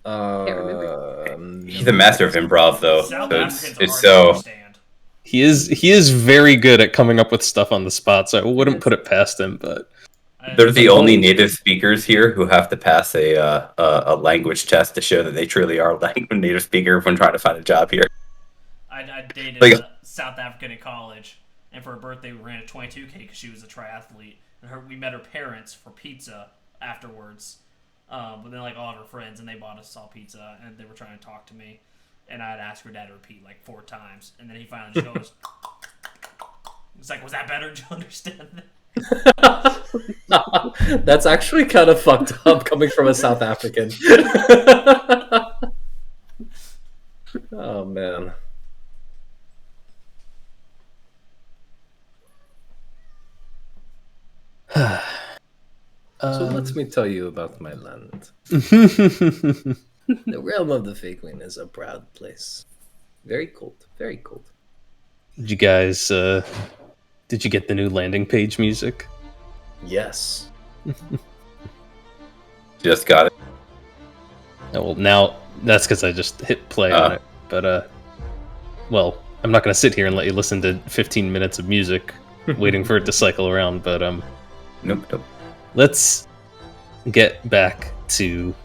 Can't remember. He's a master of improv, though. South So Africans are it's hard to so. understand. He is very good at coming up with stuff on the spot, so I wouldn't put it past him. But They're the only native speakers here who have to pass a language test to show that they truly are a native speaker when trying to find a job here. I dated Like- a South African in college, and for her birthday we ran a 22K because she was a triathlete, and we met her parents for pizza afterwards. But then like all of her friends, and they bought us all pizza, and they were trying to talk to me, and I'd ask her dad to repeat like 4 times, and then he finally showed us. It's like, was that better? Did you understand that? That's actually kind of fucked up coming from a South African. Oh man. So let me tell you about my land. The realm of the Fey Queen is a proud place. Very cold. Very cold. did you guys? Did you get the new landing page music? Yes. Just got it. Oh, well, now that's because I just hit play on it. But well, I'm not gonna sit here and let you listen to 15 minutes of music, waiting for it to cycle around. But Nope. let's get back to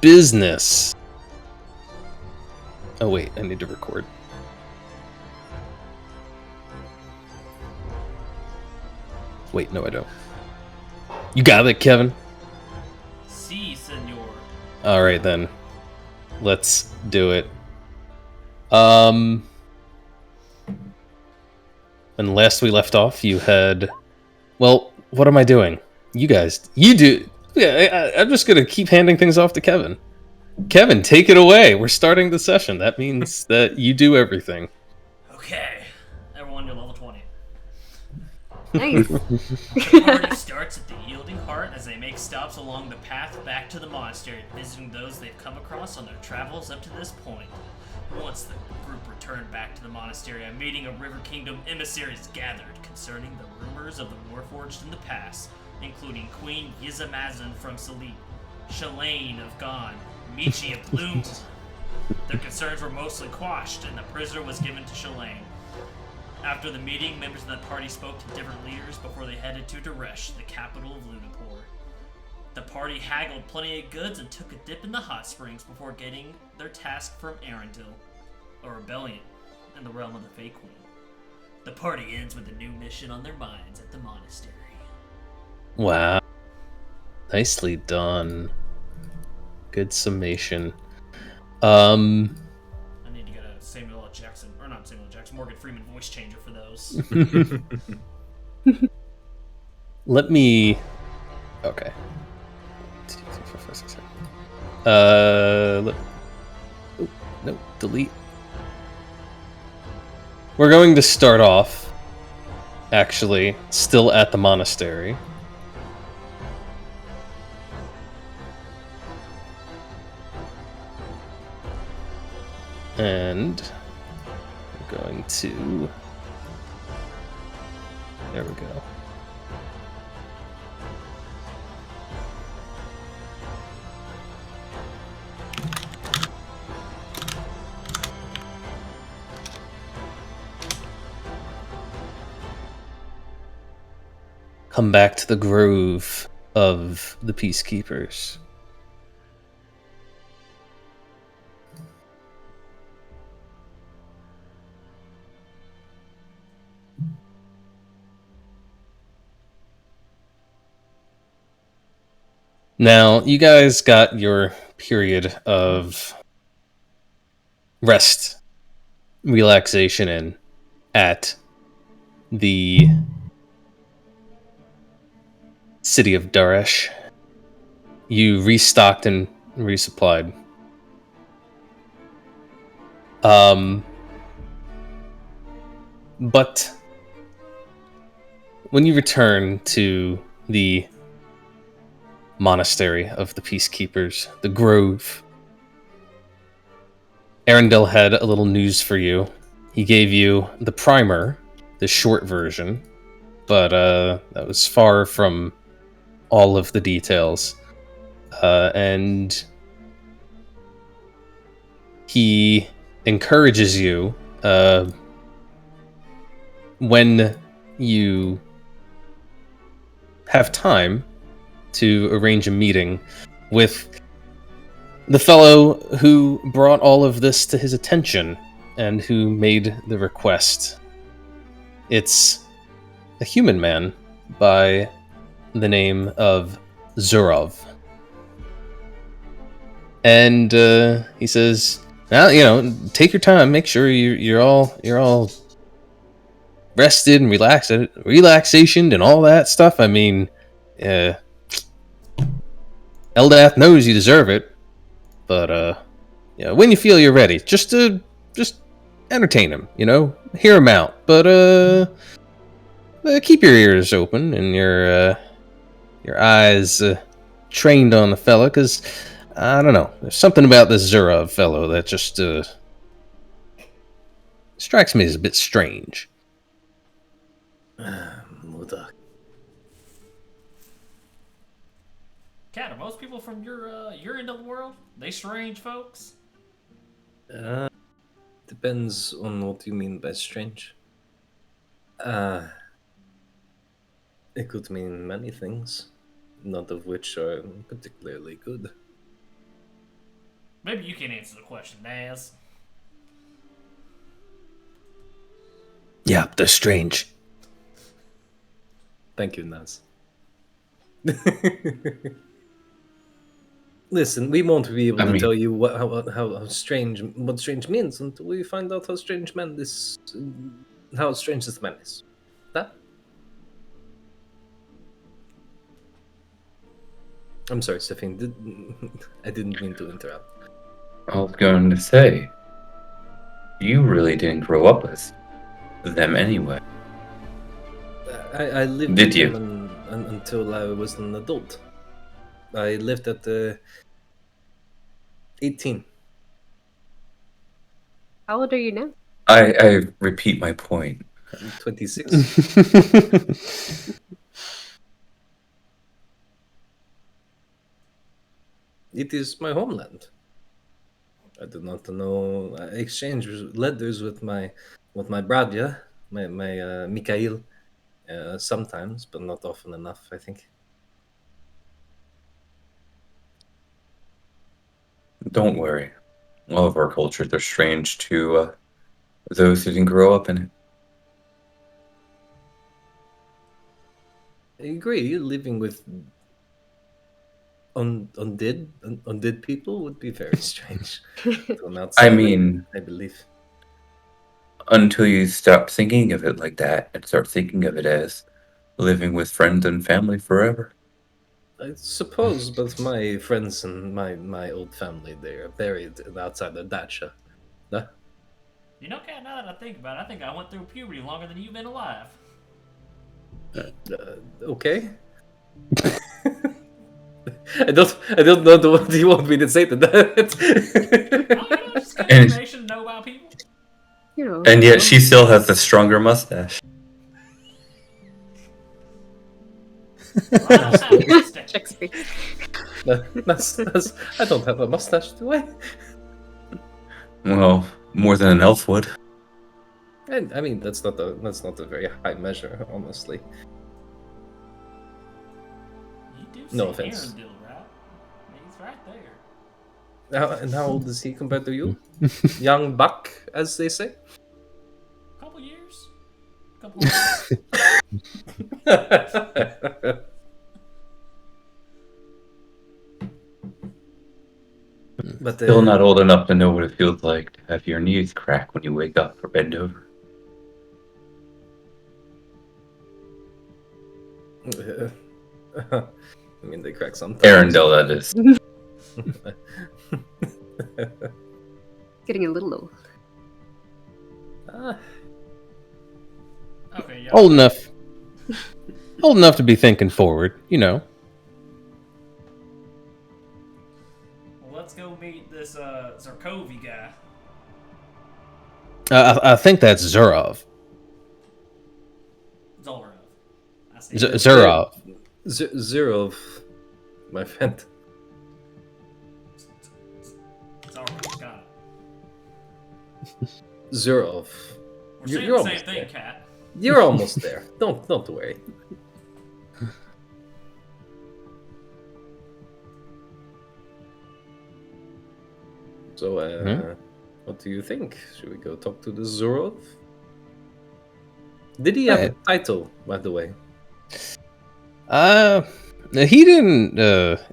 business. Oh wait, I need to record. Wait, no, I don't. You got it, Kevin? Si, senor. Alright then. Let's do it. When last we left off, you had... Well, what am I doing? You guys... You do... Yeah, I'm just gonna keep handing things off to Kevin. Kevin, take it away. We're starting the session. That means that you do everything. Okay, everyone, you're level 20. Nice. The party starts at the Yielding Heart as they make stops along the path back to the monastery, visiting those they've come across on their travels up to this point. Once the group returned back to the monastery, a meeting of River Kingdom emissaries gathered concerning the rumors of the Warforged in the past, including Queen Yizamazan from Salit, Shalane of Gon, Michi of Bloom. Their concerns were mostly quashed, and the prisoner was given to Shalane. After the meeting, members of the party spoke to different leaders before they headed to Daresh, the capital of Lunapur. The party haggled plenty of goods and took a dip in the hot springs before getting their task from Arendelle, a rebellion in the realm of the Fey Queen. The party ends with a new mission on their minds at the monastery. Wow. Nicely done. Good summation. I need to get a Samuel L. Jackson, or not Samuel L. Jackson, Morgan Freeman voice changer for those. Let me... Okay. 2, 3, 4, 5, 6, 7. Oh, no, delete. We're going to start off, actually, still at the monastery. And we're going to... There we go. Come back to the grove of the peacekeepers. Now, you guys got your period of rest, relaxation in at the city of Daresh. You restocked and resupplied. But when you return to the monastery of the peacekeepers, the grove, Arendelle had a little news for you. He gave you the primer, the short version, but that was far from all of the details. And he encourages you when you have time to arrange a meeting with the fellow who brought all of this to his attention and who made the request. It's a human man by the name of Zhurov. And he says, "Now, take your time. Make sure you're all rested and relaxation and all that stuff. I mean, Eldath knows you deserve it, but when you feel you're ready, just entertain him. Hear him out, but keep your ears open and your eyes trained on the fella, because I don't know. There's something about this Zhurov fellow that just strikes me as a bit strange." Muda. Cat, are most people from your end of the world? They strange folks? Depends on what you mean by strange. It could mean many things, none of which are particularly good. Maybe you can answer the question, Naz. Yeah, they're strange. Thank you, Naz. Listen, we won't be able to tell you how strange, what strange means until we find out how strange how strange this man is. That? I'm sorry, Stephanie. I didn't mean to interrupt. I was going to say, you really didn't grow up with them anyway. I lived Did with you? them until I was an adult. I lived at 18. How old are you now? I repeat my point. I'm 26. It is my homeland. I do not know. I exchange letters with my brother, my Mikhail, sometimes, but not often enough, I think. Don't worry. All of our cultures are strange to those who didn't grow up in it. I agree. Living with undead people would be very strange. To an I outsider, mean, I believe. until you stop thinking of it like that and start thinking of it as living with friends and family forever. I suppose, but my friends and my old family, they are buried outside the dacha. Huh? You know, Cat, now that I think about it, I think I went through puberty longer than you've been alive. Okay. I don't know what you want me to say to that. Just good And- information to know about people. And yet she still has the stronger mustache. Shakespeare. That's, I don't have a mustache, do I? Well, more than an elf would. And I mean, that's not a very high measure, honestly. You do No see offense. Arendelle, right? He's right there. And how old is he compared to you? Young buck, as they say. Couple years. Couple years. But Still not old enough to know what it feels like to have your knees crack when you wake up or bend over. I mean, they crack sometimes. Arendelle, that is. Getting a little old. Okay, yeah. Old enough to be thinking forward, Well, let's go meet this Zarkovi guy. I think that's Zhurov. Zolrov. I see. Zhurov. Zhurov, my friend. Zolrov, got Zhurov. We're saying You're the same almost thing, there. Cat. You're almost there. Don't worry. So, what do you think? Should we go talk to the Zhurov? Did he have a title, by the way? He didn't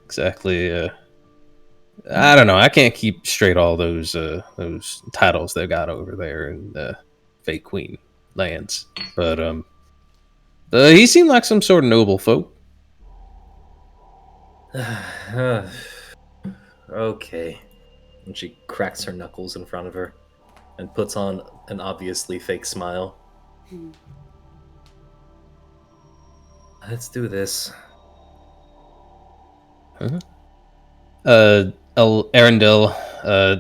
exactly. I don't know. I can't keep straight all those titles they got over there in the Fey Queen lands, but he seemed like some sort of noble folk. Okay. And she cracks her knuckles in front of her and puts on an obviously fake smile. Let's do this. Arendelle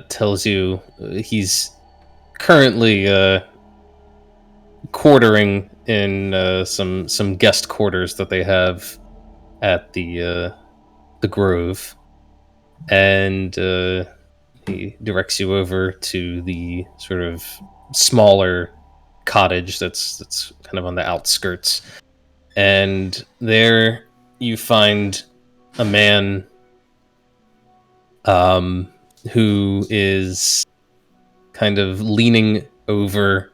tells you he's currently quartering in some guest quarters that they have at the grove, and he directs you over to the sort of smaller cottage that's kind of on the outskirts, and there you find a man who is kind of leaning over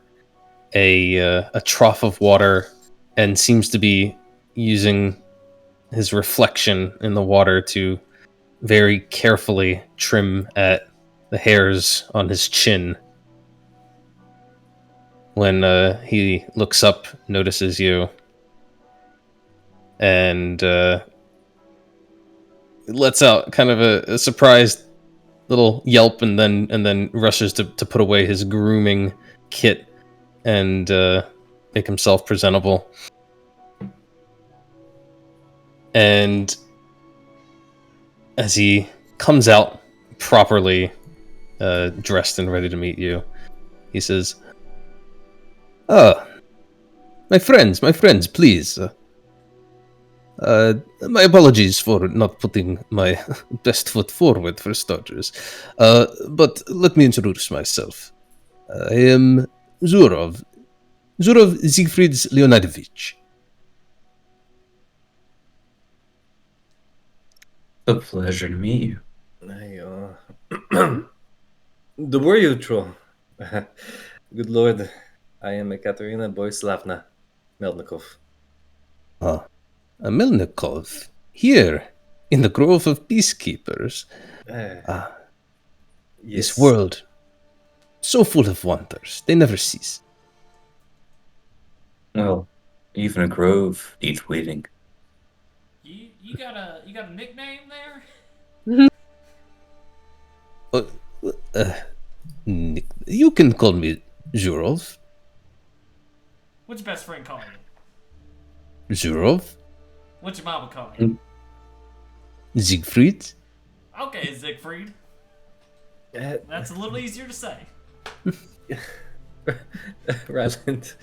a trough of water and seems to be using his reflection in the water to very carefully trim at the hairs on his chin. When he looks up, notices you, and lets out kind of a surprised little yelp, and then rushes to put away his grooming kit and make himself presentable. And as he comes out properly dressed and ready to meet you, he says, "Ah, my friends, please. My apologies for not putting my best foot forward for starters. But let me introduce myself. I am Zhurov Siegfried Leonidovich." A pleasure to meet you. The were you true? Good lord, I am Ekaterina Borislavna Melnikov. A Melnikov, here, in the Grove of Peacekeepers. Yes. This world, so full of wonders, they never cease. Well, even a grove needs weeding. You got a nickname there? You can call me Zhurov. What's your best friend call you? Zhurov? What's your mama call you? Siegfried? Okay, Siegfried. That's a little easier to say. Ryland.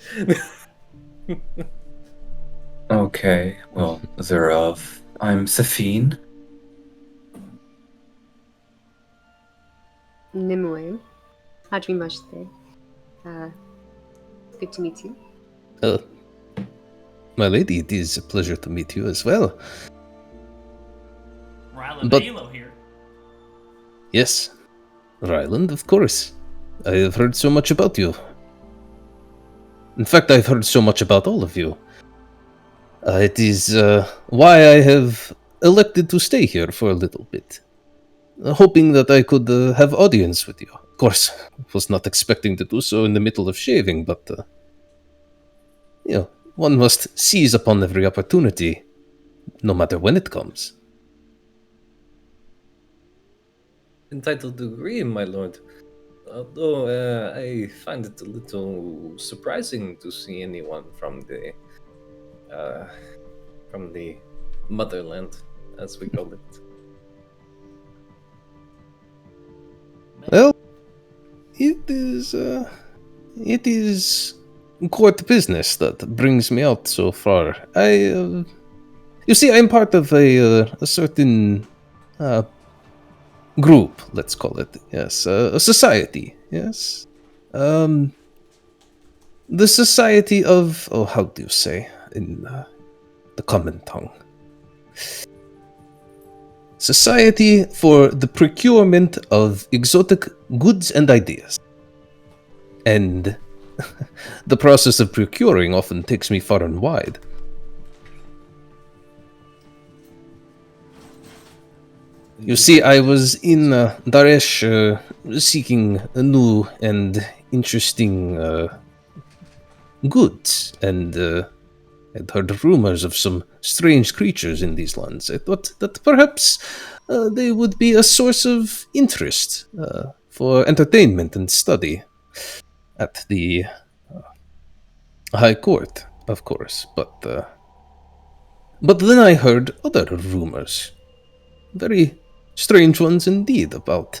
Okay, well, Zhurov. I'm Safine. Nimue. Hajimashite. Good to meet you. My lady, it is a pleasure to meet you as well. Ryland But- Halo here. Yes, Ryland, of course. I have heard so much about you. In fact, I've heard so much about all of you. It is why I have elected to stay here for a little bit, hoping that I could have audience with you. Of course, was not expecting to do so in the middle of shaving, but one must seize upon every opportunity, no matter when it comes. Entitled to agree, my lord. Although I find it a little surprising to see anyone from the motherland, as we call it. Well, it is court business that brings me out so far. You see, I'm part of a certain group, let's call it. Yes, a society. Yes, The Society of... Oh, how do you say in the common tongue? Society for the Procurement of Exotic Goods and Ideas. And the process of procuring often takes me far and wide. You see, I was in Daresh seeking new and interesting goods, and I'd heard rumors of some strange creatures in these lands. I thought that perhaps they would be a source of interest for entertainment and study at the High Court, of course. But then I heard other rumors, very strange ones indeed, about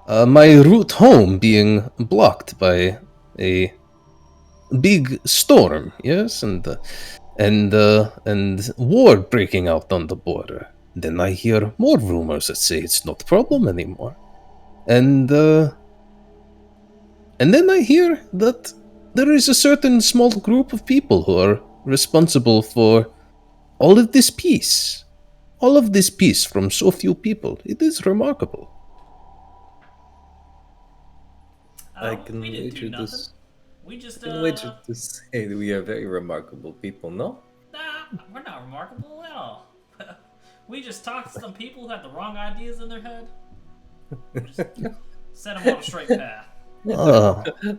my route home being blocked by a big storm, yes, and war breaking out on the border. Then I hear more rumors that say it's not a problem anymore, and then I hear that there is a certain small group of people who are responsible for all of this peace. All of this peace from so few people. It is remarkable. I can we didn't wager do nothing. this. We just, I can wager to say that we are very remarkable people, no? Nah, we're not remarkable at all. We just talked to some people who had the wrong ideas in their head. Just set them on a straight path.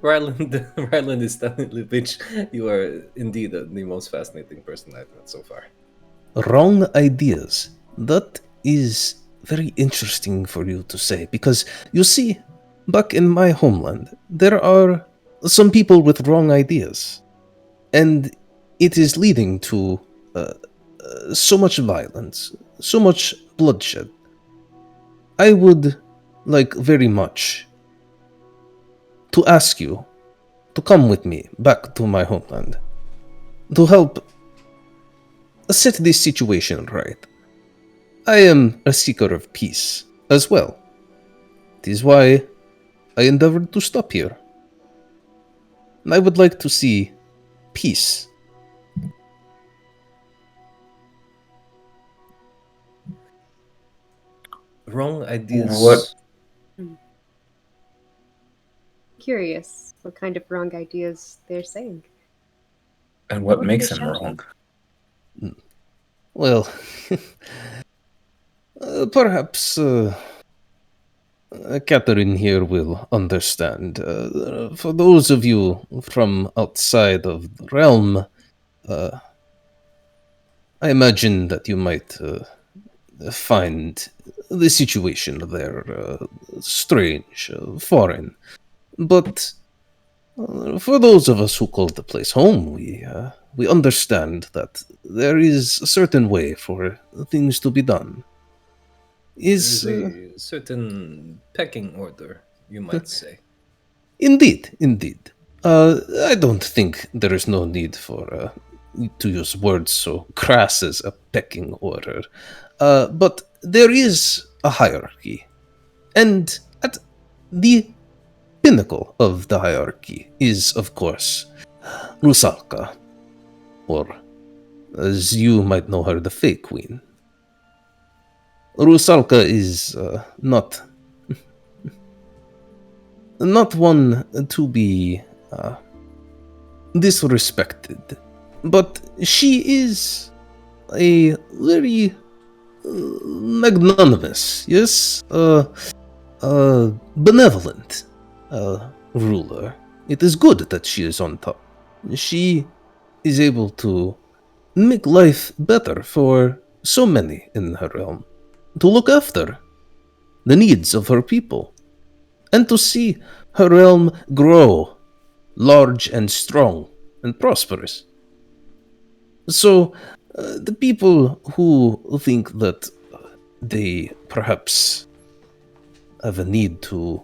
Ryland is telling Lubitch, you are indeed the most fascinating person I've met so far. Wrong ideas. That is very interesting for you to say, because you see, back in my homeland, there are some people with wrong ideas, and it is leading to so much violence, so much bloodshed. I would like very much to ask you to come with me back to my homeland to help set this situation right. I am a seeker of peace as well. It is why I endeavored to stop here. And I would like to see peace. Wrong ideas. What? Curious what kind of wrong ideas they're saying. And what What makes did him they wrong? Well, perhaps Catherine here will understand. For those of you from outside of the realm, I imagine that you might find the situation there strange, foreign. But for those of us who call the place home, we understand that there is a certain way for things to be done. There's a certain pecking order, you might say. Indeed. I don't think there is no need for to use words so crass as a pecking order. But there is a hierarchy. And at the pinnacle of the hierarchy is, of course, Rusalka. Or, as you might know her, the Fey Queen. Rusalka is not one to be disrespected, but she is a very magnanimous, yes, benevolent ruler. It is good that she is on top. She is able to make life better for so many in her realm, to look after the needs of her people, and to see her realm grow large and strong and prosperous. So, the people who think that they perhaps have a need to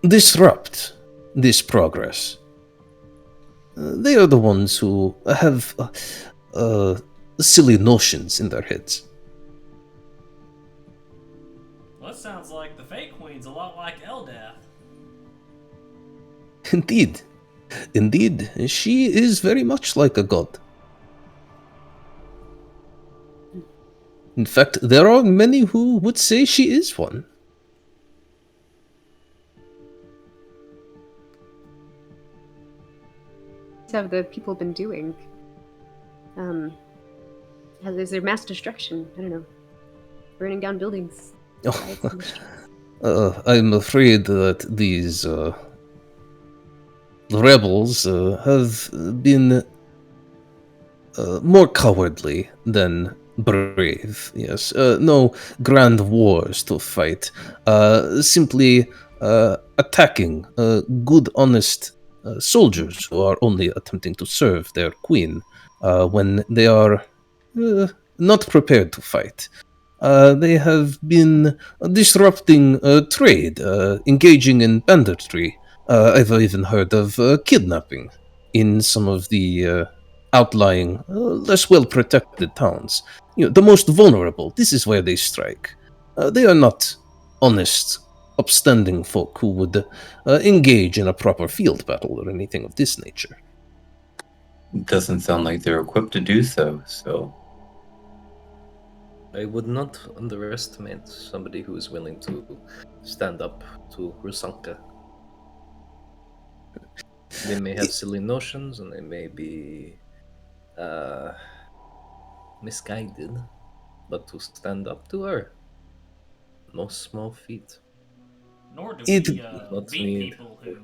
disrupt this progress, they are the ones who have silly notions in their heads. Well, that sounds like the Fey Queen's a lot like Eldath. Indeed. Indeed, she is very much like a god. In fact, there are many who would say she is one. What have the people been doing? Is there mass destruction? I don't know. Burning down buildings. Riots in the streets. I'm afraid that these rebels have been more cowardly than brave. Yes, no grand wars to fight. Simply attacking good, honest soldiers who are only attempting to serve their queen when they are not prepared to fight. They have been disrupting trade, engaging in banditry. I've even heard of kidnapping in some of the outlying, less well protected towns. The most vulnerable. This is where they strike. They are not honest, upstanding folk who would engage in a proper field battle or anything of this nature. Doesn't sound like they're equipped to do so, so. I would not underestimate somebody who is willing to stand up to Rusanka. They may have silly notions and they may be misguided, but to stand up to her, no small feat. Nor do It- we Not beat need. people who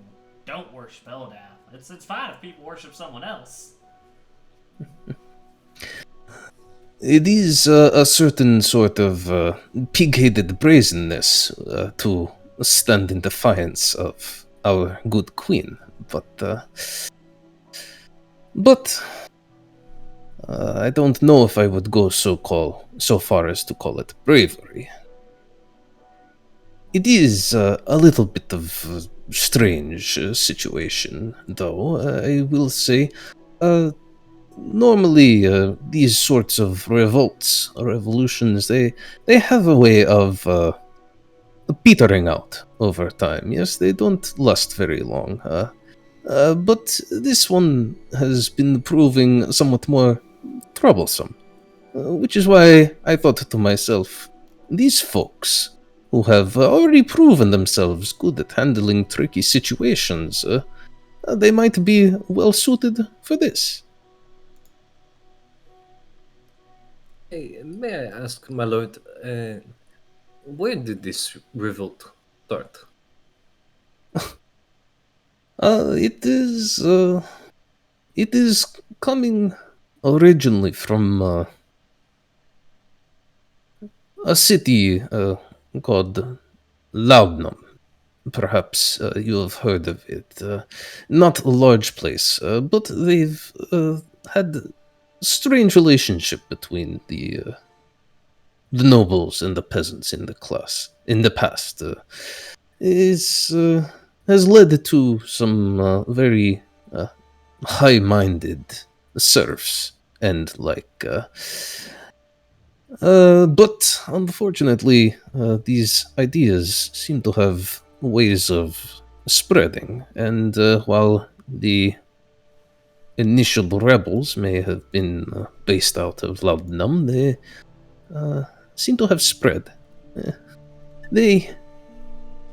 don't worship Eldath. It's fine if people worship someone else. It is a certain sort of pig-headed brazenness to stand in defiance of our good queen, but I don't know if I would go so far as to call it bravery. It is a little bit of a strange situation, though, I will say. Normally, these sorts of revolts, revolutions, they have a way of petering out over time. Yes, they don't last very long. But this one has been proving somewhat more troublesome, which is why I thought to myself, these folks who have already proven themselves good at handling tricky situations, they might be well suited for this. Hey, may I ask, my lord, where did this revolt start? It is coming originally from a city called Loudnum. Perhaps you have heard of it. Not a large place, but they've had a strange relationship between the nobles and the peasants in the past. Has led to some very high-minded serfs and but unfortunately these ideas seem to have ways of spreading, and while the initial rebels may have been based out of Laudnam, they seem to have spread. They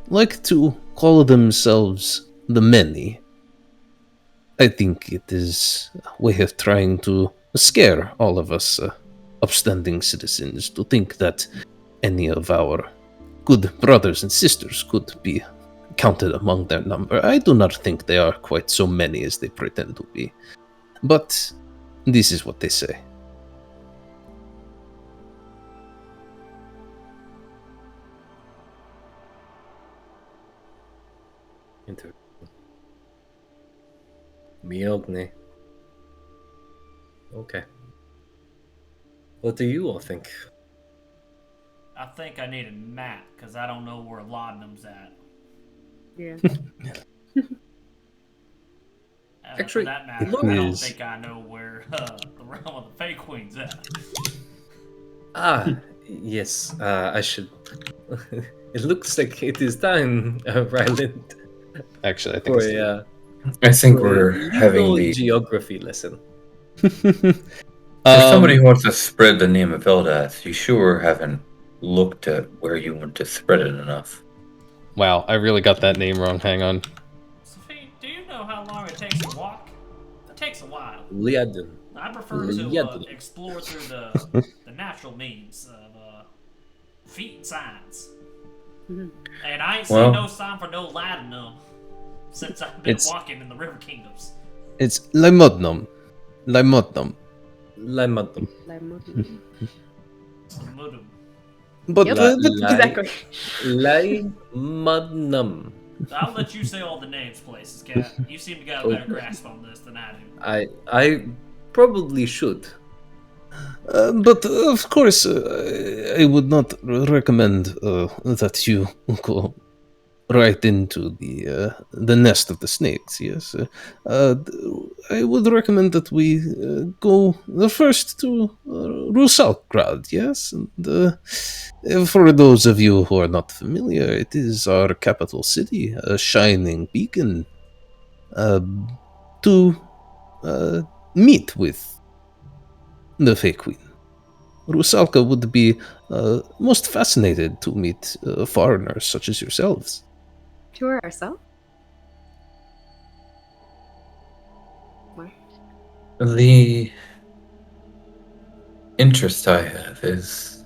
like to call themselves the Many. I think it is a way of trying to scare all of us upstanding citizens to think that any of our good brothers and sisters could be counted among their number. I do not think they are quite so many as they pretend to be. But this is what they say. Interesting. Miogni. Okay. What do you all think? I think I need a map because I don't know where Laudanum's at. Yeah. Actually, for that matter, look- I don't Yes. think I know where the realm of the Fey Queen's at. Yes, I should. It looks like it is time, Ryland, Actually, I think for it's a I think A we're having little the. geography lesson. For somebody who wants to spread the name of Eldath, you sure haven't looked at where you want to spread it enough. Wow, I really got that name wrong. Hang on. Sophie, do you know how long it takes to walk? It takes a while. Liadun. I prefer to Liadun. explore through the natural means of feet and signs. And I ain't seen no sign for no laudanum since I've been walking in the River Kingdoms. It's Limodnum. Limodnum. Limadum. Mudum. But Yep. Exactly. Limadnum. I'll let you say all the names, places, Cat. You seem to got a better grasp on this than I do. I probably should. but of course, I would not recommend that you go right into the nest of the snakes. Yes, I would recommend that we go first to Rusalgrad. Yes, and for those of you who are not familiar, it is our capital city, a shining beacon. To meet with the Fey Queen. Rusalka would be most fascinated to meet foreigners such as yourselves. To her ourselves? The interest I have is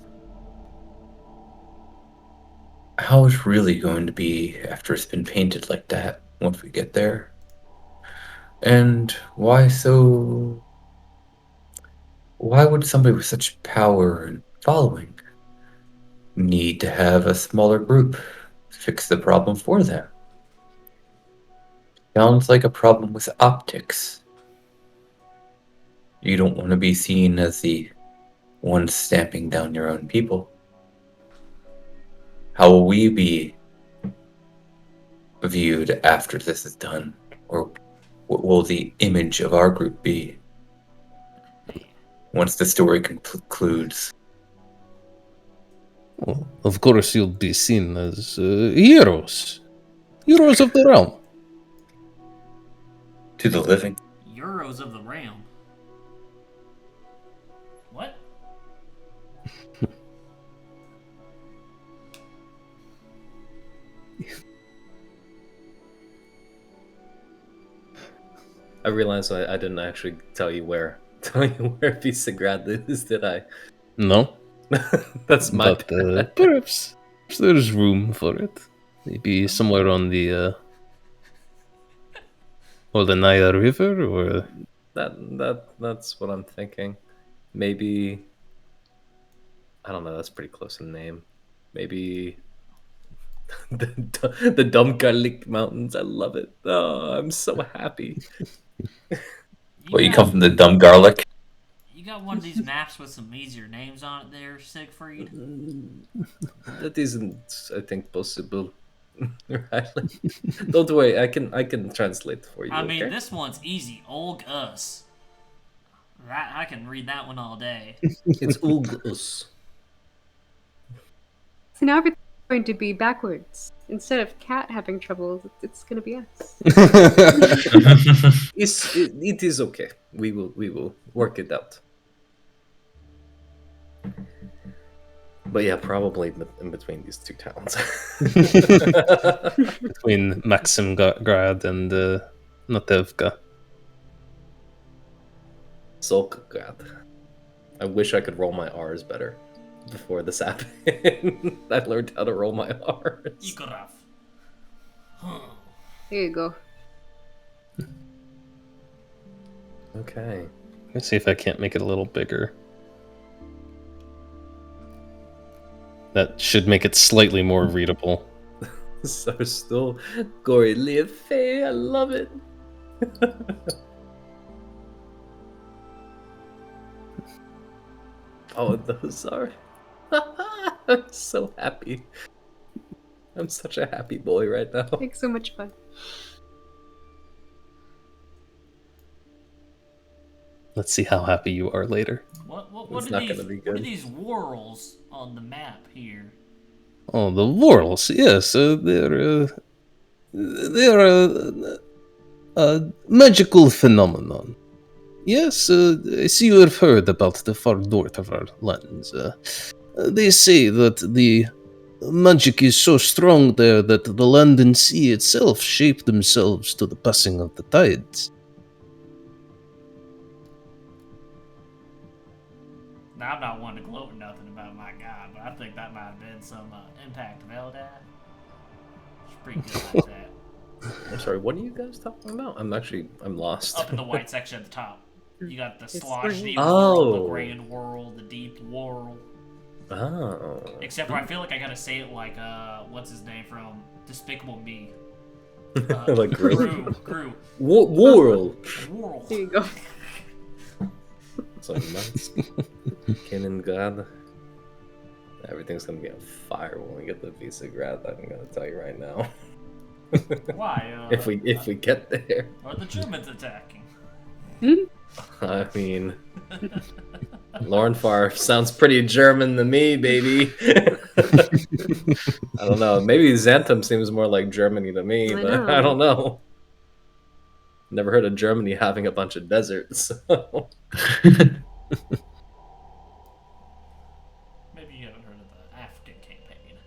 how it's really going to be after it's been painted like that once we get there. And why would somebody with such power and following need to have a smaller group fix the problem for them? Sounds like a problem with optics. You don't want to be seen as the one stamping down your own people. How will we be viewed after this is done? Or what will the image of our group be once the story concludes? Well, of course, you'll be seen as heroes. Heroes of the realm. To the living. Euros of the realm. What? I realized I didn't actually tell you where Visegrad is, did I? No, That's my but perhaps there's room for it. Maybe somewhere on the Naya River, or that's what I'm thinking. Maybe I don't know. That's pretty close in name. Maybe the Dumgarlik Mountains. I love it. Oh, I'm so happy. You come from the dumb garlic? You got one of these maps with some easier names on it there, Siegfried? That isn't, I think, possible. Right? Don't worry, I can translate for you. I mean, okay? this one's easy. Olg Us. I can read that one all day. It's Ulgus. So now everything's going to be backwards. Instead of Cat having trouble, it's going to be us. It is okay. We will work it out. But yeah, probably in between these two towns. between Maximgrad and Natevka. Zolkgrad. I wish I could roll my R's better before this happened. I learned how to roll my R's. Ikoraf. There you go. Okay. Let's see if I can't make it a little bigger. That should make it slightly more readable. So still gory live Fey, I love it. Oh, those are I'm so happy. I'm such a happy boy right now. Makes so much fun. Let's see how happy you are later. What It's are not these? gonna be What are good. these whorls on the map here? Oh, the whorls, yes, they're magical phenomenon. Yes, I see you have heard about the far north of our lands. They say that the magic is so strong there that the land and sea itself shape themselves to the passing of the tides. Now, I'm not one to gloat or nothing about my god, but I think that might have been some impact of Eldad. It's pretty good like that. I'm sorry, what are you guys talking about? I'm lost. Up in the white section at the top. You got the It's sloshy green. world, the Oh. grand world, the deep world. Oh. Except for I feel like I gotta say it like, what's his name from Despicable Me? Like Gru. Gru. World. World. There you go. So nuts. Kaliningrad. Everything's gonna be on fire when we get to Visegrad. I'm gonna tell you right now. Why? if we get there, Are the Germans attacking? I mean, Lauren Farr sounds pretty German to me, baby. I don't know. Maybe Xantham seems more like Germany to me, I but know. I don't know. Never heard of Germany having a bunch of deserts. So. Maybe you haven't heard of the African campaign.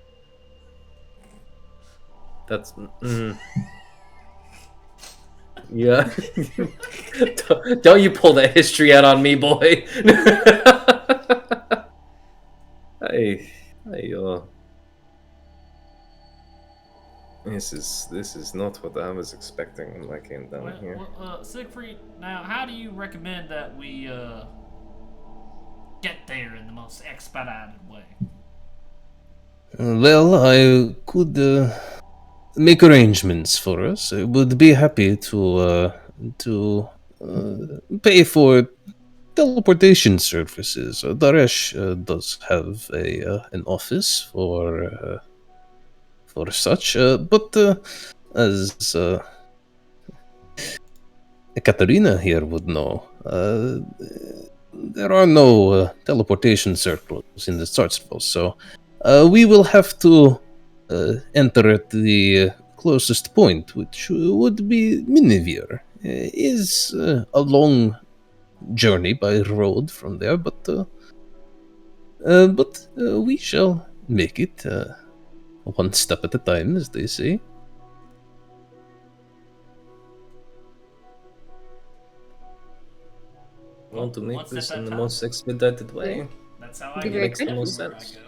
That's yeah. Don't you pull that history out on me, boy. Hey, this is not what I was expecting when I came down here. Siegfried, now how do you recommend that we get there in the most expedited way? Well, I could make arrangements for us. I would be happy to pay for teleportation services. Daresh does have an office for such, but as Katarina here would know, there are no teleportation circles in the Starsfall, so we will have to enter at the closest point, which would be minevir. Is a long journey by road from there, but we shall make it one step at a time, as they say. I want to make One this step at in a the time. most expedited way. That's how I Be get very Makes the it most wherever I sense. go.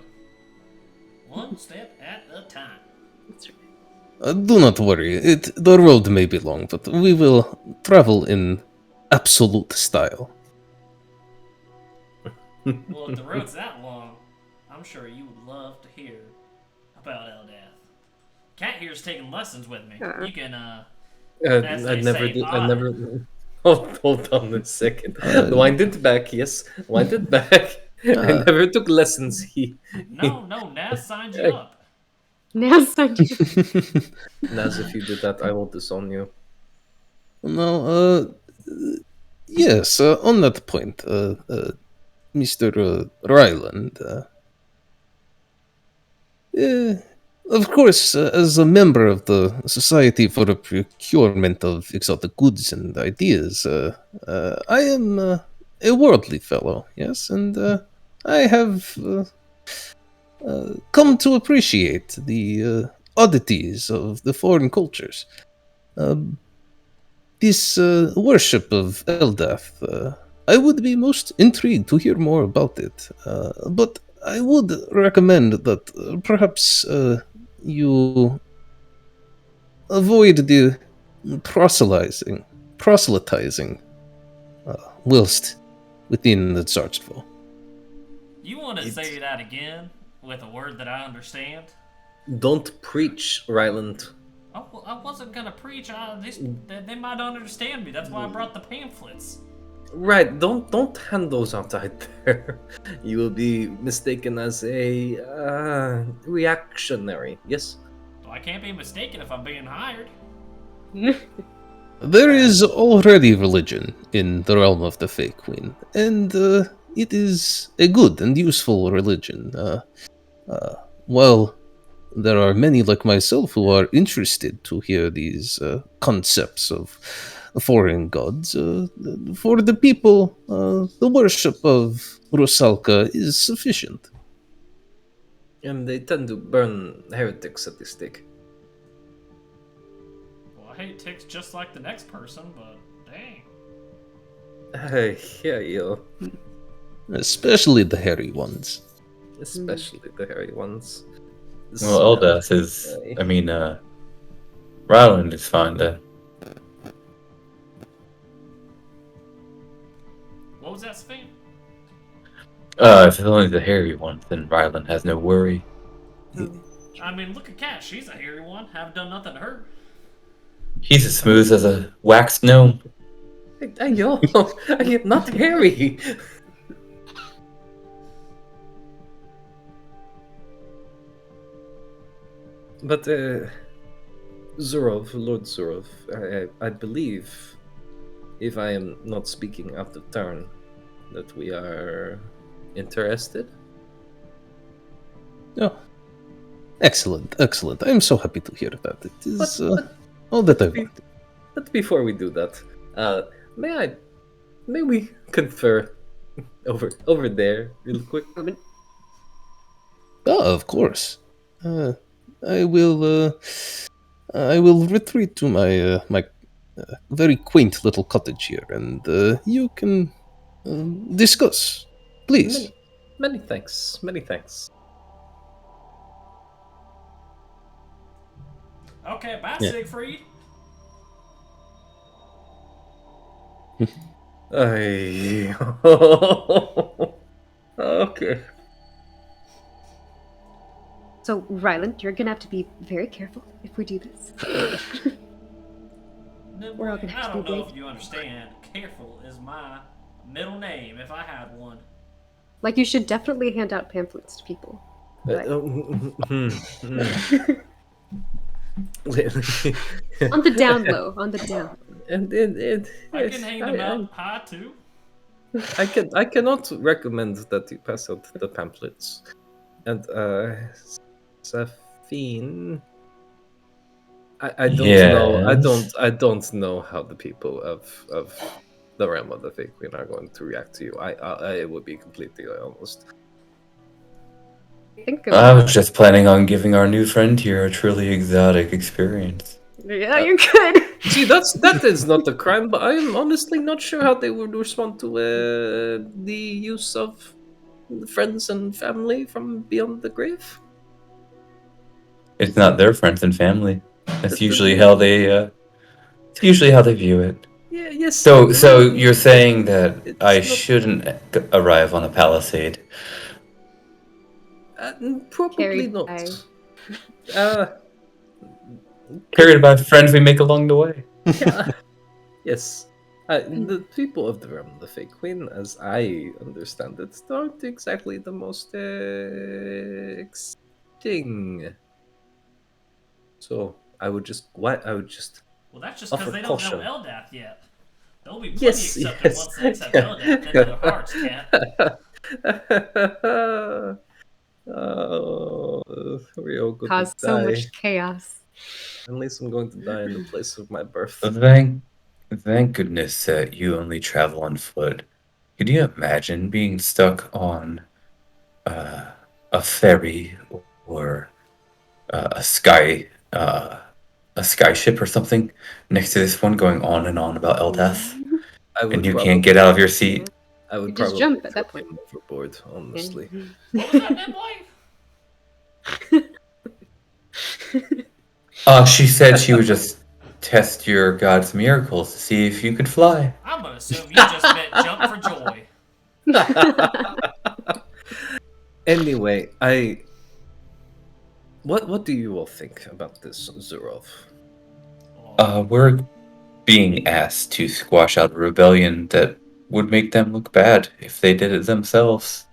One step at a time. That's right. Do not worry. The road may be long, but we will travel in absolute style. Well, if the road's that long, I'm sure you would love to hear about Eldath. Cat here's taking lessons with me. Uh-uh. You can, I As they never say, did. I- I never. Hold on a second. Wind it back. Yes, wind it back. I never took lessons. no, Naz signed you up. Now it's time to Naz, if you did that, I will disown you. No, yes, on that point, Mr. Ryland, of course, as a member of the Society for the Procurement of Exotic Goods and Ideas, I am a worldly fellow, yes, and I have come to appreciate the oddities of the foreign cultures. This worship of Eldath, I would be most intrigued to hear more about it, but I would recommend that perhaps you avoid the proselytizing whilst within the Tsarstvo. You want to say that again with a word that I understand? Don't preach, Ryland. I wasn't gonna preach. They might not understand me. That's why I brought the pamphlets. Right, don't hand those out right there. You will be mistaken as a reactionary. Yes. Well, I can't be mistaken if I'm being hired. There is already religion in the realm of the Fey Queen, and it is a good and useful religion. While there are many like myself who are interested to hear these concepts of foreign gods. For the people, the worship of Rusalka is sufficient. And they tend to burn heretics at the stake. Well, I hate ticks just like the next person, but dang. I hear you. Especially the hairy ones. Especially the hairy ones. Well, Eldath is. I mean, Ryland is fine then. What was that, Spain? If it's only the hairy ones, then Ryland has no worry. I mean, look at Cat. She's a hairy one. Haven't done nothing to her. He's as smooth as a waxed gnome. Yo, I am not hairy. But, Zhurov, Lord Zhurov, I believe, if I am not speaking out of turn, that we are interested. Oh, excellent, excellent. I am so happy to hear that. It is all that I want. But before we do that, may we confer over there real quick? Oh, of course. I will retreat to my very quaint little cottage here, and you can discuss, please. Many thanks. Many thanks. Okay, bye, Yeah. Siegfried. I. Okay. So, Ryland, you're gonna have to be very careful if we do this. We're all gonna have I to don't be know brave. if you understand. Careful is my middle name if I had one. Like, you should definitely hand out pamphlets to people. But on the down low, on the down. And I can hang them out high too. I cannot recommend that you pass out the pamphlets. And Safine, I don't know. Yes. I don't know how the people of the realm of the Fey Queen are going to react to you. I would be completely honest. Think I about was just planning on giving our new friend here a truly exotic experience. Yeah, you could. See, that is not a crime, but I am honestly not sure how they would respond to the use of friends and family from beyond the grave. It's not their friends and family. That's usually how they. It's usually how they view it. Yeah, yes. So you're saying that It's I not- shouldn't arrive on a palisade? Probably Carried not. by- Carried by friends we make along the way. Yeah. Yes. The people of the realm of the Fey Queen, as I understand it, aren't exactly the most exciting. So I would just Well, that's just because Offer they don't caution. know Eldath yet. They'll be plenty Yes, accepting yes. once they accept Eldath into their hearts, Cat. Oh, we're all going Cause to so die. much chaos. Unless I'm going to die in the place of my birth. Thank goodness that you only travel on foot. Could you imagine being stuck on a ferry or a skyship or something next to this one, going on and on about Eldath, I would and you probably, can't get out of your seat? I would You just probably jump at that throw point. him overboard, honestly. What was that, name, wife? She said she would just test your god's miracles to see if you could fly. I'm gonna assume you just meant jump for joy. Anyway, what do you all think about this, Zhurov? We're being asked to squash out a rebellion that would make them look bad if they did it themselves.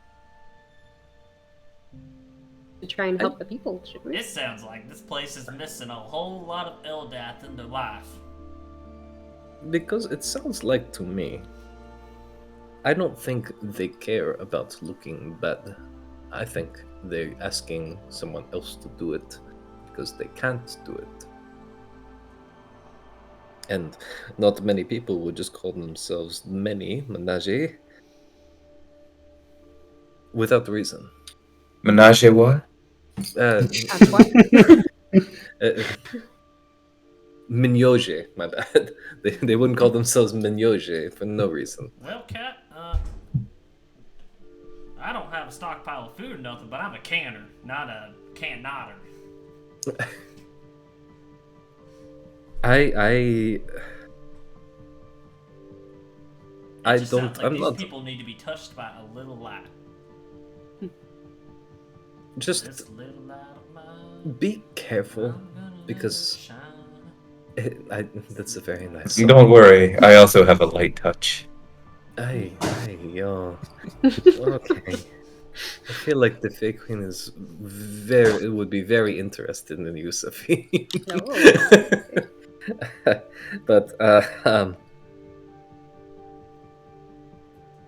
To try and help the people, should we? It sounds like this place is missing a whole lot of Eldath in their life. Because it sounds like to me, I don't think they care about looking bad. I think they're asking someone else to do it because they can't do it. And not many people would just call themselves menage without reason. Menage what? That's what. Minyoge, my bad. They wouldn't call themselves Minyoge for no reason. Well, Cat, I don't have a stockpile of food or nothing, but I'm a canner, not a cannotter. I Just don't. sounds like I'm these not. people need to be touched by a little light. Just This little light of mine, be careful, I'm gonna let because it shine. that's a very nice song. Don't worry, I also have a light touch. Ay, yo. Okay. I feel like the Fey Queen is it would be very interested in you, Sophie. But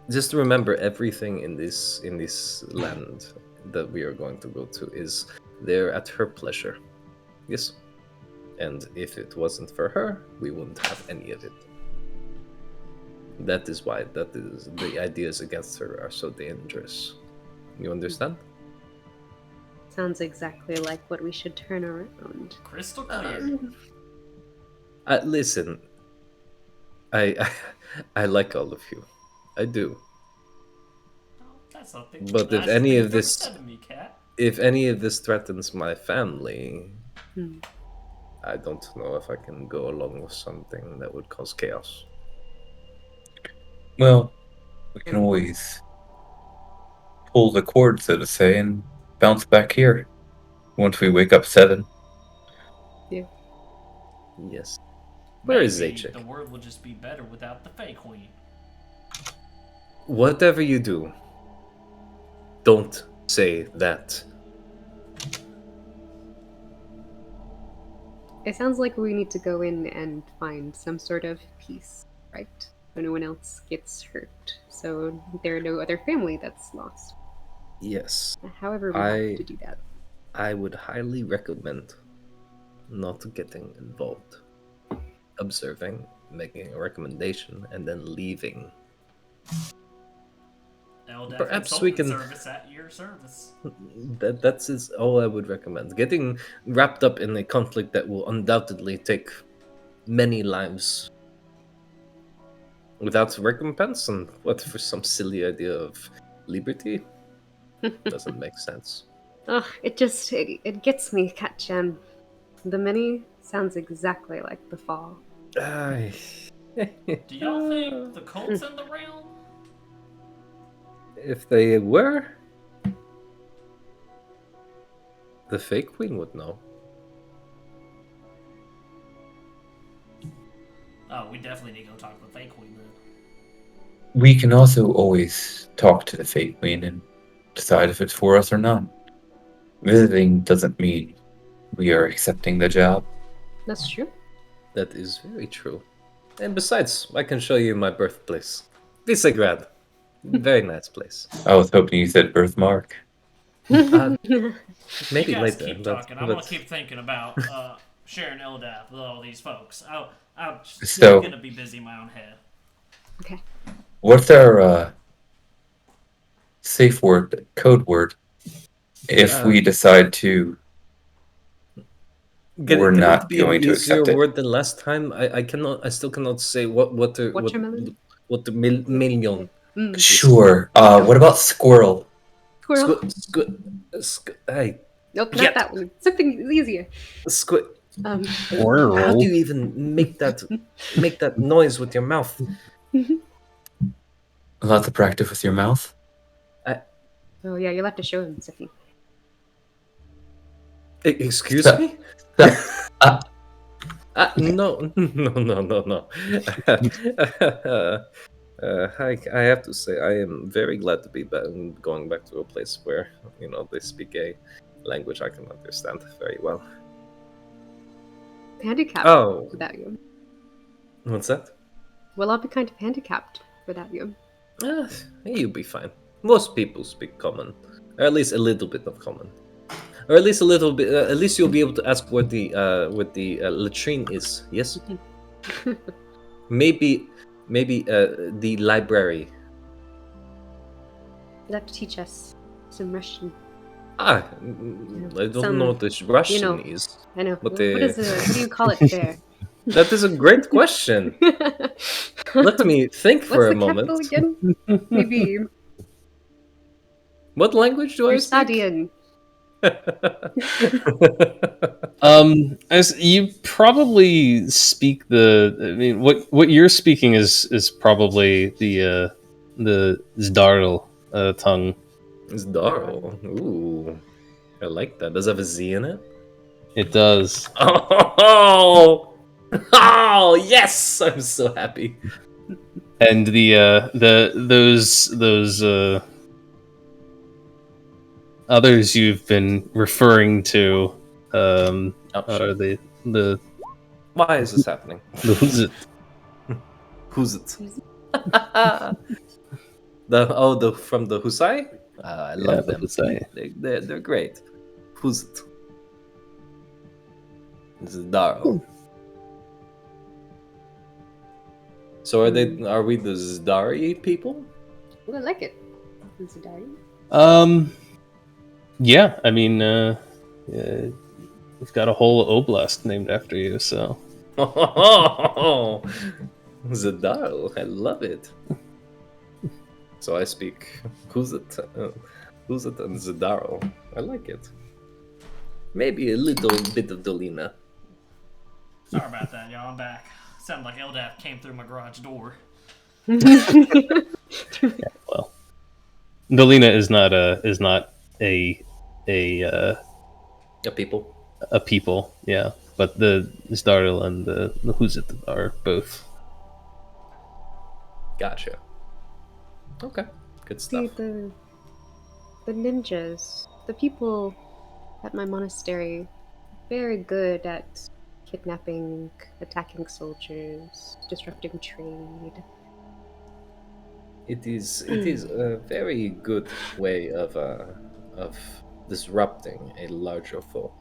just remember, everything in this land that we are going to go to is there at her pleasure. Yes. And if it wasn't for her, we wouldn't have any of it. That is why the ideas against her are so dangerous. You understand? Sounds exactly like what we should turn around. Crystal clear. Listen, I like all of you. I do. Oh, that's something. But if Nicest any thing of you've ever this- said to me, Cat. If any of this threatens my family, Hmm. I don't know if I can go along with something that would cause chaos. Well, we can always pull the cord, so to say, and bounce back here once we wake up 7. Yes. Where is Maybe Zajic? the world will just be better without the Fey Queen. Whatever you do, don't say that. It sounds like we need to go in and find some sort of peace, right? So no one else gets hurt. So there are no other family that's lost. Yes. However, we have to do that. I would highly recommend not getting involved. Observing, making a recommendation, and then leaving. LDAF Perhaps we consultant can- service at your service. That's is all I would recommend. Getting wrapped up in a conflict that will undoubtedly take many lives without recompense, and what for some silly idea of liberty doesn't make sense. Ugh, it gets me, Katchan. The many sounds exactly like the fall. Ay. Do y'all think the cult's in the realm? If they were, the Fey Queen would know. Oh, we definitely need to go talk to the Fey Queen then. We can also always talk to the Fey Queen and decide if it's for us or not. Visiting doesn't mean we are accepting the job. That's true. That is very true. And besides, I can show you my birthplace. Visegrad. Very nice place. I was hoping you said birthmark. Maybe You guys later. keep but- talking. I'm but- gonna keep thinking about sharing LDAP with all these folks. I'm So- still gonna be busy in my own head. Okay. What's our safe word, code word, if we decide to? We're Can not it be going an to easier accept it. word than last time? I still cannot say what the Watermelon? what the million. Mm. Sure. What about squirrel? Squirrel. Hey, Nope, Yeah. not that one. Something easier. squid. Um, How do you even make that noise with your mouth? Lots of practice with your mouth. oh yeah, you'll have to show him, Sophie. Excuse Stop. me? Stop. No. I have to say, I am very glad to be going back to a place where they speak a language I can understand very well. Handicapped Oh, without you. what's that? Well, I'll be kind of handicapped without you. You'll be fine. Most people speak common, or at least a little bit of common. or at least a little bit. At least you'll be able to ask where the latrine is. Yes. Maybe the library. You'll have to teach us some Russian. I don't know what this Russian you know. is. I know. But What do you call it there? that is a great question. Let me think for a What's the moment. capital again? Maybe What language do I speak? Versadian. As you probably speak I mean, what you're speaking is probably the Zdarl tongue. It's Daro. Ooh, I like that. Does it have a Z in it? It does. Oh, oh yes! I'm so happy. And those others you've been referring to Oh, are shit. the Why is this happening? who's it? Who's it? the from the Husai? I love them. They're great. Who's it? This is Daro. So are we the Zdari people? Oh, I like it. Zidari. Yeah, I mean, we've got a whole oblast named after you, so. Oh, Zadaro, I love it. So I speak Kuzit and Zadaro. I like it. Maybe a little bit of Dolina. Sorry about that, y'all. I'm back. Sounded like Eldaf came through my garage door. Well, Dolina is not a people. a people, yeah. But the Zdaril and the Huzit are both. Gotcha. Okay, good See, stuff. the ninjas, the people at my monastery, very good at kidnapping, attacking soldiers, disrupting trade. It is a very good way of disrupting a larger foe.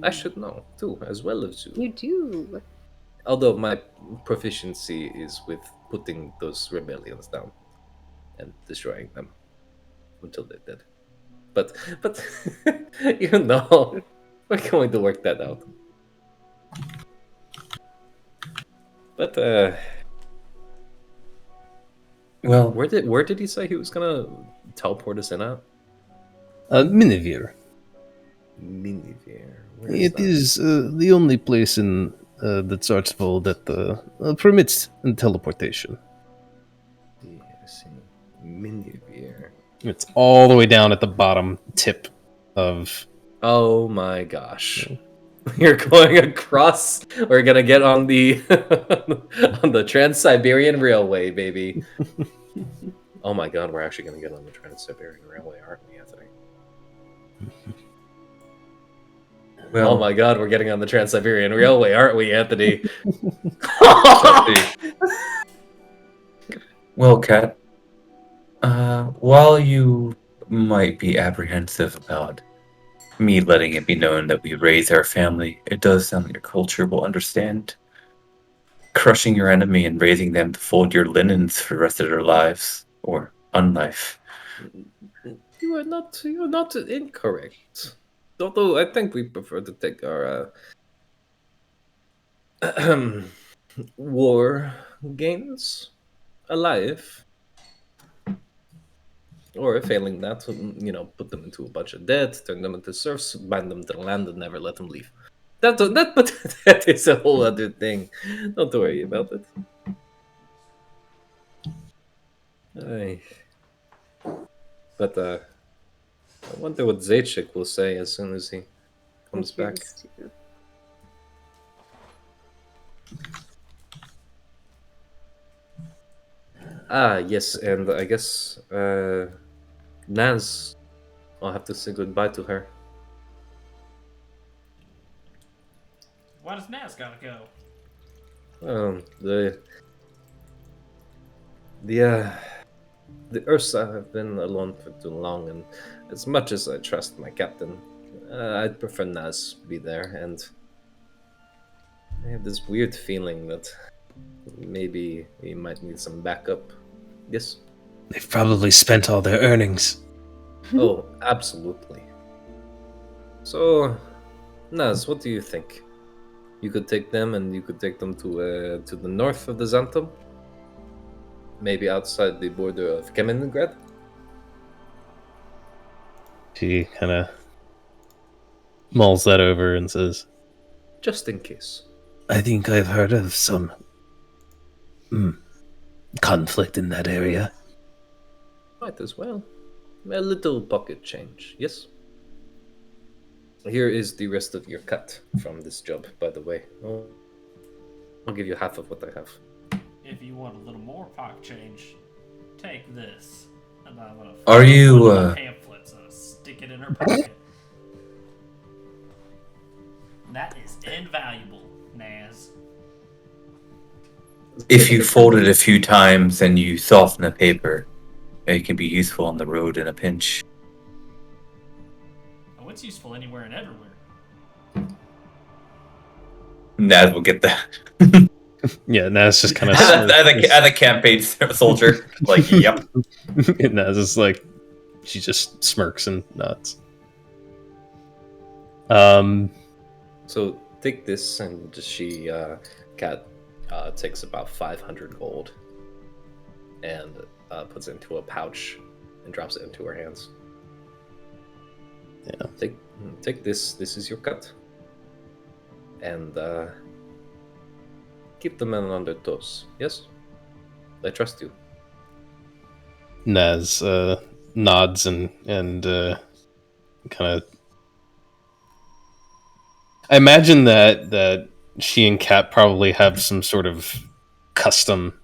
I should know too, as well as you. You do. Although my proficiency is with putting those rebellions down and destroying them until they're dead. But you know, we're going to work that out. But Well, where did he say he was gonna teleport us in at? Minevir. Minivir. It is the only place in the Tsartsville that permits teleportation. I see. Minivir. It's all the way down at the bottom tip of. Oh my gosh. You're going across. We're gonna get on the on the Trans-Siberian Railway, baby. Oh my god, we're actually gonna get on the Trans-Siberian Railway, aren't we, Anthony? well, Oh my god, we're getting on the Trans-Siberian Railway, aren't we, Anthony? well, Kat. While you might be apprehensive about me letting it be known that we raise our family, it does sound like your culture will understand crushing your enemy and raising them to fold your linens for the rest of their lives, or unlife. You're not incorrect. Although I think we prefer to take our war gains alive. Or failing that, put them into a bunch of debt, turn them into serfs, bind them to the land, and never let them leave. But that is a whole other thing. Don't worry about it. Aye. But I wonder what Zaychik will say as soon as he comes back. Ah, yes, and I guess Naz, I'll have to say goodbye to her. Why does Naz gotta go? The Ursa have been alone for too long, and as much as I trust my captain, I'd prefer Naz be there, and I have this weird feeling that maybe we might need some backup. Yes? They've probably spent all their earnings. Oh, absolutely. So, Naz, what do you think? You could take them, and you could take them to the north of the Xantum? Maybe outside the border of Kaliningrad? She kind of mulls that over and says, Just in case. I think I've heard of some conflict in that area. Might as well. A little pocket change, yes? Here is the rest of your cut from this job, by the way. I'll give you half of what I have. If you want a little more pocket change, take this. And I'm gonna Are you, one of my pamphlets and stick it in her pocket. That is invaluable, Naz. If you fold it a few times and you soften the paper, it can be useful on the road in a pinch. Oh, it's useful anywhere and everywhere. Naz will get that. Yeah, Naz just kind of as a campaign soldier, like, yep. Naz is like, she just smirks and nods. So take this, and Cat takes about 500 gold and puts it into a pouch and drops it into her hands. Yeah. Take this. This is your cut, and keep the men on their toes. Yes, I trust you. Naz nods and kind of. I imagine that she and Kat probably have some sort of custom,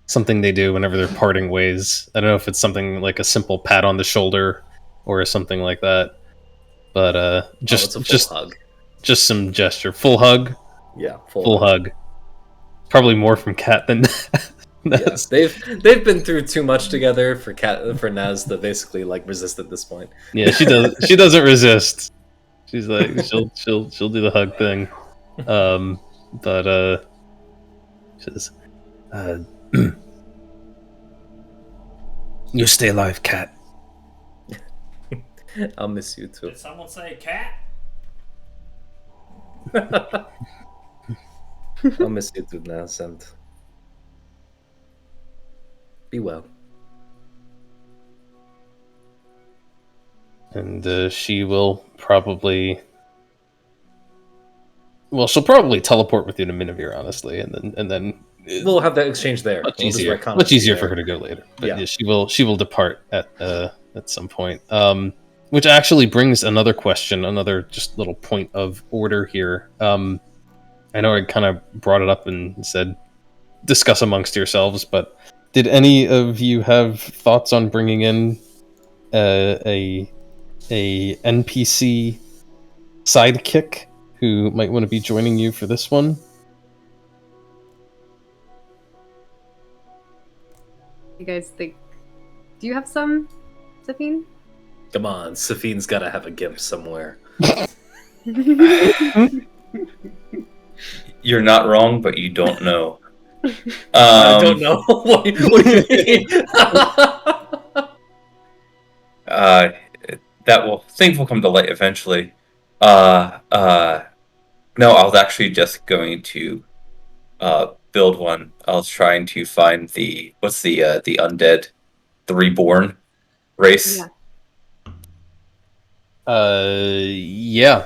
something they do whenever they're parting ways. I don't know if it's something like a simple pat on the shoulder or something like that, but It's a full hug. Just some gesture, full hug, Yeah, full hug. Probably more from Kat than Naz. Yeah, they've been through too much together for Naz to basically like resist at this point. Yeah, she does. She doesn't resist. She's like she'll do the hug thing, but she says, "You stay alive, Cat." I'll miss you too. Did someone say cat? I'll miss you too, Naz, and be well. And she will probably. Well, she'll probably teleport with you to Minevir, honestly, and then We'll have that exchange there. much We'll just easier. retcon Much it easier there. for her to go later. But Yeah. yeah, she will depart at some point. Which actually brings another question, another just little point of order here. I know I kind of brought it up and said discuss amongst yourselves, but did any of you have thoughts on bringing in a NPC sidekick who might want to be joining you for this one? You guys think? Do you have some, Sabine? Come on, Safine's got to have a gimp somewhere. You're not wrong, but you don't know. I don't know. what do you mean? Things will come to light eventually. No, I was actually just going to build one. I was trying to find the undead, the reborn race. Yeah.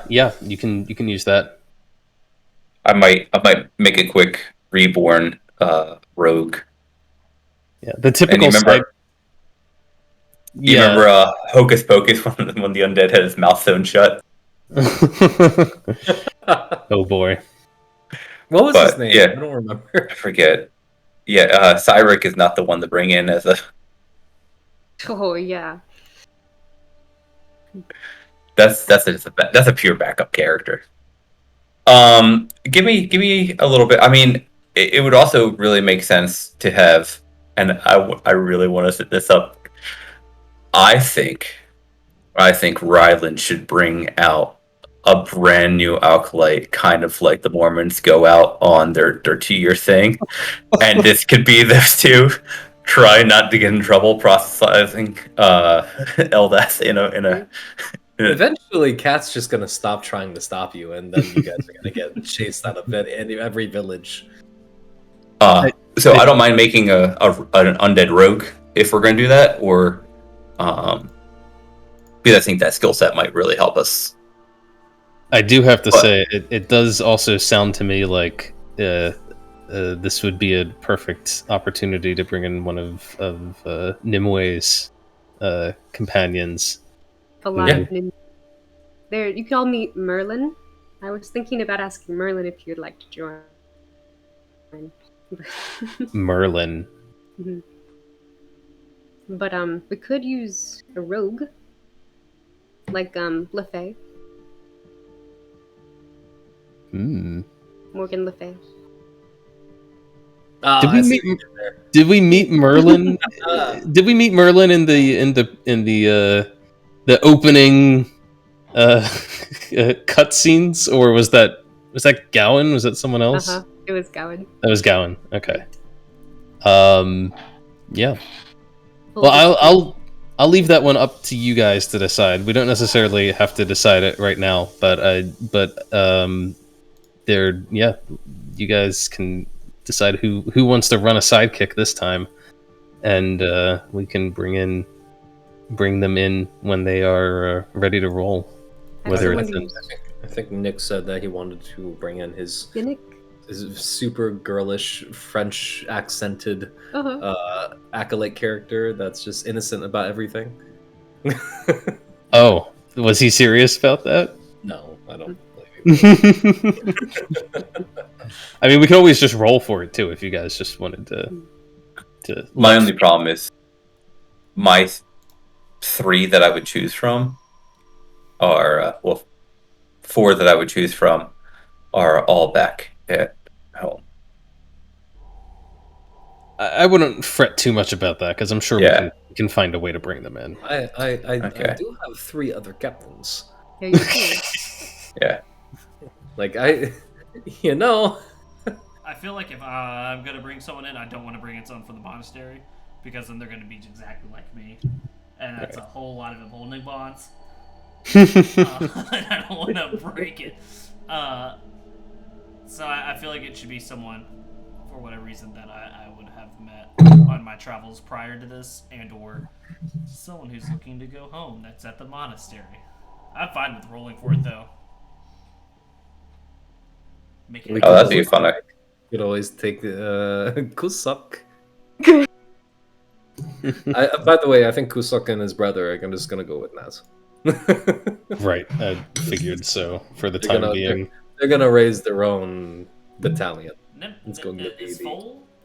Yeah, you can use that. I might make a quick reborn rogue. Yeah, the typical And you remember Hocus Pocus when the undead had his mouth sewn shut? Oh boy. What was his name? Yeah. I don't remember. I forget. Yeah, Cyric is not the one to bring in as a. Oh yeah. That's a pure backup character. Give me a little bit. I mean, it would also really make sense to have, and I really want to set this up. I think Ryland should bring out a brand new acolyte, kind of like the Mormons go out on their 2-year thing, and this could be those two try not to get in trouble processing LDAS in a Eventually, Cat's just gonna stop trying to stop you, and then you guys are gonna get chased out of every village. So I don't mind making an undead rogue if we're going to do that, or because I think that skill set might really help us. I do have to say, it does also sound to me like this would be a perfect opportunity to bring in one of Nimwe's companions. A lot of there. You could all meet Merlin. I was thinking about asking Merlin if you'd like to join. Merlin. Mm-hmm. But we could use a rogue, like Le Fay. Morgan Le Fay. Did we meet Merlin? Did we meet Merlin in the opening cutscenes, or was that Gowan? Was that someone else? It was Gowan. That was Gowan. Okay. Yeah. Well, I'll leave that one up to you guys to decide. We don't necessarily have to decide it right now, but you guys can decide who wants to run a sidekick this time, and we can bring them in when they are ready to roll. I think Nick said that he wanted to bring in his super girlish French accented acolyte character that's just innocent about everything. Oh, was he serious about that? No, I don't. I mean, we could always just roll for it too if you guys just wanted to. My only problem is my 3 that I would choose from are 4 that I would choose from are all back at home. I wouldn't fret too much about that because I'm sure we can find a way to bring them in. I do have 3 other captains. Yeah, you do. Yeah. Like I feel like if I'm gonna bring someone in, I don't want to bring in someone from the monastery, because then they're gonna be exactly like me, and that's a whole lot of emboldening bonds. And I don't want to break it. So I feel like it should be someone, for whatever reason, that I would have met on my travels prior to this, and/or someone who's looking to go home that's at the monastery. I'm fine with rolling for it, though. That'd be fun. You could always take Kusok. By the way, I think Kusok and his brother are just gonna go with Naz. Right, I figured so. For the time being, they're gonna raise their own battalion. Is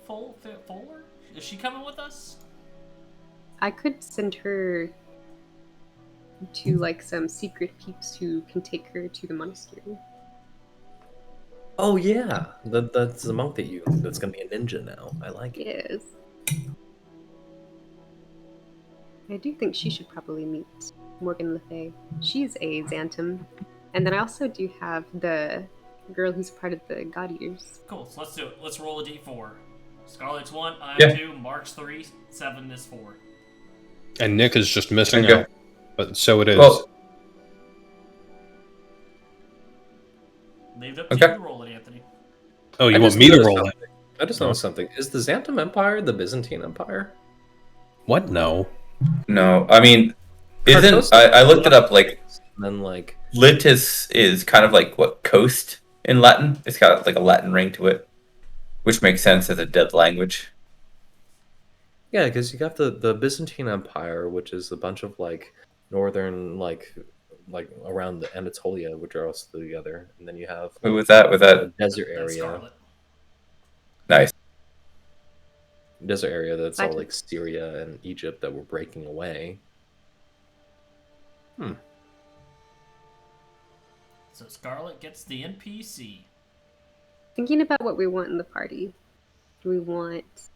Foler? Is she coming with us? I could send her to some secret peeps who can take her to the monastery. Oh yeah, that's the monk that's gonna be a ninja now. I like it. Yes. I do think she should probably meet Morgan Le Fay. She's a Xantum. And then I also do have the girl who's part of the God Eaters. Cool, so let's do it. Let's roll a d4. Scarlet's 1, I'm 2, Mark's 3, 7 is 4. And Nick is just missing out. But so it is. Well, leave it up to you to roll it, Anthony. Oh, you want me to roll it? I just noticed something. Is the Xantum Empire the Byzantine Empire? What? No. No, I mean, isn't I looked it up? Then Litis is kind of like what coast in Latin. It's got a Latin ring to it, which makes sense as a dead language. Yeah, because you got the Byzantine Empire, which is a bunch of northern around the Anatolia, which are also together, and then you have with that desert area. Nice. Desert area that's all Syria and Egypt that were breaking away. So Scarlet gets the NPC. Thinking about what we want in the party. Do we want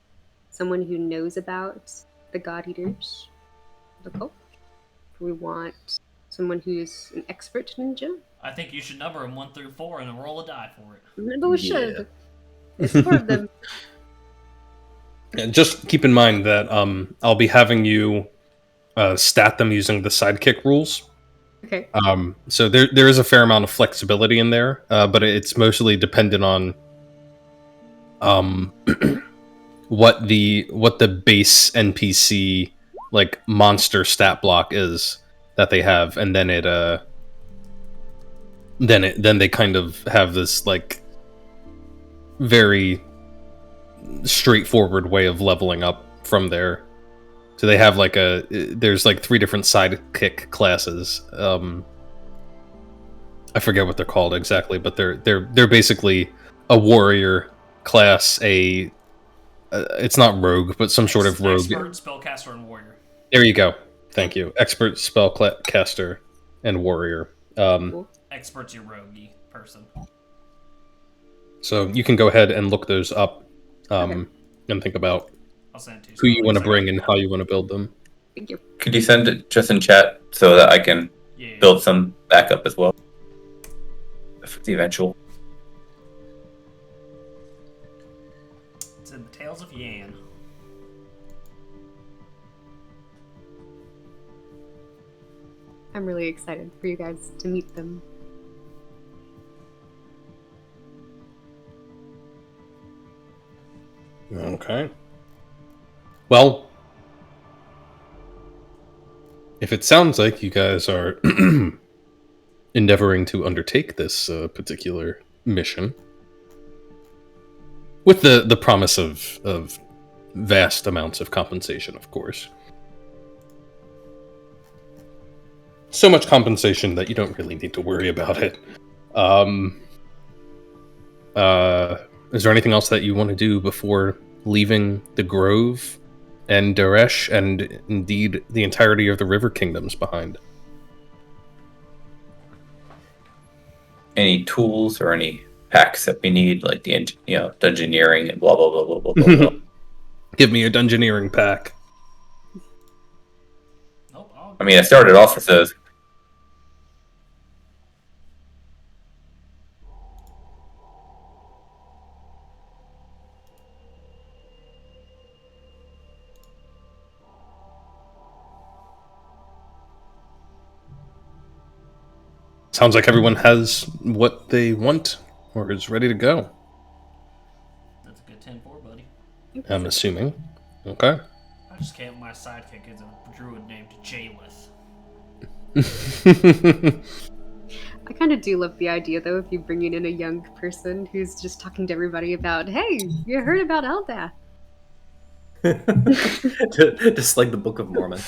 someone who knows about the God Eaters, the cult? Do we want someone who's an expert ninja? I think you should number them 1 through 4 and then roll a die for it. Maybe we should. There's 4 of them. And just keep in mind that I'll be having you stat them using the sidekick rules. Okay. So there is a fair amount of flexibility in there, but it's mostly dependent on what the base NPC like monster stat block is that they have, and then then they kind of have this like very straightforward way of leveling up from there. So they have like there's like 3 different sidekick classes. I forget what they're called exactly, but they're basically a warrior class, it's not rogue, but some sort of rogue. Expert, spellcaster, and warrior. There you go. Thank you. Expert, spellcaster, and warrior. Cool. Expert's your roguey person. So you can go ahead and look those up, and think about I'll send it to you. who you want to bring and how you want to build them. Thank you. Could you send it just in chat so that I can Yeah. build some backup as well? For the eventual. It's in the Tales of Yan. I'm really excited for you guys to meet them. Okay. Well, if it sounds like you guys are endeavoring to undertake this particular mission, with the promise of vast amounts of compensation, of course. So much compensation that you don't really need to worry about it. Is there anything else that you want to do before leaving the Grove and Daresh and indeed the entirety of the River Kingdoms behind? Any tools or any packs that we need, like the dungeoneering and blah blah blah blah blah blah. Give me a dungeoneering pack. Nope. I mean, I started off with those. Sounds like everyone has what they want or is ready to go. That's a good 10-4, buddy. I'm assuming. Okay. I just can't. My sidekick is a druid named Jalith. I kind of do love the idea, though, of you bringing in a young person who's just talking to everybody about, hey, you heard about Eldath. Just like the Book of Mormon.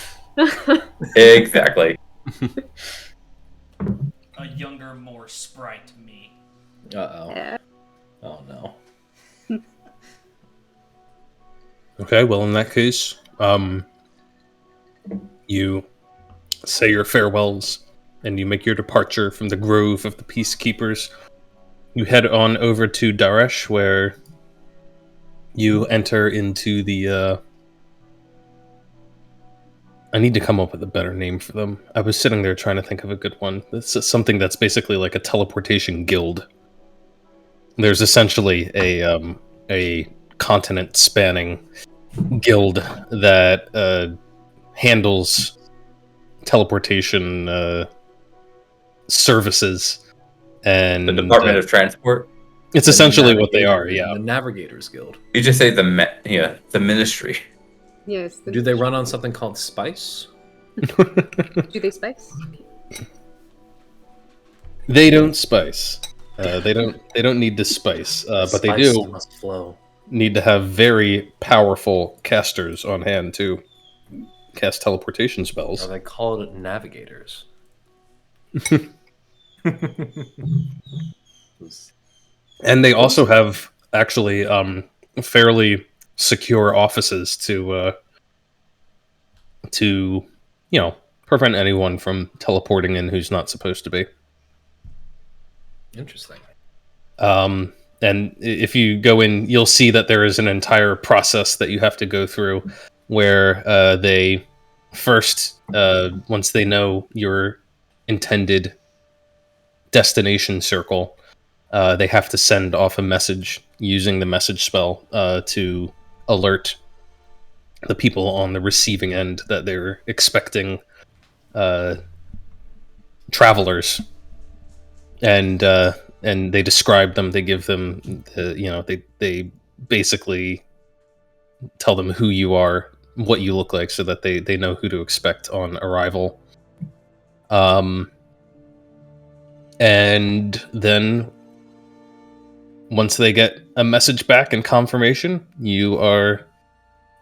Exactly. A younger, more sprite me. Uh-oh. Yeah. Oh, no. Okay, well, in that case, you say your farewells and you make your departure from the Grove of the Peacekeepers. You head on over to Daresh, where you enter into the I need to come up with a better name for them. I was sitting there trying to think of a good one. This is something that's basically like a teleportation guild. There's essentially a continent-spanning guild that handles teleportation services, and The Department of Transport. it's essentially what they are. Yeah. The Navigators Guild. You just say the ministry. Yes. Do they run on something called spice? Do they spice? They don't spice. They don't need to spice, but they Spice do must flow. need to have very powerful casters on hand to cast teleportation spells. Are they called navigators? And they also have actually fairly secure offices to prevent anyone from teleporting in who's not supposed to be. Interesting. And if you go in, you'll see that there is an entire process that you have to go through where they first, once they know your intended destination circle, they have to send off a message using the message spell to alert the people on the receiving end that they're expecting travelers, and they describe them. They give them, they basically tell them who you are, what you look like, so that they know who to expect on arrival. And then once they get a message back and confirmation, you are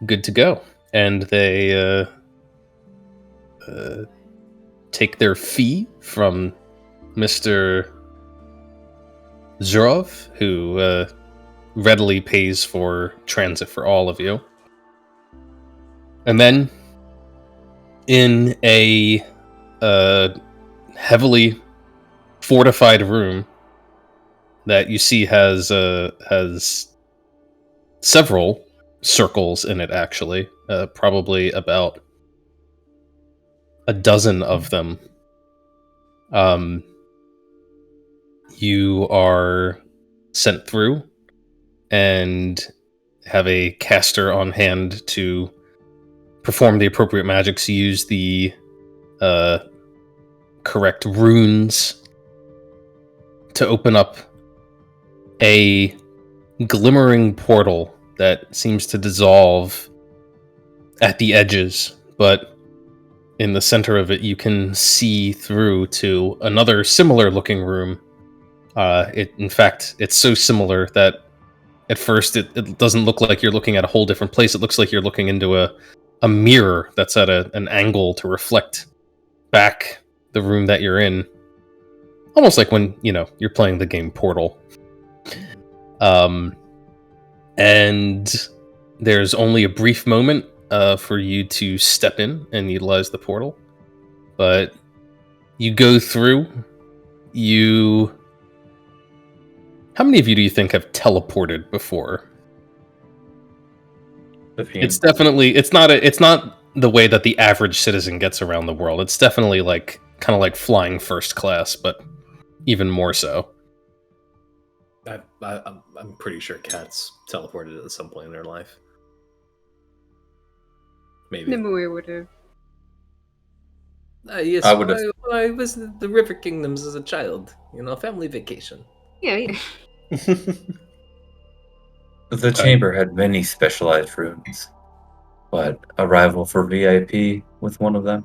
good to go. And they take their fee from Mr. Zhurov, who readily pays for transit for all of you. And then, in a heavily fortified room that you see has several circles in it, actually, probably about a dozen of them. You are sent through and have a caster on hand to perform the appropriate magics. Use the correct runes to open up a glimmering portal that seems to dissolve at the edges, but in the center of it you can see through to another similar looking room. In fact, it's so similar that at first it doesn't look like you're looking at a whole different place. It looks like you're looking into a mirror that's at an angle to reflect back the room that you're in. Almost like when, you're playing the game Portal. And there's only a brief moment for you to step in and utilize the portal. But you go through, How many of you do you think have teleported before? It's definitely, it's not the way that the average citizen gets around the world. It's definitely kind of like flying first class, but even more so. I'm pretty sure cats teleported at some point in their life. Maybe. Nimue would have. Yes, I would've- I visited the River Kingdoms as a child. Family vacation. Yeah. The chamber had many specialized rooms, but arrival for VIP with one of them.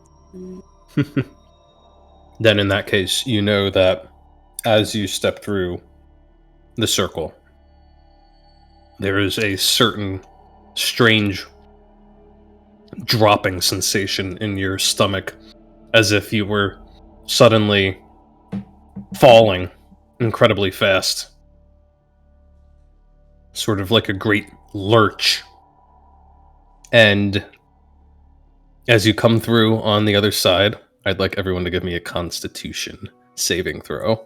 Then in that case, you know that as you step through the circle, there is a certain strange dropping sensation in your stomach, as if you were suddenly falling incredibly fast. Sort of like a great lurch. And as you come through on the other side, I'd like everyone to give me a Constitution saving throw.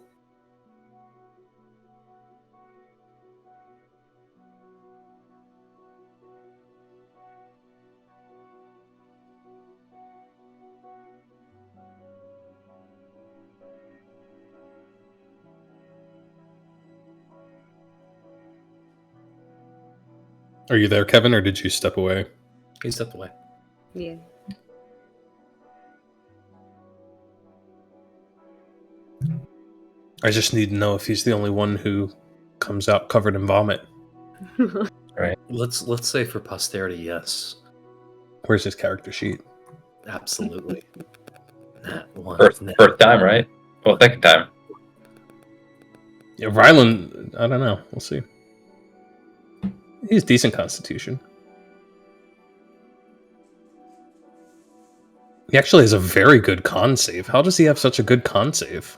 Are you there, Kevin, or did you step away? He stepped away. Yeah. I just need to know if he's the only one who comes out covered in vomit. Right. Let's say for posterity, yes. Where's his character sheet? Absolutely. Not one. First time, right? Well, second time. Yeah, Rylan, I don't know. We'll see. He's decent constitution. He actually has a very good con save. How does he have such a good con save?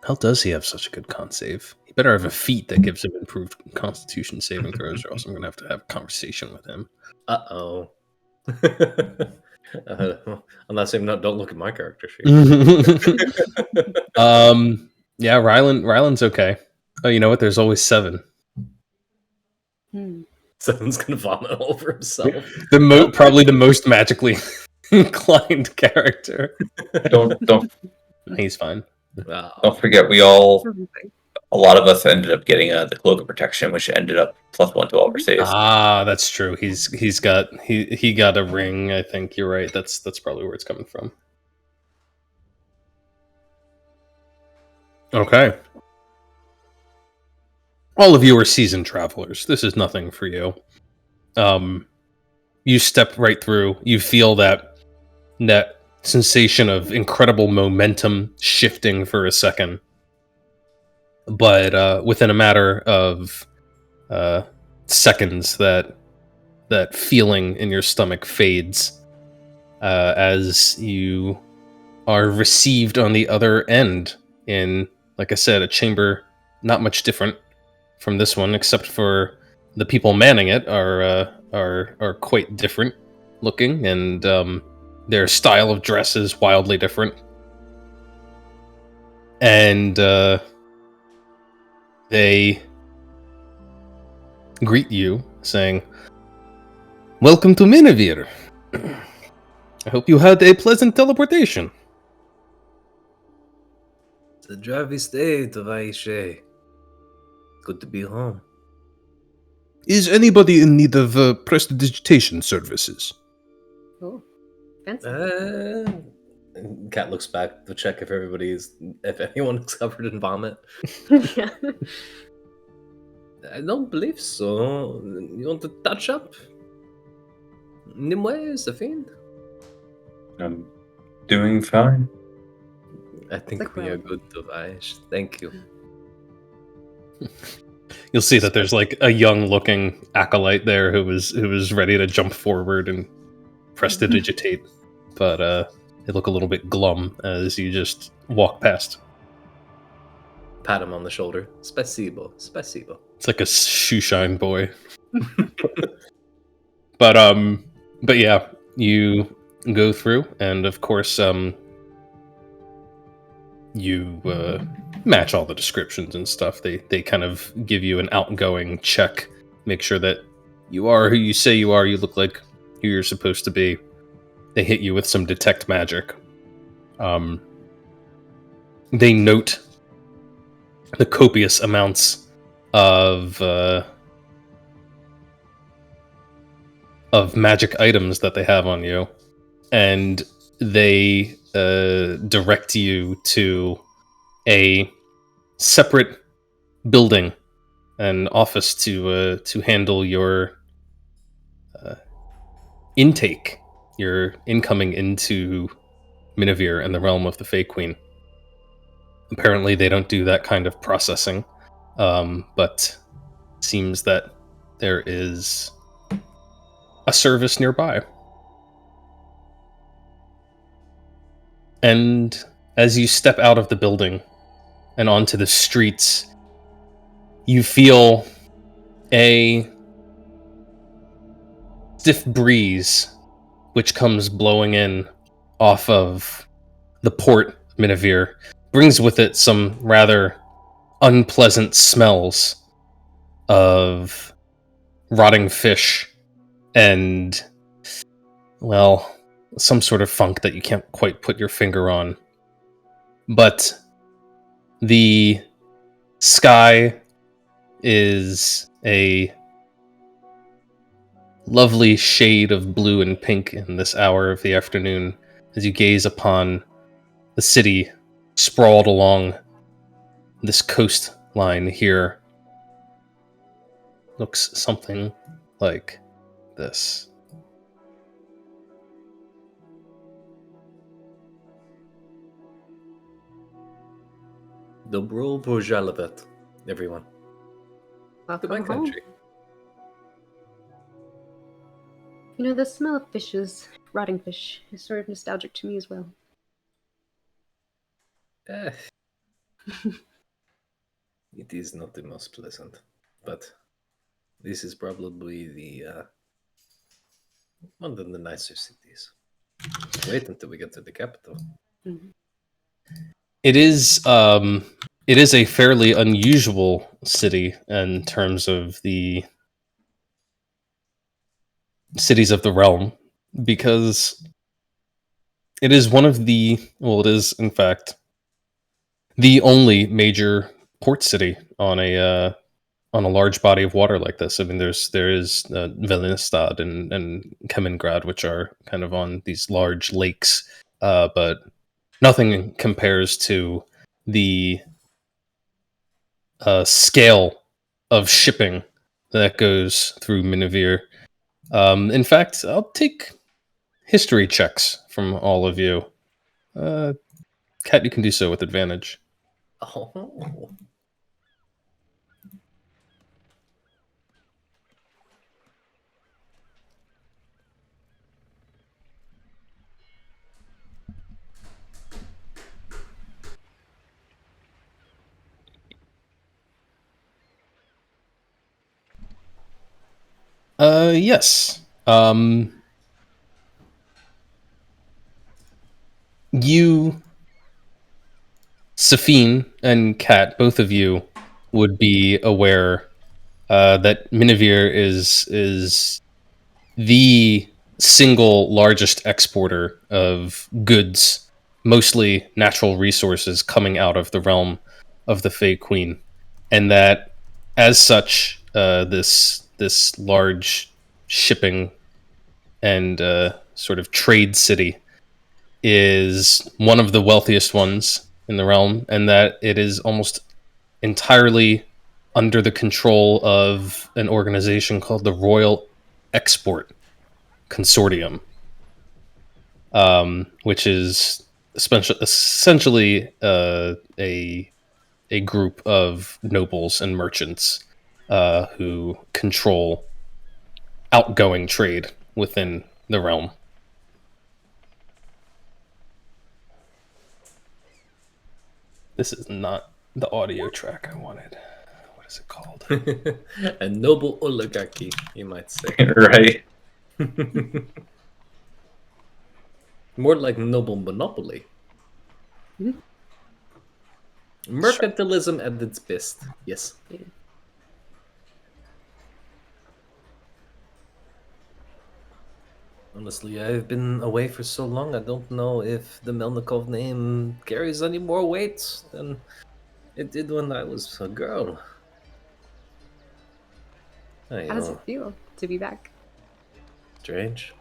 How does he have such a good con save? He better have a feat that gives him improved constitution saving throws, or else I'm going to have a conversation with him. Uh-oh. I'm not saying don't look at my character sheet. Yeah, Rylan's okay. Oh, you know what? There's always 7. Someone's gonna vomit all over himself. Probably the most magically inclined character. Don't He's fine. Wow. Don't forget, a lot of us ended up getting the cloak of protection, which ended up +1 to all our saves. That's true. He got a ring. I think you're right. That's probably where it's coming from. Okay. All of you are seasoned travelers. This is nothing for you. You step right through. You feel that sensation of incredible momentum shifting for a second, but within a matter of seconds, that feeling in your stomach fades as you are received on the other end in, like I said, a chamber not much different from this one, except for the people manning it are quite different looking, and their style of dress is wildly different. And they greet you, saying, "Welcome to Minevir. I hope you had a pleasant teleportation." The driving state of Aisha. Good to be home. Is anybody in need of prestidigitation services? Oh, fancy. Cat looks back to check if anyone is covered in vomit. Yeah. I don't believe so. You want to touch up? Nimue, Safin? I'm doing fine. I think we are good, Tovash. Thank you. You'll see that there's like a young-looking acolyte there who was ready to jump forward and prestidigitate, but they look a little bit glum as you just walk past. Pat him on the shoulder. Spasibo. It's like a shoeshine boy. But yeah, you go through, and of course, you match all the descriptions and stuff. They kind of give you an outgoing check, make sure that you are who you say you are. You look like who you're supposed to be. They hit you with some detect magic. They note the copious amounts of magic items that they have on you, and they direct you to a separate building, an office to handle your intake, your incoming into Minevir and the realm of the Fey Queen. Apparently, they don't do that kind of processing, but it seems that there is a service nearby. And as you step out of the building and onto the streets, you feel a stiff breeze which comes blowing in off of the port Minevir. Brings with it some rather unpleasant smells of rotting fish and, well, some sort of funk that you can't quite put your finger on. But the sky is a lovely shade of blue and pink in this hour of the afternoon as you gaze upon the city sprawled along this coastline here. Looks something like this. Dobro Bojalavet, everyone. Welcome To my home. country. You know, the smell of fishes, rotting fish, is sort of nostalgic to me as well. Eh. It is not the most pleasant, but this is probably the one of the nicer cities. Wait until we get to the capital. Mhm. It is a fairly unusual city in terms of the cities of the realm, because it is one of the, well, it is in fact the only major port city on a large body of water like this. I mean, there is Velinestad and Kemengrad, which are kind of on these large lakes, but nothing compares to the scale of shipping that goes through minevir. In fact, I'll take history checks from all of you. Kat, you can do so with advantage. Oh. Yes. You, Safine, and Kat, both of you would be aware that minevir is the single largest exporter of goods, mostly natural resources coming out of the realm of the Fey Queen, and that as such, this large shipping and sort of trade city is one of the wealthiest ones in the realm, and that it is almost entirely under the control of an organization called the Royal Export Consortium, which is essentially a group of nobles and merchants who control outgoing trade within the realm. This is not the audio track I wanted. What is it called? A noble oligarchy, you might say. Right. More like noble monopoly. Mercantilism at its best. Yes. Honestly, I've been away for so long, I don't know if the Melnikov name carries any more weight than it did when I was a girl. How does it feel to be back? Strange.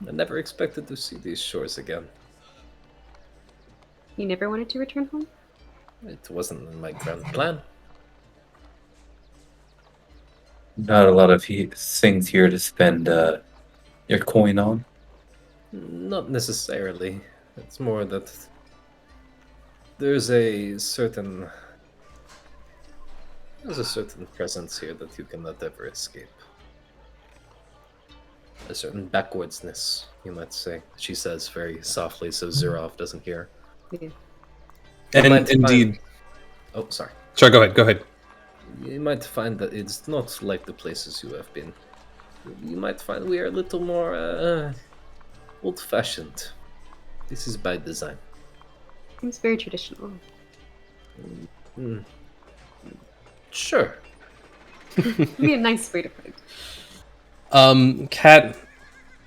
I never expected to see these shores again. You never wanted to return home? It wasn't in my grand plan. Not a lot of things here to spend your coin on. Not necessarily. It's more that there's a certain presence here that you cannot ever escape. A certain backwardsness, you might say. She says very softly so Zhurov doesn't hear. Yeah. And indeed. Oh, sorry. Sorry, go ahead. You might find that it's not like the places you have been. You might find we are a little more old-fashioned. This is by design. Seems very traditional. Sure. It'd be a nice way to put it. Kat,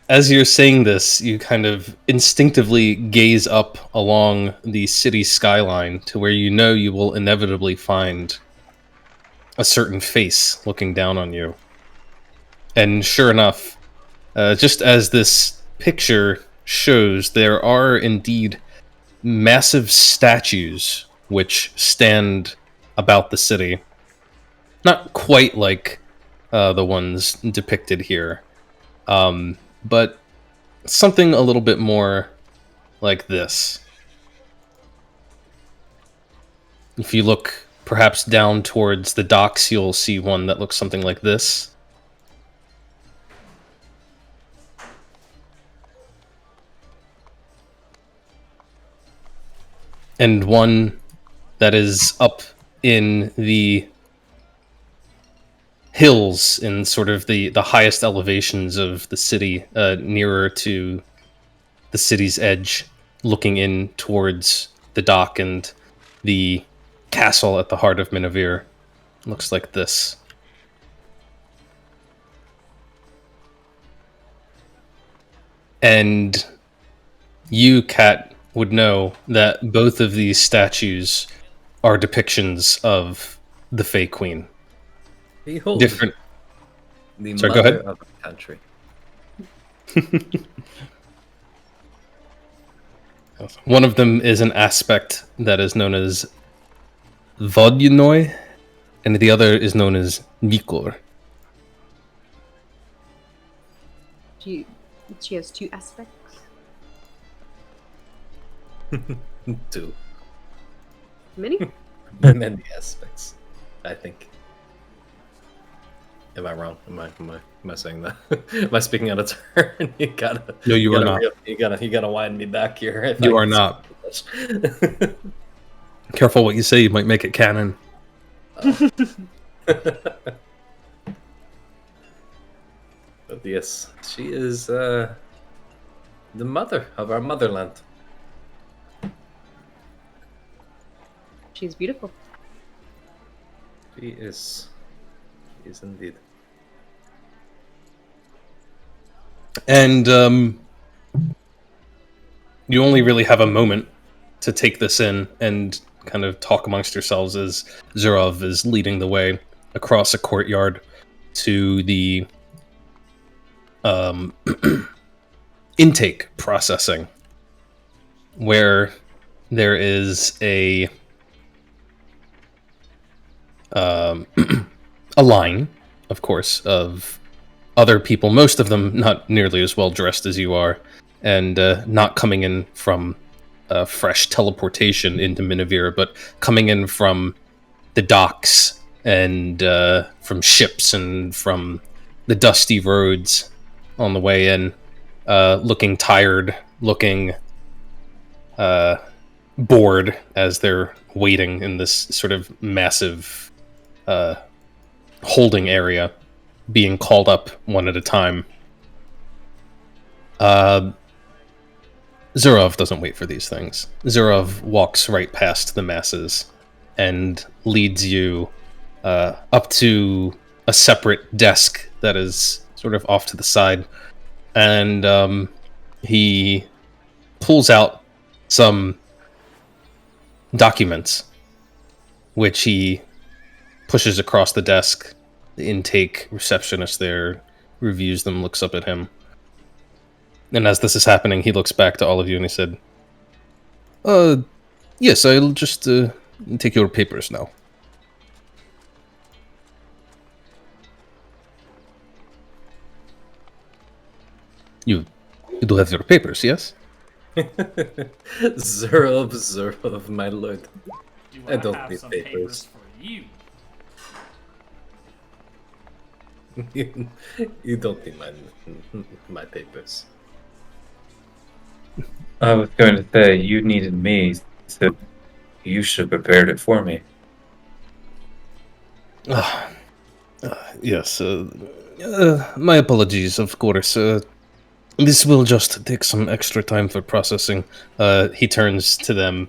as you're saying this, you kind of instinctively gaze up along the city skyline to where you know you will inevitably find a certain face looking down on you. And sure enough, just as this picture shows, there are indeed massive statues which stand about the city. Not quite like the ones depicted here, but something a little bit more like this. If you look perhaps down towards the docks, you'll see one that looks something like this. And one that is up in the hills in sort of the highest elevations of the city, nearer to the city's edge, looking in towards the dock and the castle at the heart of minevir. Looks like this. And you, Kat, would know that both of these statues are depictions of the Fey Queen. Behold, Different. the Sorry, go mother ahead. of our country. One of them is an aspect that is known as Vodunoi, and the other is known as Nikor. She has two aspects. Two. Many? Many aspects, I think. Am I wrong? Am I saying that? Am I speaking out of turn? You gotta. No, you are not. You gotta wind me back here. If You I are can not. speak English. Careful what you say, you might make it canon. But yes, she is the mother of our motherland. She's beautiful. She is. She is indeed. And you only really have a moment to take this in and kind of talk amongst yourselves as Zhurov is leading the way across a courtyard to the intake processing, where there is a a line, of course, of other people, most of them not nearly as well dressed as you are, and not coming in from fresh teleportation into Minevir, but coming in from the docks and from ships and from the dusty roads on the way in, looking tired, looking bored as they're waiting in this sort of massive holding area, being called up one at a time. Zhurov doesn't wait for these things. Zhurov walks right past the masses and leads you up to a separate desk that is sort of off to the side. And he pulls out some documents, which he pushes across the desk. The intake receptionist there reviews them, looks up at him. And as this is happening, he looks back to all of you and he said, yes, I'll just take your papers now. You do have your papers, yes? Zhurov, my lord. Do I don't have need some papers. for you? You don't need my papers. I was going to say, you needed me, so you should have prepared it for me. Yes, my apologies, of course. This will just take some extra time for processing. He turns to them,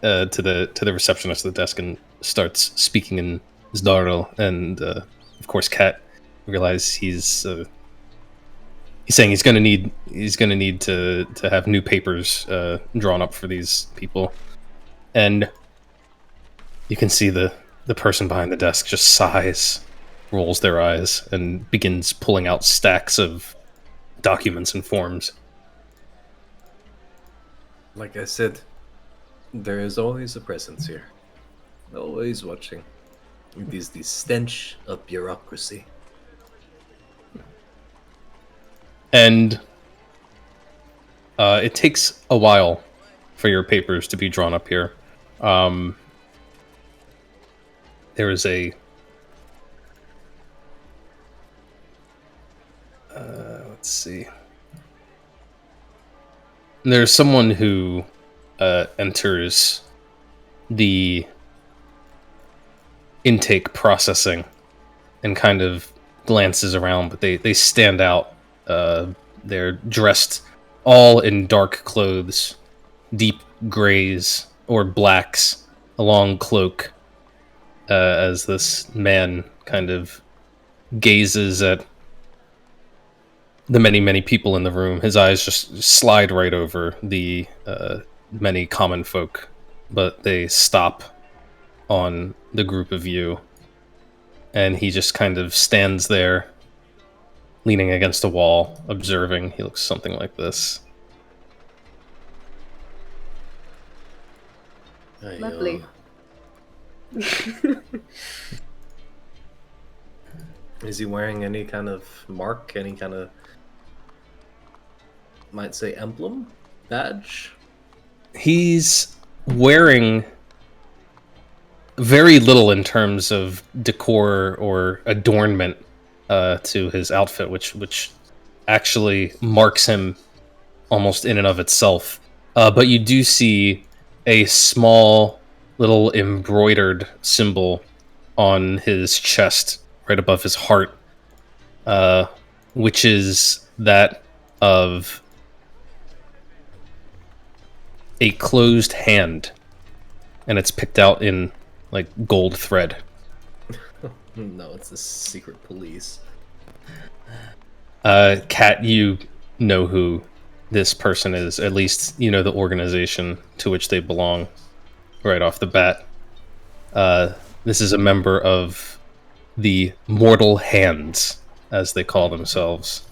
to the receptionist at the desk, and starts speaking in Zdarl, and of course, Kat realizes he's saying he's gonna need to have new papers drawn up for these people, and you can see the person behind the desk just sighs, rolls their eyes, and begins pulling out stacks of documents and forms. Like I said, there is always a presence here. Always watching. It is the stench of bureaucracy. And it takes a while for your papers to be drawn up here. There is a let's see. There's someone who enters the intake processing and kind of glances around, but they stand out. They're dressed all in dark clothes, deep grays or blacks, a long cloak, as this man kind of gazes at the many people in the room. His eyes just slide right over the many common folk, but they stop on the group of you, and he just kind of stands there, leaning against a wall, observing. He looks something like this. Lovely. Is he wearing any kind of mark? Any kind of, might say, emblem? Badge? He's wearing very little in terms of decor or adornment to his outfit, which actually marks him almost in and of itself. But you do see a small little embroidered symbol on his chest, right above his heart, which is that of a closed hand, and it's picked out in like gold thread. No, it's the secret police. Kat, you know who this person is. At least you know the organization to which they belong right off the bat. This is a member of the Mortal Hands, as they call themselves.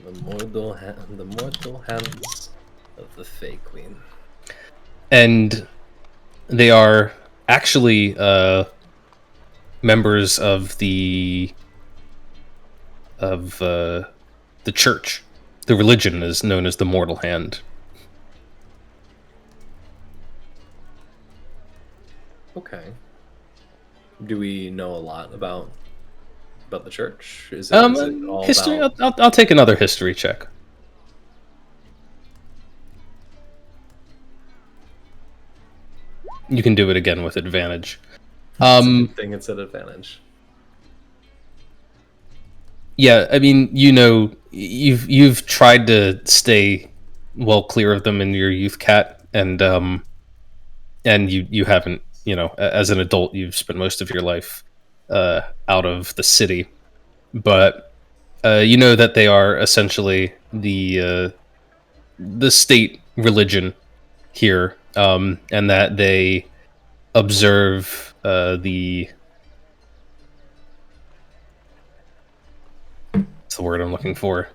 The mortal hands of the Fey Queen. And they are actually members of the church. The religion is known as the Mortal Hand. Okay. Do we know a lot about the church? Is it all History. about... I'll take another history check. You can do it again with advantage. It's a good thing it's an advantage. Yeah, I mean, you know, you've tried to stay well clear of them in your youth, Cat, and you haven't. You know, as an adult, you've spent most of your life out of the city, but you know that they are essentially the state religion here, and that they observe the... What's the word I'm looking for?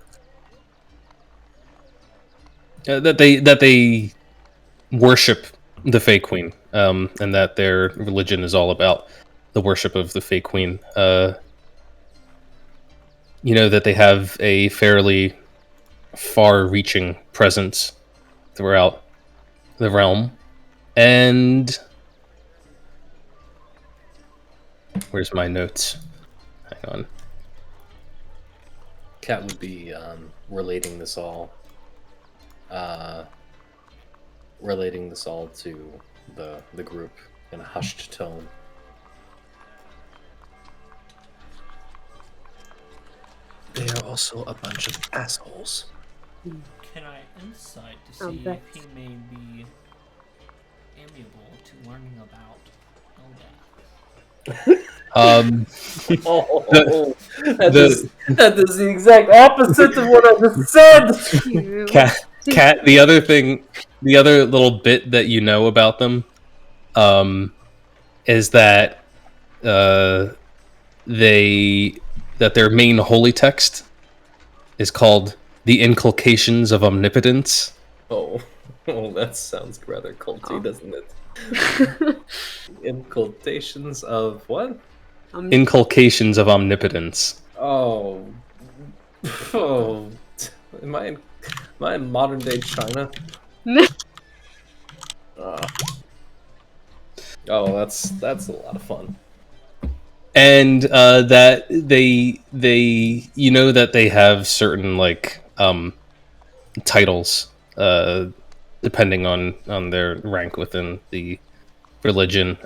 That they worship the Fey Queen, and that their religion is all about the worship of the Fey Queen. You know that they have a fairly far-reaching presence throughout the realm, and where's my notes? Hang on. Cat would be relating this all to the group in a hushed tone. They are also a bunch of assholes. Can I insight to Oh, see if that's- he may be amiable to learning about Eldath? That is the exact opposite of what I just said. You. Cat, the other little bit that you know about them, is that their main holy text is called the Inculcations of Omnipotence. Oh, that sounds rather culty, doesn't it? Inculcations of what? Inculcations of Omnipotence. Oh, am I in modern day China? Oh, that's a lot of fun. And that they you know that they have certain like titles depending on their rank within the religion.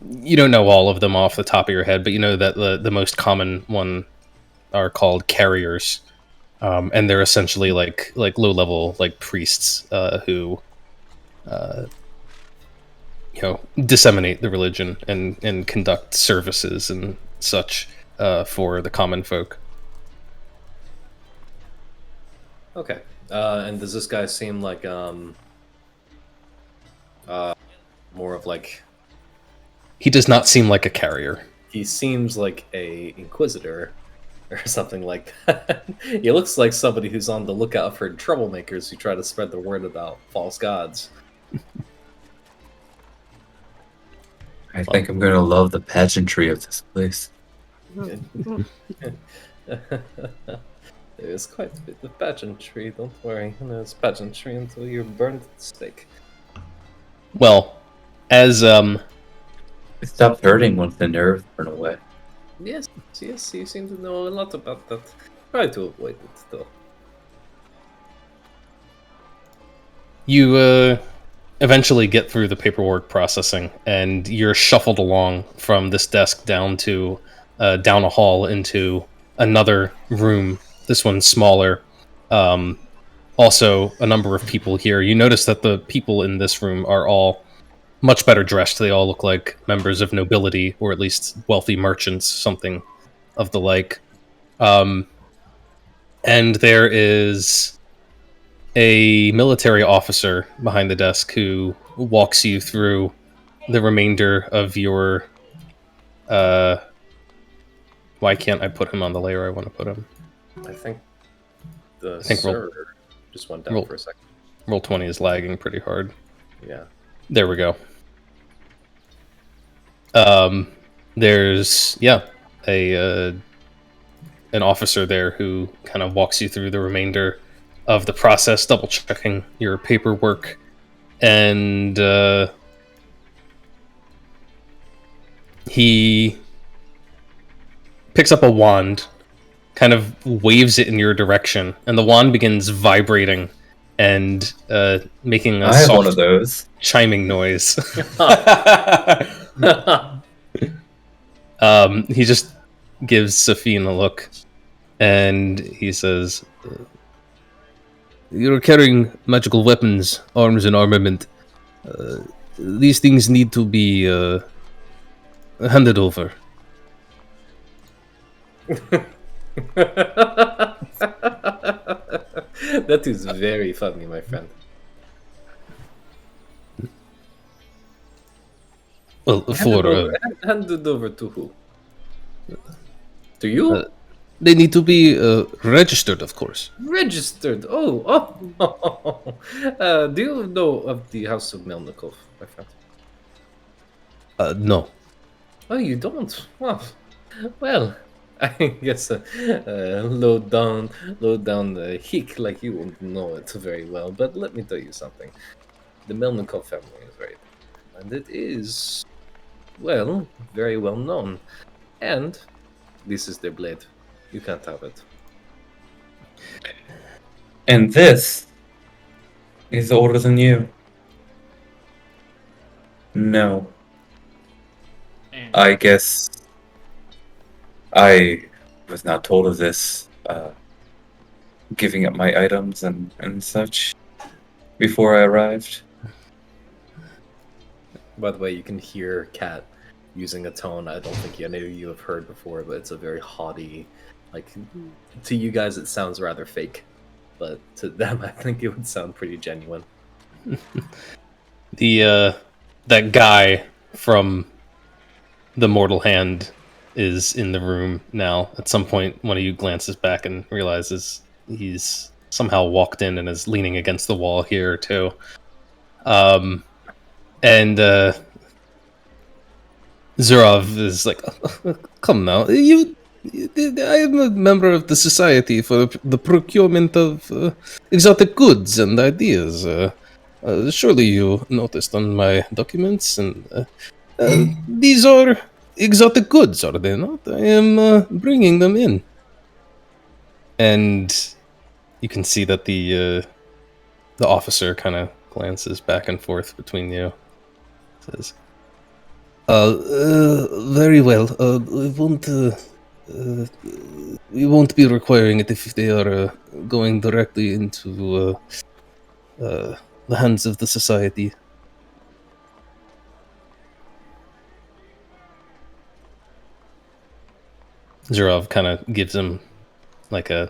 You don't know all of them off the top of your head, but you know that the most common one are called carriers, and they're essentially like low level like priests who you know, disseminate the religion and conduct services and such for the common folk. Okay, And does this guy seem like more of like He does not seem like a carrier. he seems like a inquisitor or something like that. He looks like somebody who's on the lookout for troublemakers who try to spread the word about false gods. I think I'm gonna love the pageantry of this place. There's quite a bit of pageantry, don't worry. There's pageantry until you're burned at the stake. Well, as It stopped hurting once the nerves burn away. Yes, you seem to know a lot about that. Try to avoid it, though. you eventually get through the paperwork processing, and you're shuffled along from this desk down to down a hall into another room. This one's smaller. Also, a number of people here. You notice that the people in this room are all much better dressed. They all look like members of nobility, or at least wealthy merchants, something of the like. And there is a military officer behind the desk who walks you through the remainder of your. Why can't I put him on the layer I want to put him? I think the I think server just went down for a second. Roll 20 is lagging pretty hard. Yeah. There we go. There's an officer there who kind of walks you through the remainder of the process, double checking your paperwork, and he picks up a wand, kind of waves it in your direction, and the wand begins vibrating and making a I have soft one of those. chiming noise. He just gives Safine a look, and he says, "You're carrying magical weapons, arms, and armament. These things need to be handed over." That is very funny, my friend. Well, Hand it over to who? To you? they need to be registered, of course. Registered. Do you know of the House of Melnikov, my friend? No. Oh, you don't? Well, I guess low down hick like you won't know it very well. But let me tell you something. The Melnikov family is very big, and it is, well, very well known. And this is their blade. You can't have it. And this is older than you. No. And I guess I was not told of this, giving up my items and such before I arrived. By the way, you can hear Kat using a tone I don't think any of you have heard before, but it's a very haughty, like, to you guys it sounds rather fake, but to them I think it would sound pretty genuine. That guy from the Mortal Hand is in the room now. At some point, one of you glances back and realizes he's somehow walked in and is leaning against the wall here too. And Zhurov is like, "Come now, I am a member of the Society for the Procurement of Exotic Goods and Ideas. Surely you noticed on my documents, and these are exotic goods, are they not? I am bringing them in." And you can see that the officer kind of glances back and forth between you. Says, "Very well. We won't be requiring it if they are going directly into the hands of the Society." Zhurov kind of gives him like a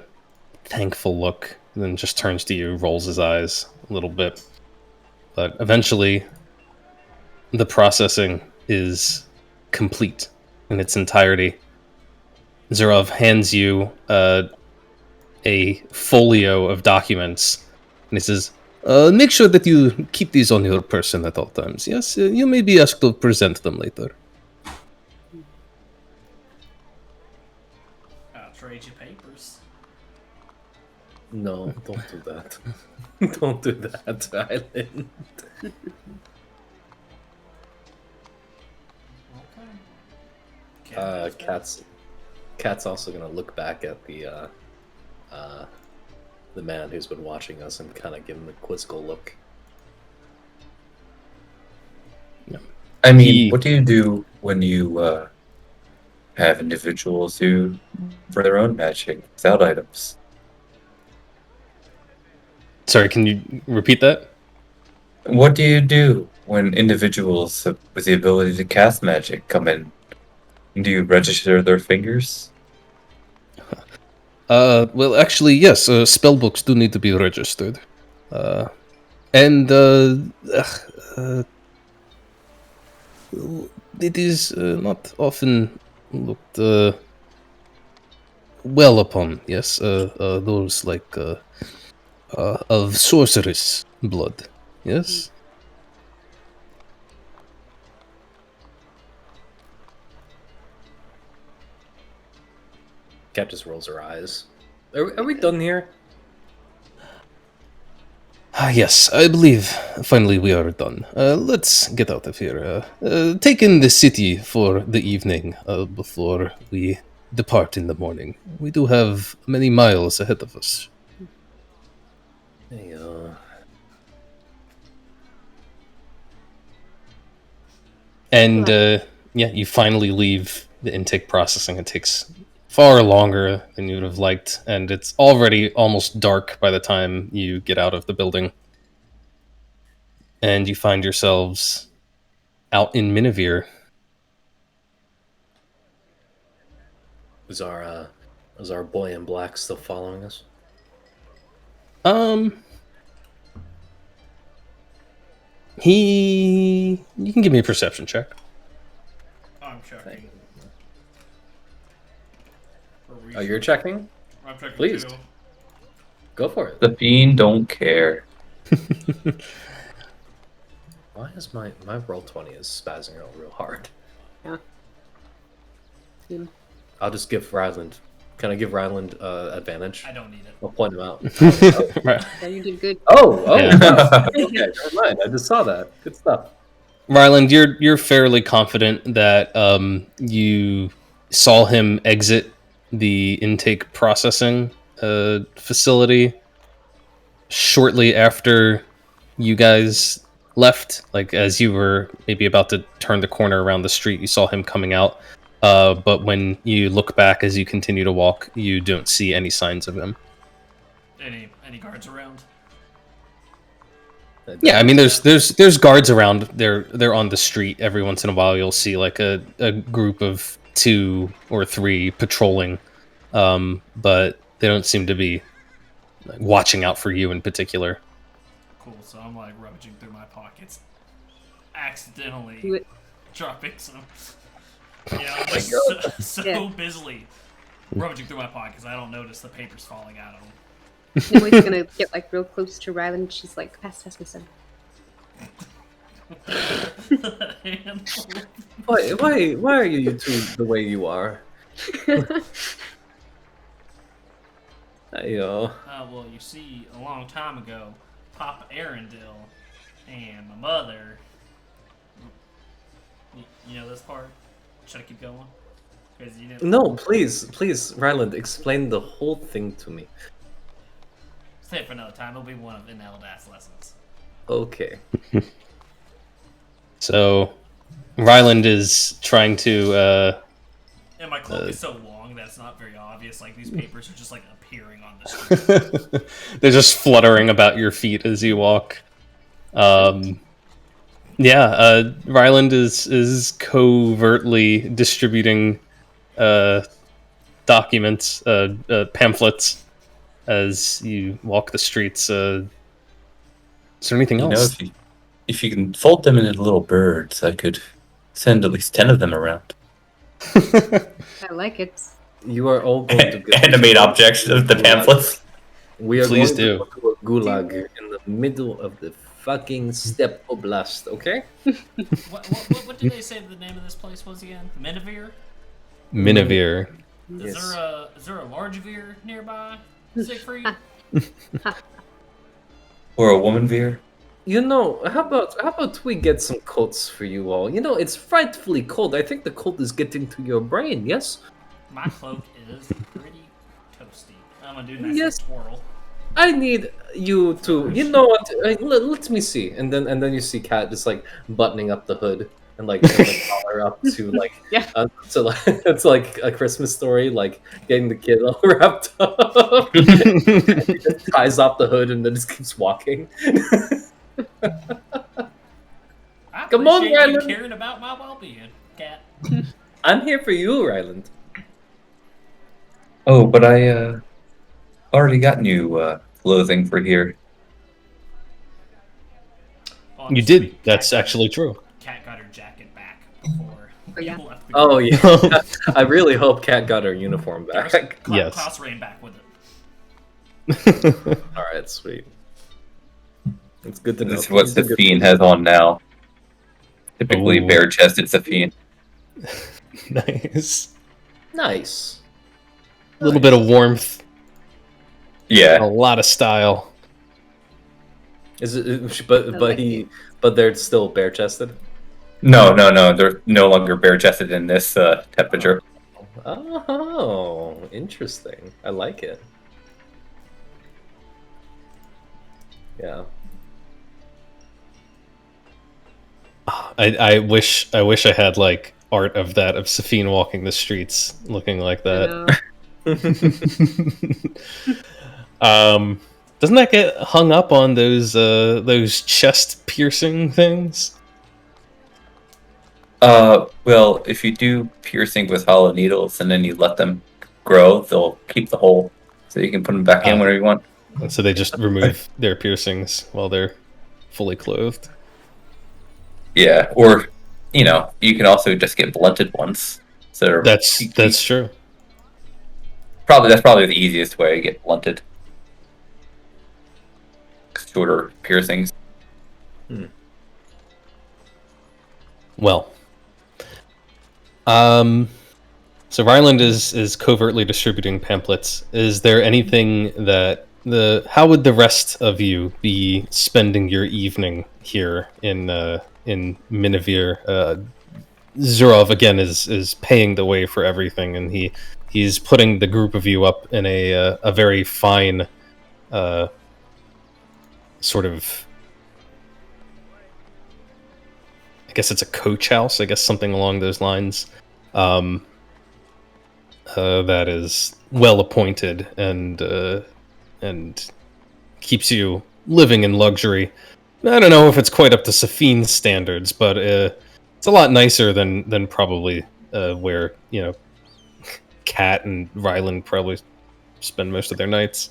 thankful look and then just turns to you, rolls his eyes a little bit. But eventually, the processing is complete in its entirety. Zhurov hands you a folio of documents, and he says, make sure that you keep these on your person at all times. Yes, you may be asked to present them later. I'll trade you papers. No, don't do that. Don't do that, Island. Okay. Cat's also gonna look back at the man who's been watching us and kind of give him a quizzical look. I mean, He- what do you do when you have individuals who, for their own magic, without items? Sorry, can you repeat that? What do you do when individuals with the ability to cast magic come in? Do you register their fingers? Well, actually, yes. Spell books do need to be registered, and it is not often looked well upon. Yes, those like of sorceress blood. Yes. Cat just rolls her eyes. Are we done here? Yes, I believe finally we are done. Let's get out of here. Take in the city for the evening before we depart in the morning. We do have many miles ahead of us. Hey, And yeah, you finally leave the intake processing. It takes far longer than you would have liked, and it's already almost dark by the time you get out of the building. And you find yourselves out in Minevir. is our boy in black still following us? You can give me a perception check. I'm checking. Oh, you're checking? I'm checking Please. too. Go for it. The fiend don't care. Why is my roll 20 is spazzing out real hard? Yeah. Same. I'll just give Ryland. Can I give Ryland advantage? I don't need it. I'll point him out. Right. Yeah, you did good. Oh, Yeah. wow. Okay, never mind. I just saw that. Good stuff. Ryland, you're fairly confident that you saw him exit the intake processing facility shortly after you guys left. Like as you were maybe about to turn the corner around the street, you saw him coming out. But when you look back as you continue to walk, you don't see any signs of him. Any guards around? Yeah, I mean, there's guards around. They're on the street. Every once in a while, you'll see like a group of 2 or 3 patrolling, but they don't seem to be like, watching out for you in particular. Cool. So I'm like rummaging through my pockets, Do accidentally it. dropping some. Yeah, I'm just so Yeah. busily rummaging through my pockets, I don't notice the papers falling out of them. Nimue's gonna get like real close to Ryland. She's like, pass me some. Why are you two the way you are? Ayo. Well, you see, a long time ago, Papa Arundel and my mother. You know this part? Should I keep going? 'Cause you know. No, please, Ryland, explain the whole thing to me. Stay for another time. It'll be one of the Eldath's lessons. Okay. So, Ryland is trying to. And my cloak is so long that it's not very obvious. Like these papers are just like appearing on the street. They're just fluttering about your feet as you walk. Yeah, Ryland is covertly distributing documents, pamphlets, as you walk the streets. Is there anything You know, else? if you can fold them into little birds, I could send at least 10 of them around. I like it. You are all going to get Animate objects of the pamphlets. We are Please going do. to go to a gulag in the middle of the fucking steppe oblast, okay? What did they say the name of this place was again? Minevir? Minevir. Yes. Is there a large veer nearby? Siegfried? Or a woman veer. You know, how about we get some coats for you all? You know, it's frightfully cold. I think the cold is getting to your brain, yes? My cloak is pretty toasty. I'm gonna do a nice Yes. little twirl. I need you to, you know what? Let me see, and then you see Kat just like buttoning up the hood and like putting the collar up to like Yeah. so like, it's like a Christmas story, like getting the kid all wrapped up. He just ties off the hood and then just keeps walking. I Come on, appreciate you Ryland. caring about my well-being, Cat. I'm here for you, Ryland. Oh, but I already got new clothing for here. Oh, You sweet. did. That's actually true. Cat got her jacket back before Oh, yeah. you left the Oh group. yeah, I really hope Kat got her uniform back. Yes. Klaus ran back with it. All right, sweet. It's good to know. This is what These are good Safine things. has on now. Typically Ooh. bare-chested Safine. Nice. Nice. A little bit of warmth, a Yeah. lot of style. Is it? I But like it. but they're still bare chested. No. They're no longer bare-chested in this temperature. Oh, interesting. I like it. Yeah. I wish I had like art of that of Safine walking the streets looking like that. Doesn't that get hung up on those chest piercing things? Well, if you do piercing with hollow needles and then you let them grow, they'll keep the hole, so you can put them back in whenever you want. So they just remove their piercings while they're fully clothed. Yeah, or you know, you can also just get blunted ones. So That's true. that's probably the easiest way to get blunted. Shorter piercings. Well, so Ryland is covertly distributing pamphlets. Is there anything that how would the rest of you be spending your evening here in Minevir? Zhurov again is paying the way for everything, and he's putting the group of you up in a very fine sort of, I guess it's a coach house, I guess something along those lines. That is well appointed and keeps you living in luxury. I don't know if it's quite up to Safine's standards, but it's a lot nicer than probably where Kat and Ryland probably spend most of their nights.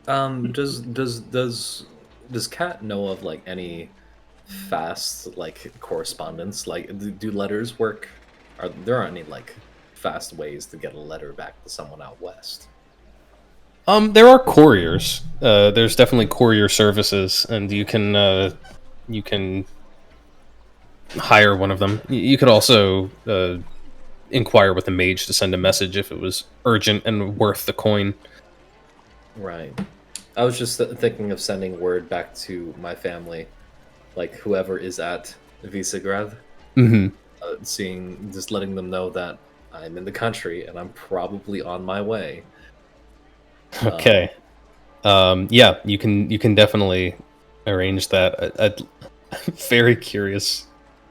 Does Kat know of like any fast like correspondence? Like, do letters work? There aren't any like fast ways to get a letter back to someone out west? There are couriers. There's definitely courier services, and you can hire one of them. You could also inquire with a mage to send a message if it was urgent and worth the coin. Right. I was just thinking of sending word back to my family, like whoever is at Visegrad, just letting them know that I'm in the country and I'm probably on my way. Okay. Yeah, you can definitely arrange that. I'm very curious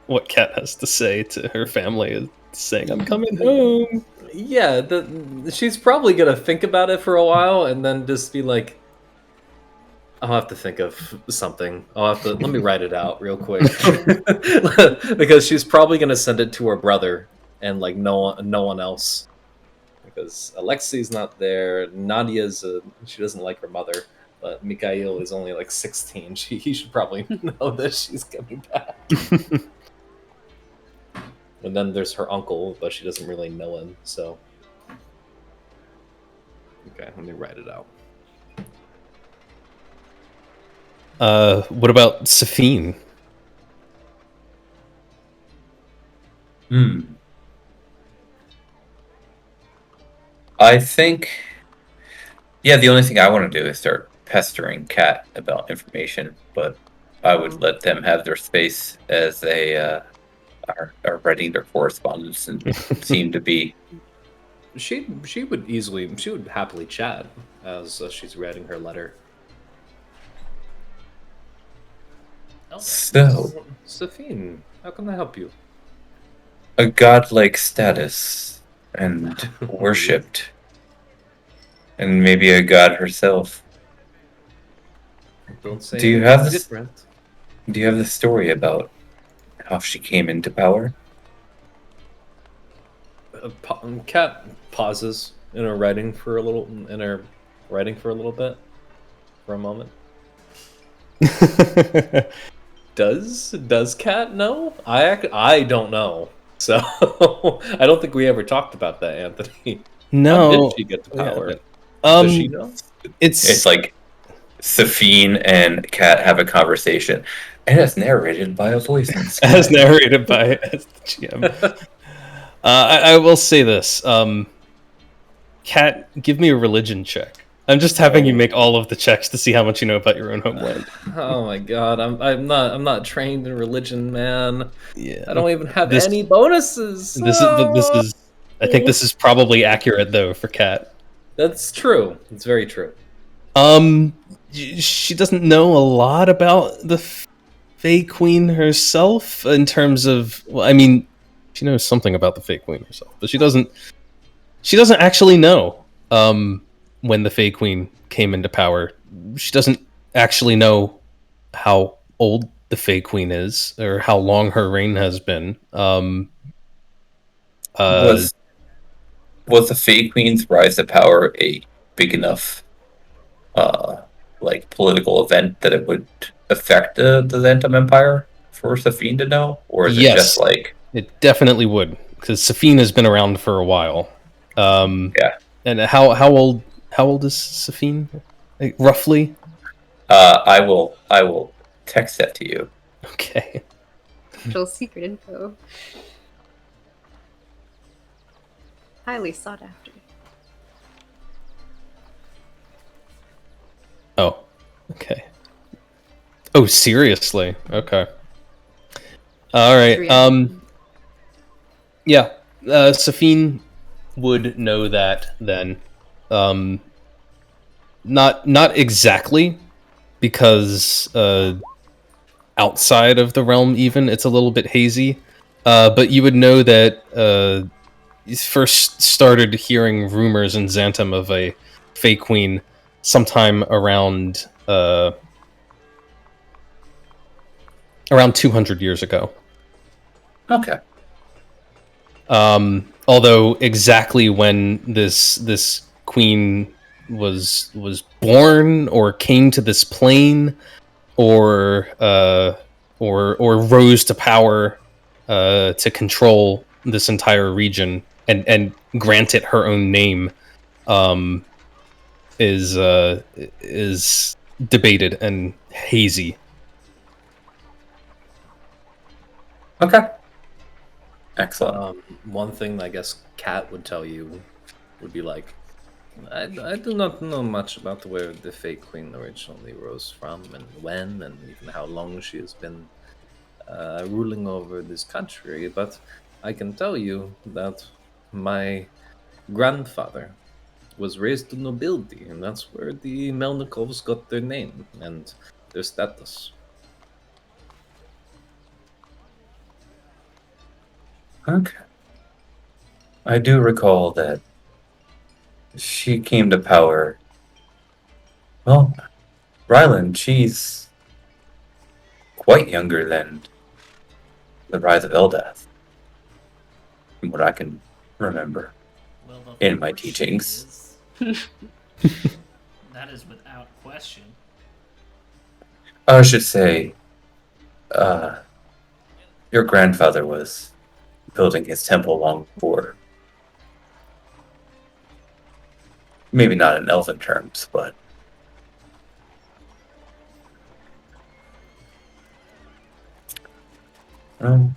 what Kat has to say to her family, saying I'm coming home. Yeah, she's probably gonna think about it for a while and then just be like, I'll have to think of something. Let me write it out real quick. Because she's probably gonna send it to her brother and like no one else. because Alexi's not there. Nadia's she doesn't like her mother, but Mikhail is only like 16. He should probably know that she's coming back. And then there's her uncle, but she doesn't really know him. So okay, let me write it out. What about Safine? I think, yeah, the only thing I want to do is start pestering Kat about information, but I would let them have their space as they are writing their correspondence and seem to be. She would happily chat as she's writing her letter. Okay. So, Safine, how can I help you? a godlike status and worshipped, and maybe a god herself. Don't say Do you have anything this? different. Do you have the story about how she came into power? Kat pauses in her writing for a little bit, for a moment. Does Kat know? I don't know. So I don't think we ever talked about that, Anthony. No. How did she get to power? Does she know? It's like Safine and Kat have a conversation, and it's narrated by a voice. as narrated by as the GM. I will say this. Kat, give me a religion check. I'm just having you make all of the checks to see how much you know about your own homeland. Oh my god, I'm not trained in religion, man. Yeah, I don't even have This- any bonuses. This is. I think this is probably accurate though for Kat. That's true. It's very true. She doesn't know a lot about the Fey Queen herself in terms of. Well, I mean, she knows something about the Fey Queen herself, but she doesn't. She doesn't actually know. When the Fey Queen came into power, she doesn't actually know how old the Fey Queen is or how long her reign has been. Was the Fey Queen's rise to power a big enough, like political event that it would affect the Zentum Empire for Safine to know, or is it Yes. just like It definitely would, because Safine has been around for a while. Yeah. And how old is Safine? Like, roughly? I will text that to you. Okay. Actual secret info. Highly sought after. Oh, okay. Oh, seriously? Okay. All right. Yeah. Safine would know that then. Not exactly, because outside of the realm, even it's a little bit hazy. But you would know that you first started hearing rumors in Xantum of a Fey Queen sometime around 200 years ago. Okay. Although exactly when this queen was born or came to this plane or rose to power to control this entire region and grant it her own name is debated and hazy. Okay. Excellent. One thing I guess Kat would tell you would be like, I do not know much about where the Fey Queen originally rose from and when and even how long she has been ruling over this country, but I can tell you that my grandfather was raised to nobility, and that's where the Melnikovs got their name and their status. Okay. I do recall that she came to power. Well, Ryland, she's quite younger than the Rise of Eldath, from what I can remember. Well, the in my first teachings. is- that is without question. I should say, uh, your grandfather was building his temple long before. Maybe not in elven terms, but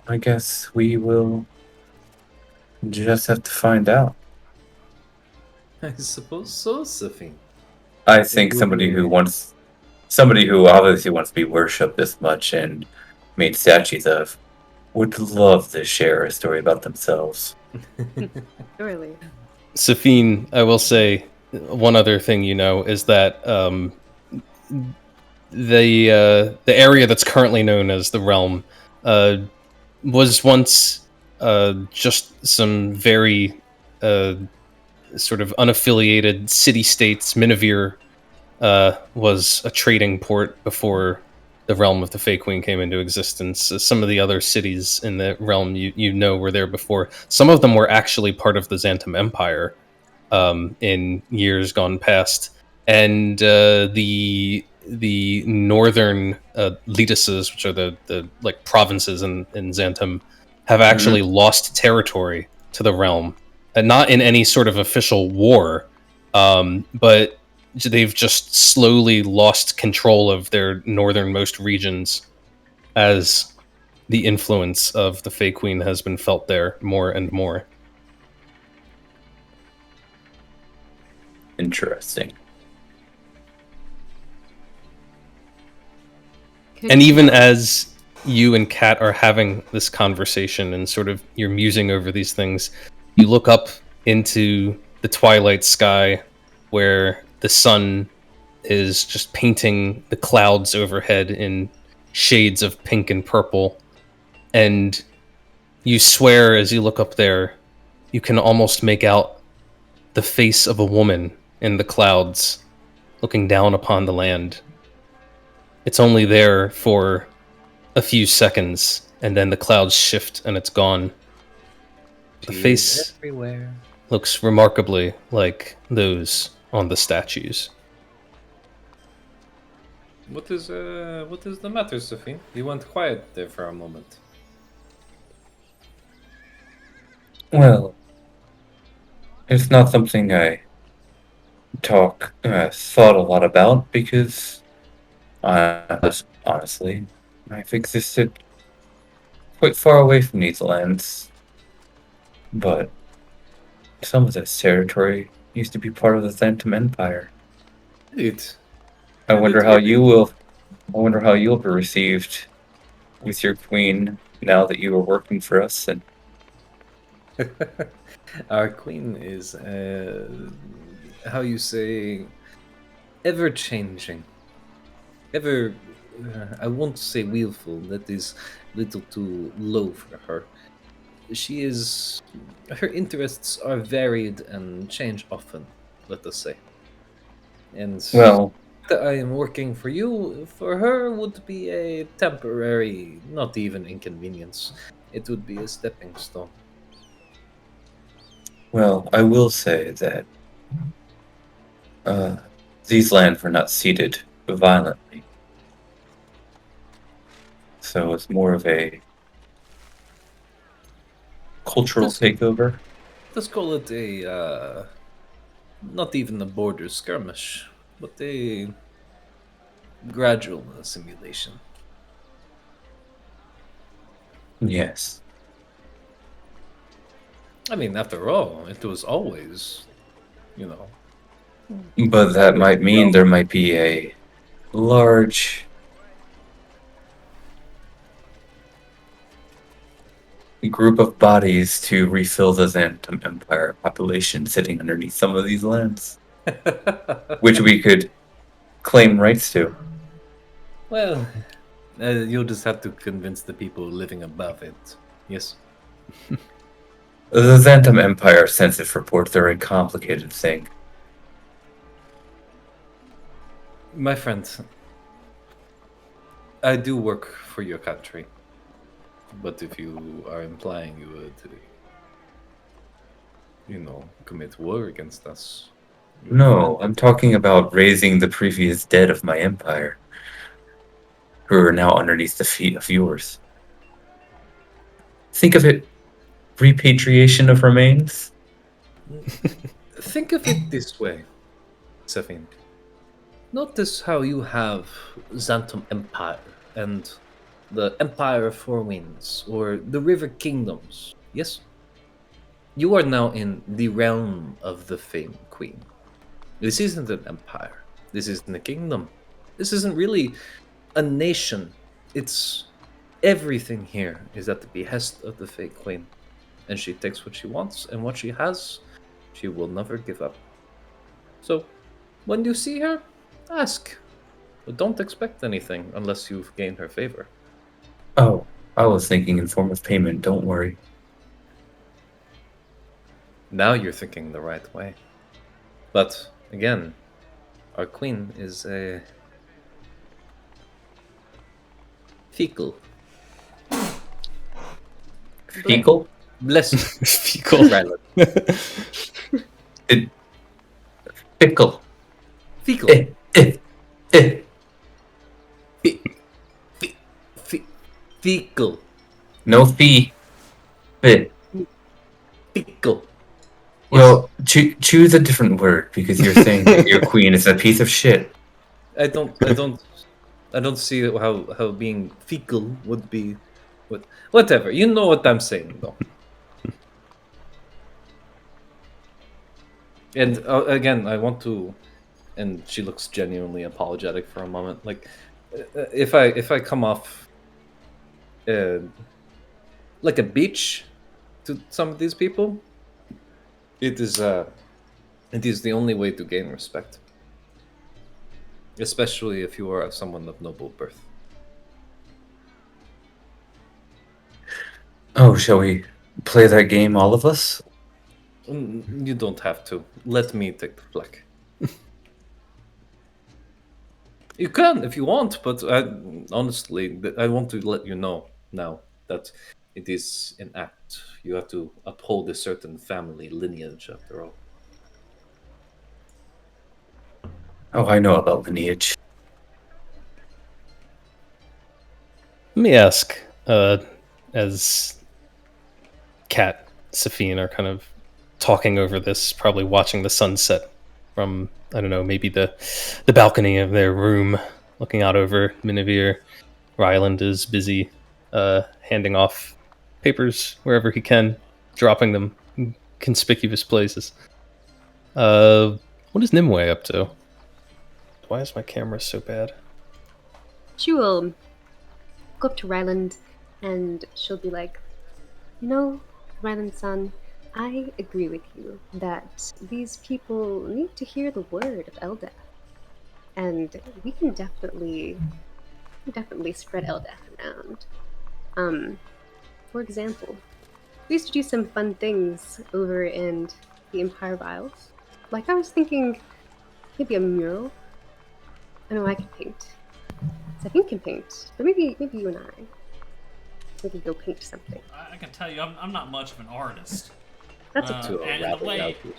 I guess we will just have to find out. I suppose so, Sophie. I It think would be. somebody who obviously wants to be worshipped this much and made statues of would love to share a story about themselves. Surely. Safine, I will say one other thing is that the area that's currently known as the Realm uh, was once just some very sort of unaffiliated city-states. Minevir was a trading port before the realm of the Fey Queen came into existence. Some of the other cities in the realm were there before. Some of them were actually part of the Xantum Empire in years gone past, and the northern liduses, which are the like provinces in Xantum, have actually lost territory to the realm, and not in any sort of official war, but they've just slowly lost control of their northernmost regions as the influence of the Fey Queen has been felt there more and more. Interesting. And even as you and Kat are having this conversation and sort of you're musing over these things, you look up into the twilight sky where the sun is just painting the clouds overhead in shades of pink and purple. And you swear as you look up there, you can almost make out the face of a woman in the clouds looking down upon the land. It's only there for a few seconds, and then the clouds shift and it's gone. The face everywhere. looks remarkably like those on the statues. What is the matter, Sophie? You went quiet there for a moment. Well, it's not something I thought a lot about because honestly, I've existed quite far away from these lands. But some of this territory used to be part of the Xantum Empire. It. I And wonder it how really- you will. I wonder how you'll be received with your queen now that you are working for us. And Our queen is, how you say, ever changing. Ever, I won't say willful, that is little too low for her. Her interests are varied and change often, let us say. And well, that I am working for you, for her would be a temporary, not even inconvenience. It would be a stepping stone. I will say that these lands were not ceded violently, so it's more of a cultural Let's, takeover. let's call it a, not even a border skirmish, but a gradual assimilation. Yes, I mean, after all, it was always, you know. but that might mean there might be a large group of bodies to refill the Xantum Empire population sitting underneath some of these lands, which we could claim rights to. Well, you'll just have to convince the people living above it. Yes. The Xantum Empire census reports are a complicated thing. My friend, I do work for your country. But if you are implying you commit war against us. No, I'm talking about raising the previous dead of my empire, who are now underneath the feet of yours. Think of it, repatriation of remains. Think of it this way, Sefin. Notice how you have Xantum Empire and the Empire of Four Winds, or the River Kingdoms. Yes? You are now in the realm of the Fey Queen. This isn't an empire. This isn't a kingdom. This isn't really a nation. It's everything here is at the behest of the Fey Queen. And she takes what she wants, and what she has, she will never give up. So, when you see her, ask. But don't expect anything unless you've gained her favor. Oh, I was thinking in form of payment, don't worry. Now you're thinking the right way. But, again, our queen is a fecal. Fecal? Bless you. Fecal. Rylan. Fickle. Fecal. Fecal. No fee. Fit. Fecal. Well, choose a different word because you're saying that your queen is a piece of shit. I don't see how being fecal would be. Whatever. You know what I'm saying, though. And again, I want to, and she looks genuinely apologetic for a moment. Like, if I come off, like a beach, to some of these people, it is the only way to gain respect, especially if you are someone of noble birth. Oh, shall we play that game, all of us? You don't have to. Let me take the flag. You can if you want, but honestly, I want to let you know now that it is an act. You have to uphold a certain family lineage, after all. Oh, I know about lineage. Let me ask, as Kat, Safine are kind of talking over this, probably watching the sunset from, I don't know, maybe the balcony of their room, looking out over minevir. Ryland is busy handing off papers wherever he can, dropping them in conspicuous places. What is Nimue up to? Why is my camera so bad? She will go up to Ryland and she'll be like, Ryland-san, I agree with you that these people need to hear the word of Eldath. And we can definitely spread Eldath around. For example, we used to do some fun things over in the Empire Isles. Like, I was thinking maybe a mural. I know I can paint. Sabine can paint, but maybe you and I. We can go paint something. I can tell you, I'm not much of an artist. That's up to a and rabbit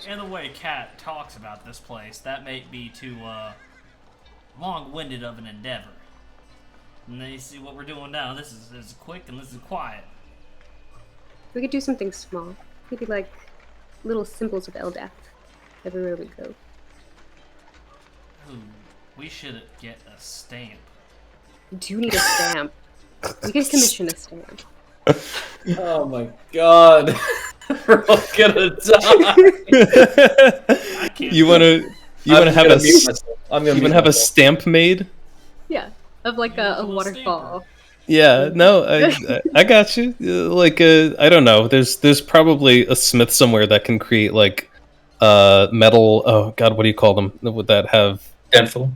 the out. way Kat talks about this place, that may be too long-winded of an endeavor. And then you see what we're doing now. This is quick and this is quiet. We could do something small. Maybe like little symbols of Eldath everywhere we go. Ooh, we should get a stamp. We do need a stamp. We can commission a stamp. Oh my god. We're all gonna die. I can't. You wanna have a stamp made? Yeah, of like a Beautiful waterfall. Yeah, no, I got you. Like, I don't know. There's probably a smith somewhere that can create like metal. Oh God, what do you call them? Would that have Dental.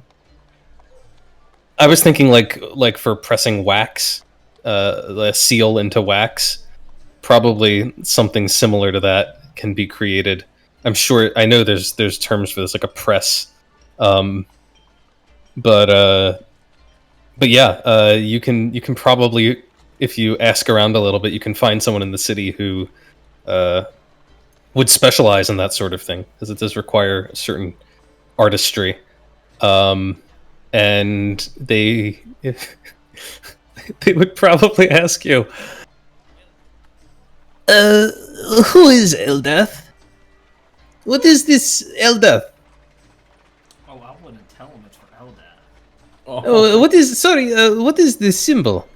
I was thinking like for pressing wax, a seal into wax. Probably something similar to that can be created. I'm sure. I know there's terms for this, like a press. But yeah, you can probably, if you ask around a little bit, you can find someone in the city who will would specialize in that sort of thing, because it does require a certain artistry. And they they would probably ask you, who is Eldath? What is this Eldath? Oh, I wouldn't tell him it's for Eldath. Oh, what is this symbol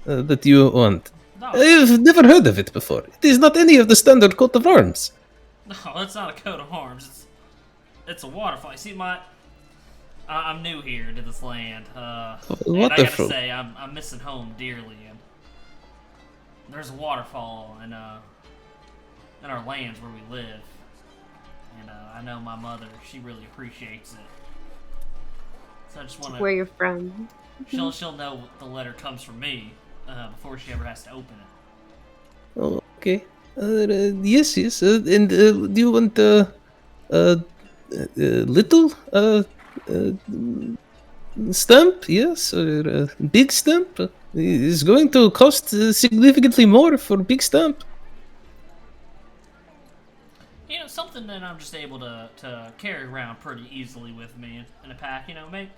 that you want? No, I've never heard of it before. It is not any of the standard coat of arms. no, it's not a coat of arms. It's a waterfall. You see, I'm new here to this land. And I gotta Wonderful. say, I'm missing home dearly. And there's a waterfall in our lands where we live. And I know my mother, she really appreciates it. So I just want Where to. you're from. She'll know the letter comes from me before she ever has to open it. Oh, okay. Yes. And do you want little stamp? Yes, or a big stamp? It's going to cost significantly more for big stamp. You know, something that I'm just able to carry around pretty easily with me in a pack. You know, maybe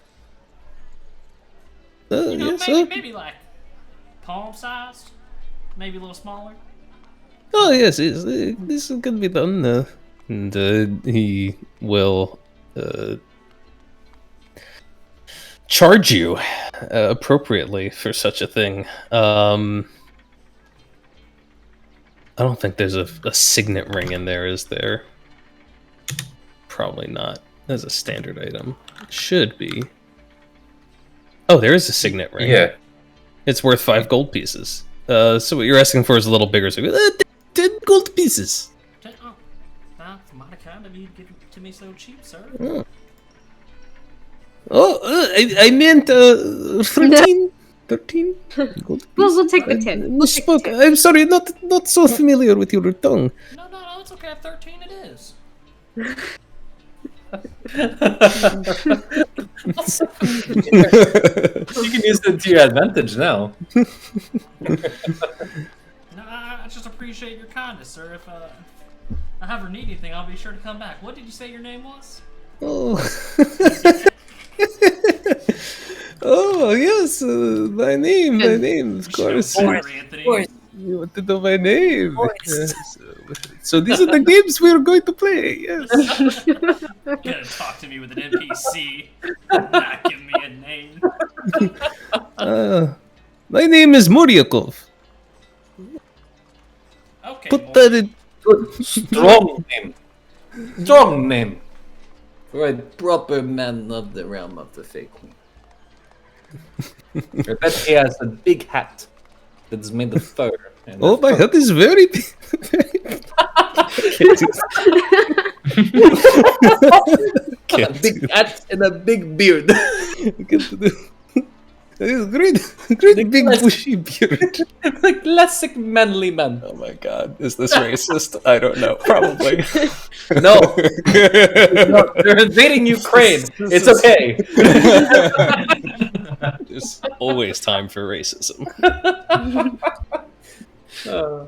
Yes. maybe like palm sized, maybe a little smaller. Oh, yes. This can be done. And he will charge you appropriately for such a thing. I don't think there's a signet ring in there, is there? Probably not. That's a standard item. Should be. Oh, there is a signet ring. Yeah. It's worth 5 gold pieces. So what you're asking for is a little bigger. So 10 gold pieces. Oh, that's mighty kind of you to give it to me so cheap, sir. I meant 13. 13 gold We'll take the pieces. 10. I We'll take the misspoke. 10. I'm sorry, not so familiar with your tongue. No, it's okay. At 13 it is. You can use it to your advantage now. No, I just appreciate your kindness, sir. If I ever need anything, I'll be sure to come back. What did you say your name was? Oh. Oh, yes, my name, of course. Sure, Anthony. You want to know my name? Yes. So these are the games we're going to play, yes. You're gonna talk to me with an NPC, not give me a name. My name is Moryakov. Okay, Put Morty. that in... Strong name. Strong name. For a proper man of the realm of the Fey Queen. I bet he has a big hat that's made of fur. And Oh, my head is very big. a big hat and a big beard. Great big bushy beard. It's a classic manly man. Oh my god, is this racist? I don't know. Probably. No, no, they're invading Ukraine. It's okay. There's always time for racism. Uh,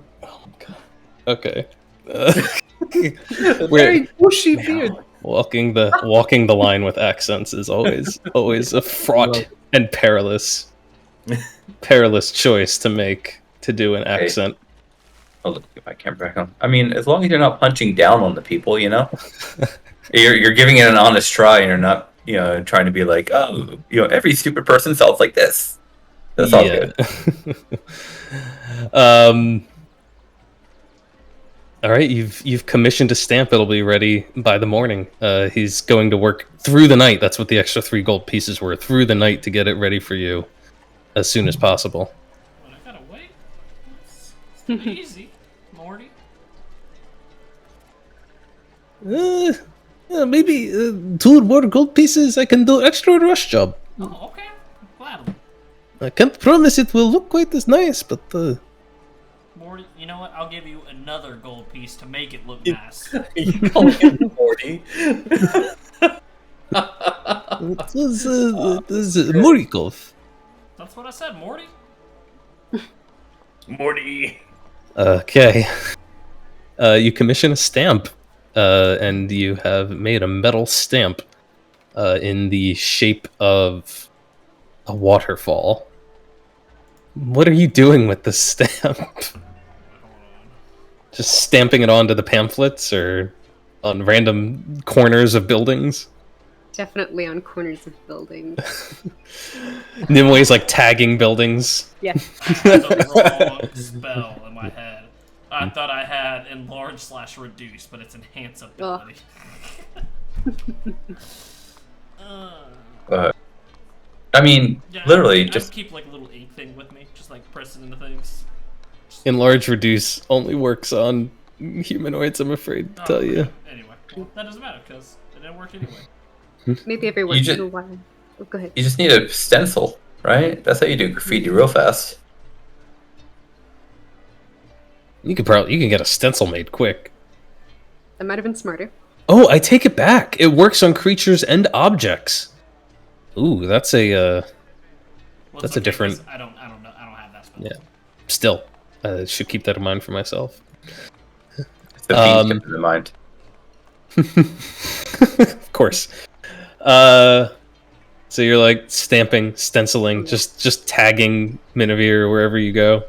Okay. very bushy beard. Walking the line with accents is always a fraught and perilous choice to make, to do an accent. I'll look at my camera back on. I mean, as long as you're not punching down on the people, you know, you're giving it an honest try, and you're not, trying to be like, oh, every stupid person sounds like this. That's all good. All right, you've commissioned a stamp. It'll be ready by the morning. He's going to work through the night. That's what the extra 3 gold pieces were. Through the night to get it ready for you as soon as possible. But I gotta wait. It's not easy, Morty. Maybe 2 more gold pieces. I can do extra rush job. Oh, okay. Gladly. I can't promise it will look quite as nice, but Morty, you know what? I'll give you another gold piece to make it look nice. You call him Morty. it was Murikov. That's what I said, Morty. Morty. Okay. you commission a stamp, and you have made a metal stamp in the shape of a waterfall. What are you doing with this stamp? Just stamping it onto the pamphlets or on random corners of buildings? Definitely on corners of buildings. Nimwe's like tagging buildings. Yeah. The wrong spell in my head. I thought I had enlarge/reduce, but it's enhance ability. I mean, Yeah, literally, I just keep like a little ink thing with me, just like pressing into things. Enlarge reduce only works on humanoids, I'm afraid to tell you. Anyway, well, that doesn't matter because it didn't work anyway. Maybe every once in a while. Oh, go ahead. you just need a stencil, right? That's how you do graffiti real fast. You can get a stencil made quick. That might have been smarter. Oh, I take it back. It works on creatures and objects. Ooh, that's a Well, That's it's a different- 'cause I don't know. I don't have that spell. yeah. Still, should keep that in mind for myself. It's the fiend kept in the mind. Of course. So you're like stamping, stenciling, just tagging minevir wherever you go.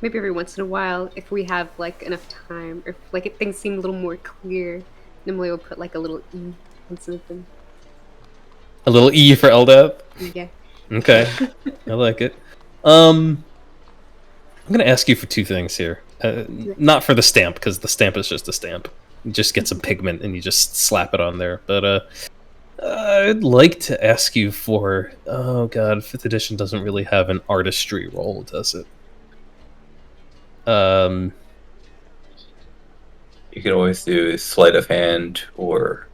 Maybe every once in a while, if we have like enough time, or like if things seem a little more clear, Nimue will put like a little E on something. A little E for Eldeth. Yeah. Okay, I like it. I'm gonna ask you for two things here. Not for the stamp, because the stamp is just a stamp. You just get some pigment and you just slap it on there. But I'd like to ask you for... Oh god, 5th edition doesn't really have an artistry roll, does it? You can always do sleight of hand or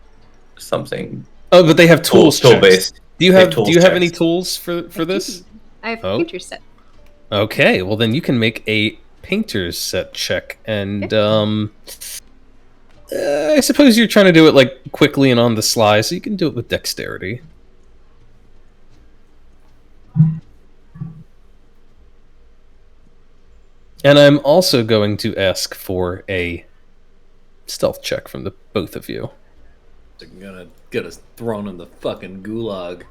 something. Oh, but they have tools Tool checks. based. Do you They have tools Do you have checks. any tools for this? I have Oh. painter set. Okay, well then you can make a painter's set check, and I suppose you're trying to do it like quickly and on the sly, so you can do it with dexterity. And I'm also going to ask for a stealth check from the both of you. They're gonna get us thrown in the fucking gulag.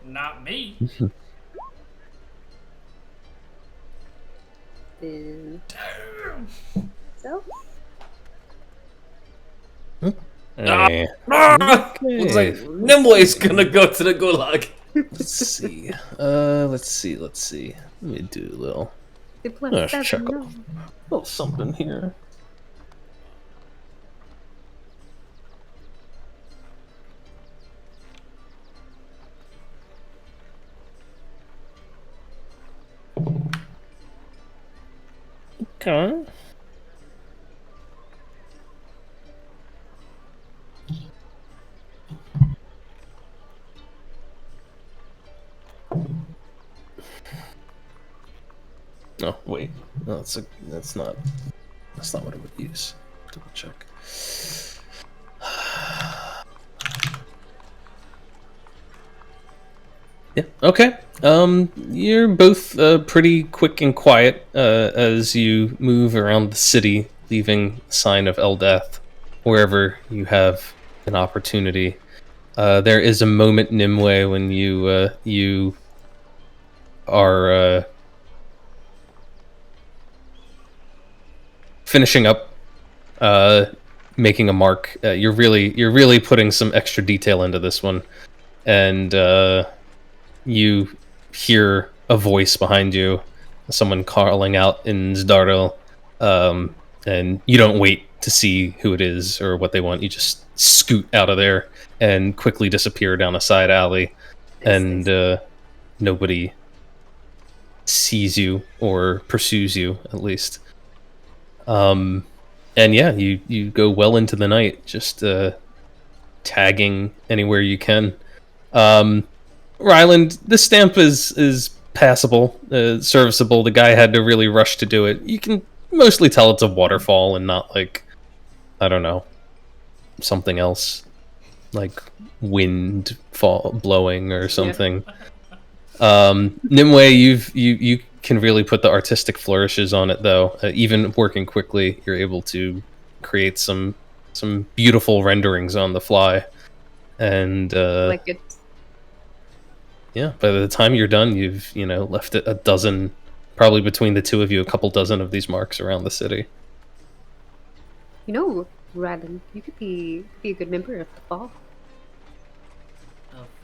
Not me. Then Damn. so Hey, Looks like Nimble's gonna go to the gulag. let's see. Let's see. Let me do a little they plus Let's 7. check No. little something here. Okay. Oh wait, no, that's not what I would use. Double check. Yeah. Okay. You're both pretty quick and quiet as you move around the city, leaving sign of Eldeth wherever you have an opportunity. There is a moment, Nimue, when you are finishing up, making a mark. You're really putting some extra detail into this one, and you hear a voice behind you, someone calling out in Zdaril, and you don't wait to see who it is or what they want. You just scoot out of there and quickly disappear down a side alley, and nobody sees you or pursues you, at least. And yeah, you go well into the night, just tagging anywhere you can. Ryland, the stamp is passable, serviceable. The guy had to really rush to do it. You can mostly tell it's a waterfall and not like, I don't know, something else, like wind blowing or something. Nimue, you can really put the artistic flourishes on it, though. Even working quickly, you're able to create some beautiful renderings on the fly. And Like it. yeah, by the time you're done, you've left a dozen, probably between the two of you, a couple dozen of these marks around the city. Rylan, you could be a good member of the ball.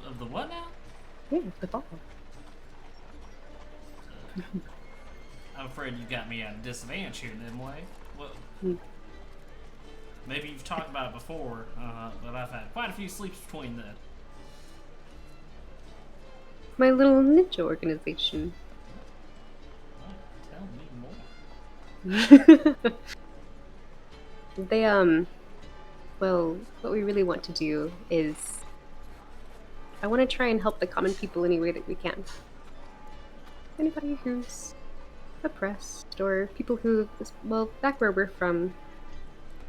Of the what now? Yeah, the ball. I'm afraid you got me at a disadvantage here, then, Way. Well, maybe you've talked about it before, but I've had quite a few sleeps between then. My little ninja organization. Well, tell me more. They, well, what we really want to do is I want to try and help the common people any way that we can. Anybody who's oppressed, or people who, well, back where we're from,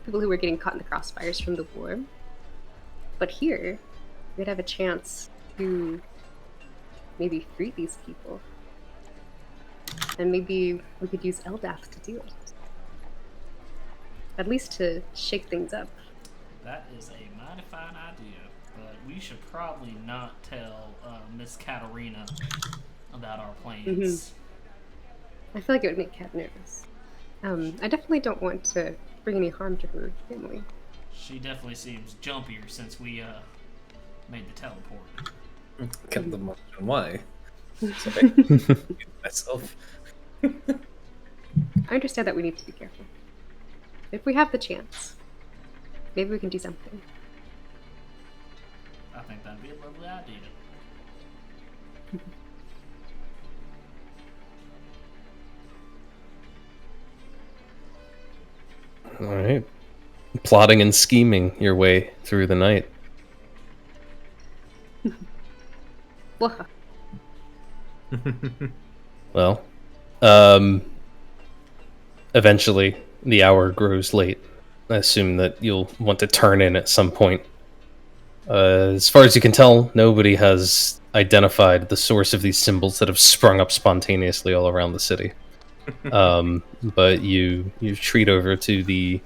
people who were getting caught in the crossfires from the war. But here, we'd have a chance to maybe free these people. And maybe we could use Eldath to do it. At least to shake things up. That is a mighty fine idea, but we should probably not tell Miss Katarina about our plans. I feel like it would make Kat nervous. I definitely don't want to bring any harm to her family. She definitely seems jumpier since we made the teleport. Kept them on why? Sorry. Myself. I understand that we need to be careful. If we have the chance, maybe we can do something. I think that'd be a lovely idea. All right, plotting and scheming your way through the night. Well, Well, eventually the hour grows late. I assume that you'll want to turn in at some point. As far as you can tell, nobody has identified the source of these symbols that have sprung up spontaneously all around the city. But you treat over to the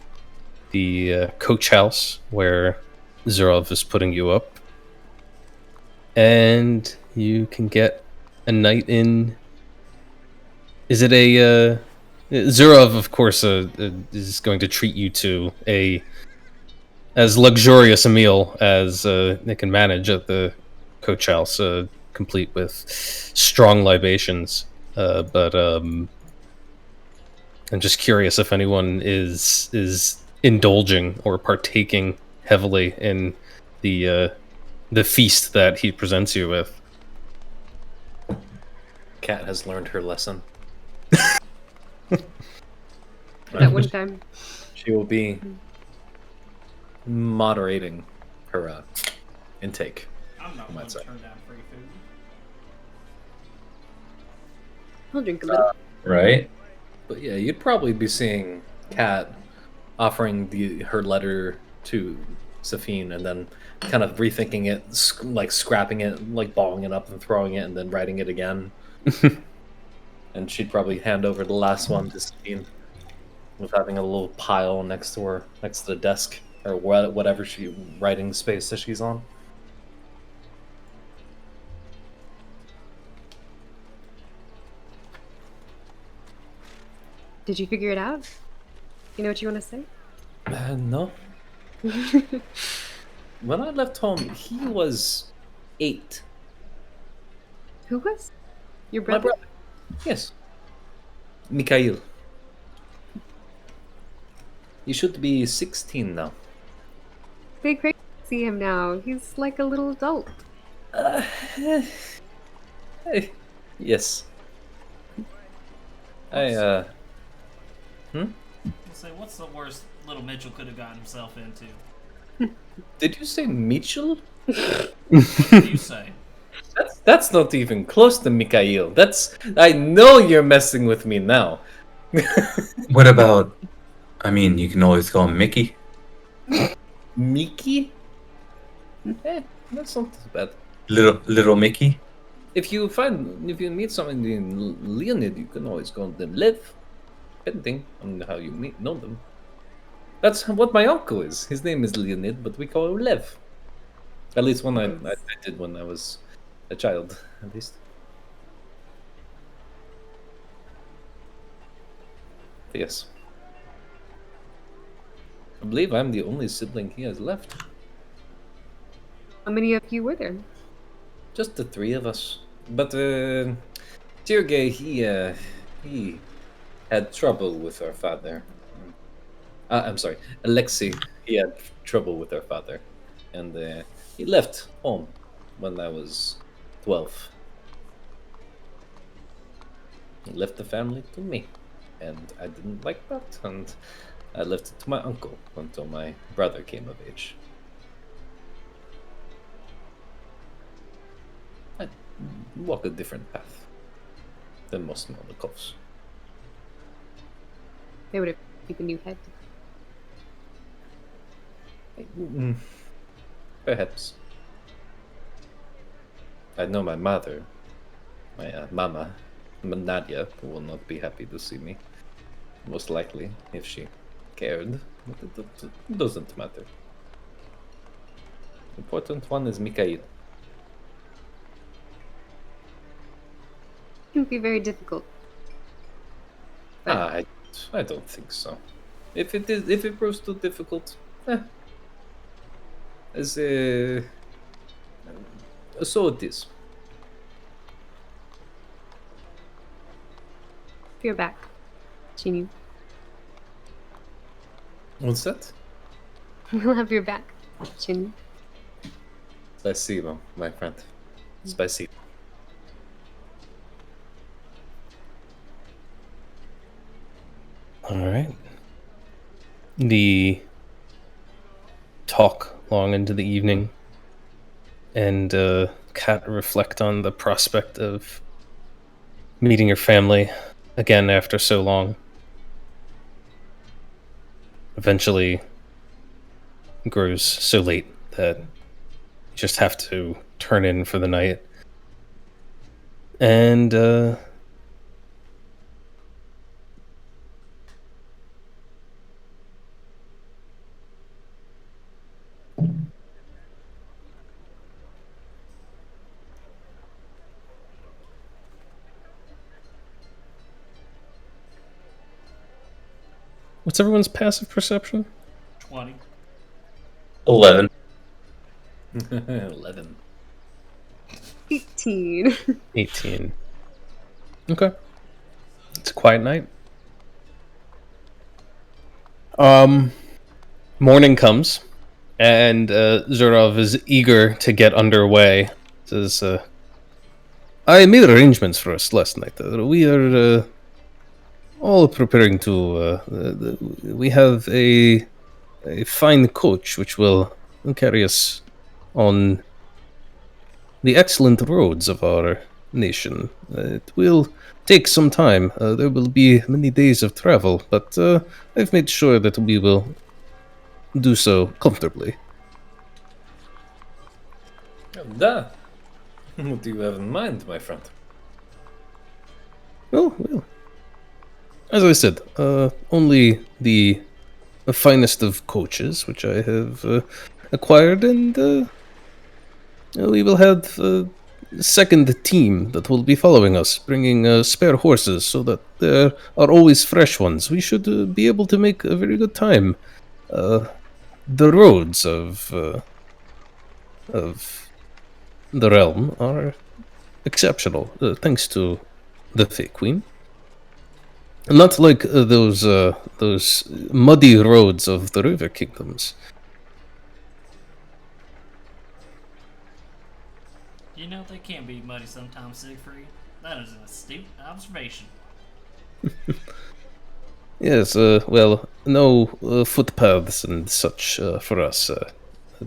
coach house where Zhurov is putting you up, and you can get a night in. Is it a Zhurov, of course, is going to treat you to as luxurious a meal as they can manage at the coach house, complete with strong libations. But I'm just curious if anyone is indulging or partaking heavily in the feast that he presents you with. Kat has learned her lesson. that one time. She will be moderating her intake. I'm not might one to say. turn down free food. I'll drink a little. Right? But yeah, you'd probably be seeing Kat offering her letter to Safine and then kind of rethinking it, like scrapping it, like balling it up and throwing it, and then writing it again. And she'd probably hand over the last one to Safine, with having a little pile next to her, next to the desk or whatever writing space that she's on. Did you figure it out? You know what you want to say? No. When I left home, he was 8. Who was? Your My brother? brother. Yes. Mikhail. He should be 16 now. They great to see him now. He's like a little adult. Yes. Say, what's the worst little Mitchell could have gotten himself into? Did you say Mitchell? What do you say? That's not even close to Mikhail. I know you're messing with me now. What about, I mean, you can always call him Mickey. Mickey? That's not too bad. Little Mickey? If you meet someone in Leonid, you can always call them Lev. Depending on how you know them. That's what my uncle is. His name is Leonid, but we call him Lev. At least when I did when I was a child, at least. Yes. I believe I'm the only sibling he has left. How many of you were there? Just the three of us. But Sergei, he had trouble with our father. I'm sorry, Alexei. He had trouble with our father, and he left home when I was 12. He left the family to me, and I didn't like that, and I left it to my uncle until my brother came of age. I walk a different path than most Moldakovs. They would have given you head. Perhaps. I know my mother, my mama, Nadia, will not be happy to see me. Most likely, if she cared. But it doesn't matter. Important one is Mikhail. It can be very difficult. I don't think so. If it proves too difficult, as so it is. If you're back, Chinu, What's that? we'll have your back, Chinu. Спасибо, my friend. Спасибо. All right. The talk long into the evening, and Kat reflect on the prospect of meeting your family again after so long. Eventually, it grows so late that you just have to turn in for the night. And what's everyone's passive perception? 20. 11. 11. 18. 18. Okay. It's a quiet night. Morning comes, and Zhurov is eager to get underway. Says, I made arrangements for us last night. We are all preparing to... we have a fine coach which will carry us on the excellent roads of our nation. It will take some time. There will be many days of travel, but I've made sure that we will do so comfortably. Da. What do you have in mind, my friend? Well, as I said, only the finest of coaches, which I have acquired, and we will have a second team that will be following us, bringing spare horses so that there are always fresh ones. We should be able to make a very good time. The roads of the realm are exceptional, thanks to the Fey Queen. Not like those muddy roads of the river kingdoms. You know, they can be muddy sometimes, Siegfried. That is an astute observation. Yes, well, no footpaths and such for us. A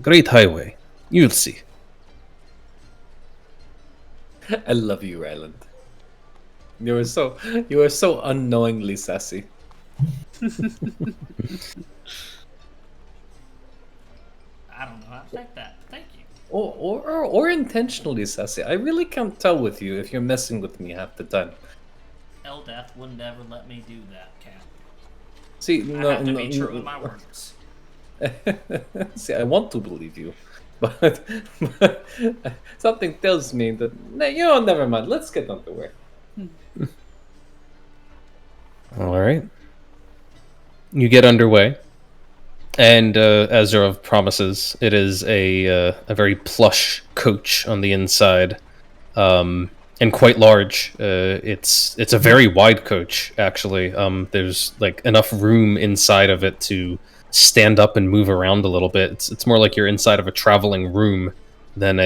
great highway. You'll see. I love you, Ryland. You are so unknowingly sassy. I don't know how to take that. Thank you. Or intentionally sassy. I really can't tell with you if you're messing with me half the time. Eldath would never let me do that, Cat. See, I no, have to no, be true with no. my words. See, I want to believe you, but something tells me that never mind. Let's get underway. All right. You get underway, and as Zhurov promises, it is a very plush coach on the inside, and quite large. It's a very wide coach, actually. There's like enough room inside of it to stand up and move around a little bit. It's more like you're inside of a traveling room than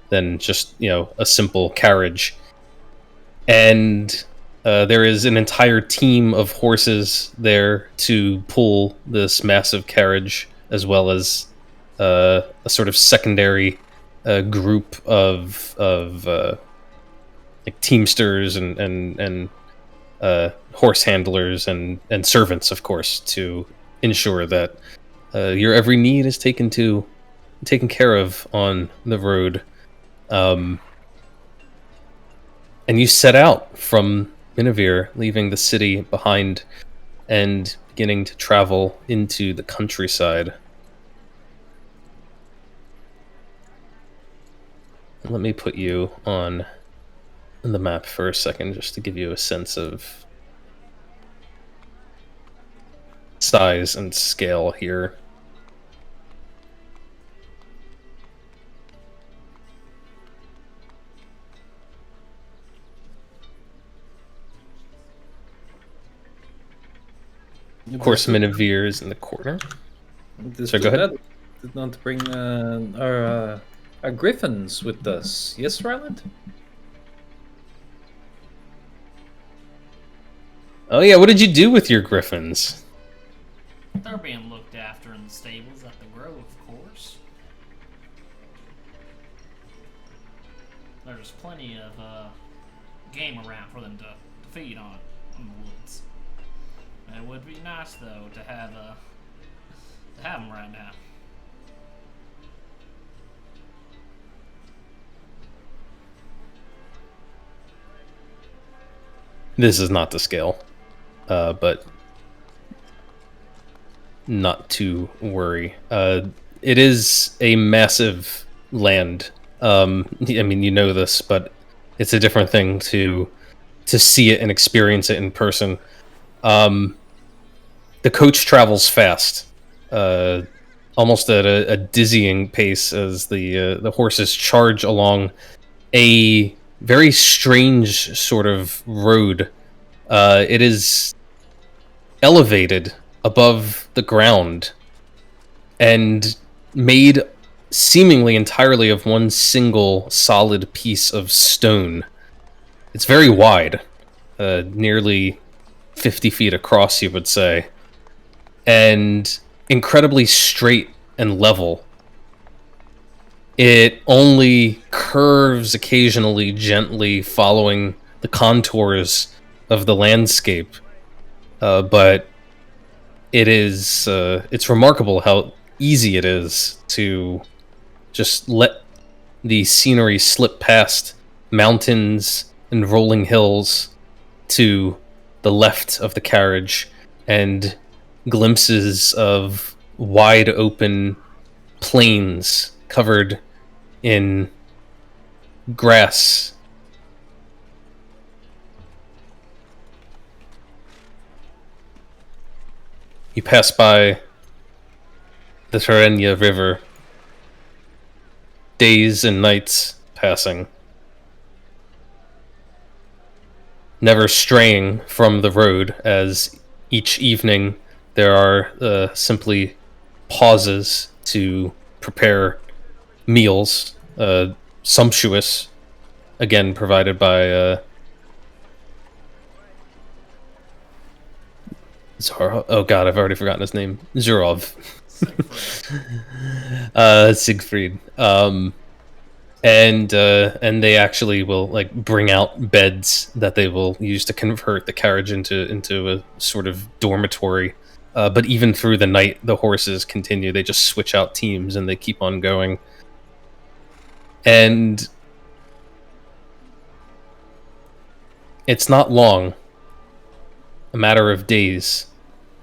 than just a simple carriage. And there is an entire team of horses there to pull this massive carriage, as well as a sort of secondary group of like teamsters and horse handlers and servants, of course, to ensure that your every need is taken care of on the road. And you set out from Minevir, leaving the city behind and beginning to travel into the countryside. Let me put you on the map for a second, just to give you a sense of size and scale here. Of course, Minevir is in the corner. So go ahead. Did not bring our griffins with us. Yes, Ryland? Oh yeah, what did you do with your griffins? They're being looked after in the stables at the Grove, of course. There's plenty of game around for them to feed on in the woods. It would be nice though to have them right now. This is not to scale, but not to worry. It is a massive land. I mean, you know this, but it's a different thing to see it and experience it in person. The coach travels fast, almost at a dizzying pace as the horses charge along a very strange sort of road. It is elevated above the ground and made seemingly entirely of one single solid piece of stone. It's very wide, nearly 50 feet across, you would say, and incredibly straight and level. It only curves occasionally, gently following the contours of the landscape, but it's remarkable how easy it is to just let the scenery slip past mountains and rolling hills to the left of the carriage, and glimpses of wide open plains covered in grass. You pass by the Terenia River, days and nights passing, never straying from the road, as each evening there are simply pauses to prepare meals, sumptuous, again provided by Zhurov. Oh god, I've already forgotten his name. Zhurov. Siegfried. And they actually will like bring out beds that they will use to convert the carriage into a sort of dormitory. But even through the night, the horses continue. They just switch out teams and they keep on going. And it's not long, a matter of days,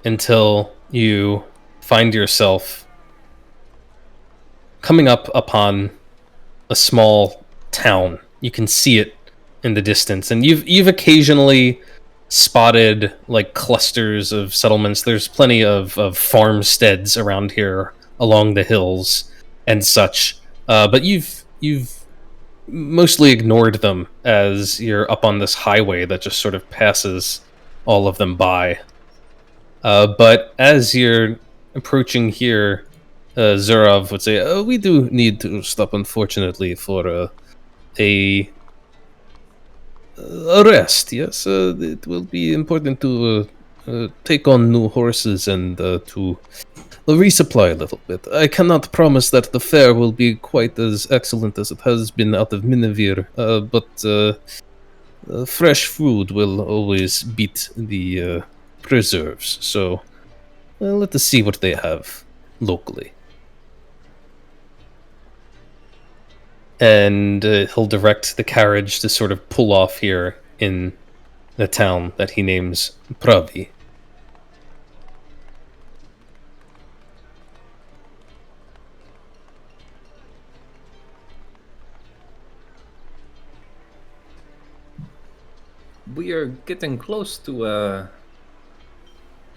until you find yourself coming up upon a small town. You can see it in the distance, and you've occasionally spotted like clusters of settlements. There's plenty of farmsteads around here along the hills and such, but you've mostly ignored them as you're up on this highway that just sort of passes all of them by. But as you're approaching here, Zhurov would say, "Oh, we do need to stop, unfortunately, for a rest. Yes, it will be important to take on new horses and to resupply a little bit. I cannot promise that the fare will be quite as excellent as it has been out of minevir, but fresh food will always beat the preserves. So let us see what they have locally." And he'll direct the carriage to sort of pull off here in the town that he names Pravy. We are getting close to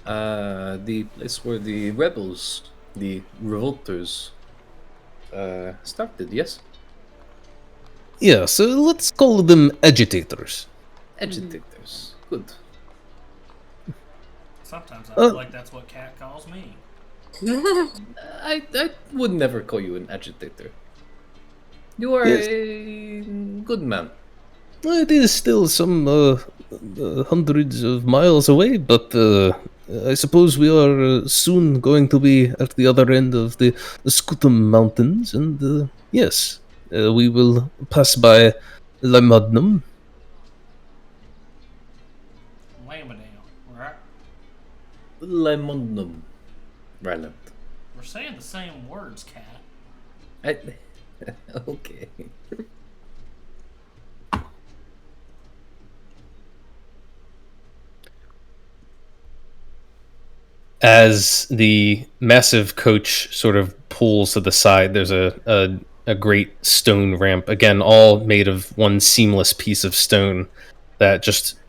the place where the rebels, the revolters, started. Yes, Yeah, so let's call them agitators. agitators. Good. Sometimes I feel like that's what Cat calls me. I would never call you an agitator. You are Yes. a good man. It is still some hundreds of miles away, but I suppose we are soon going to be at the other end of the Scutum Mountains, and yes, we will pass by Lamudnum. Lamadale, right? Lemondum. Ryland. We're saying the same words, Cat. Okay. As the massive coach sort of pulls to the side, there's a great stone ramp, again, all made of one seamless piece of stone that just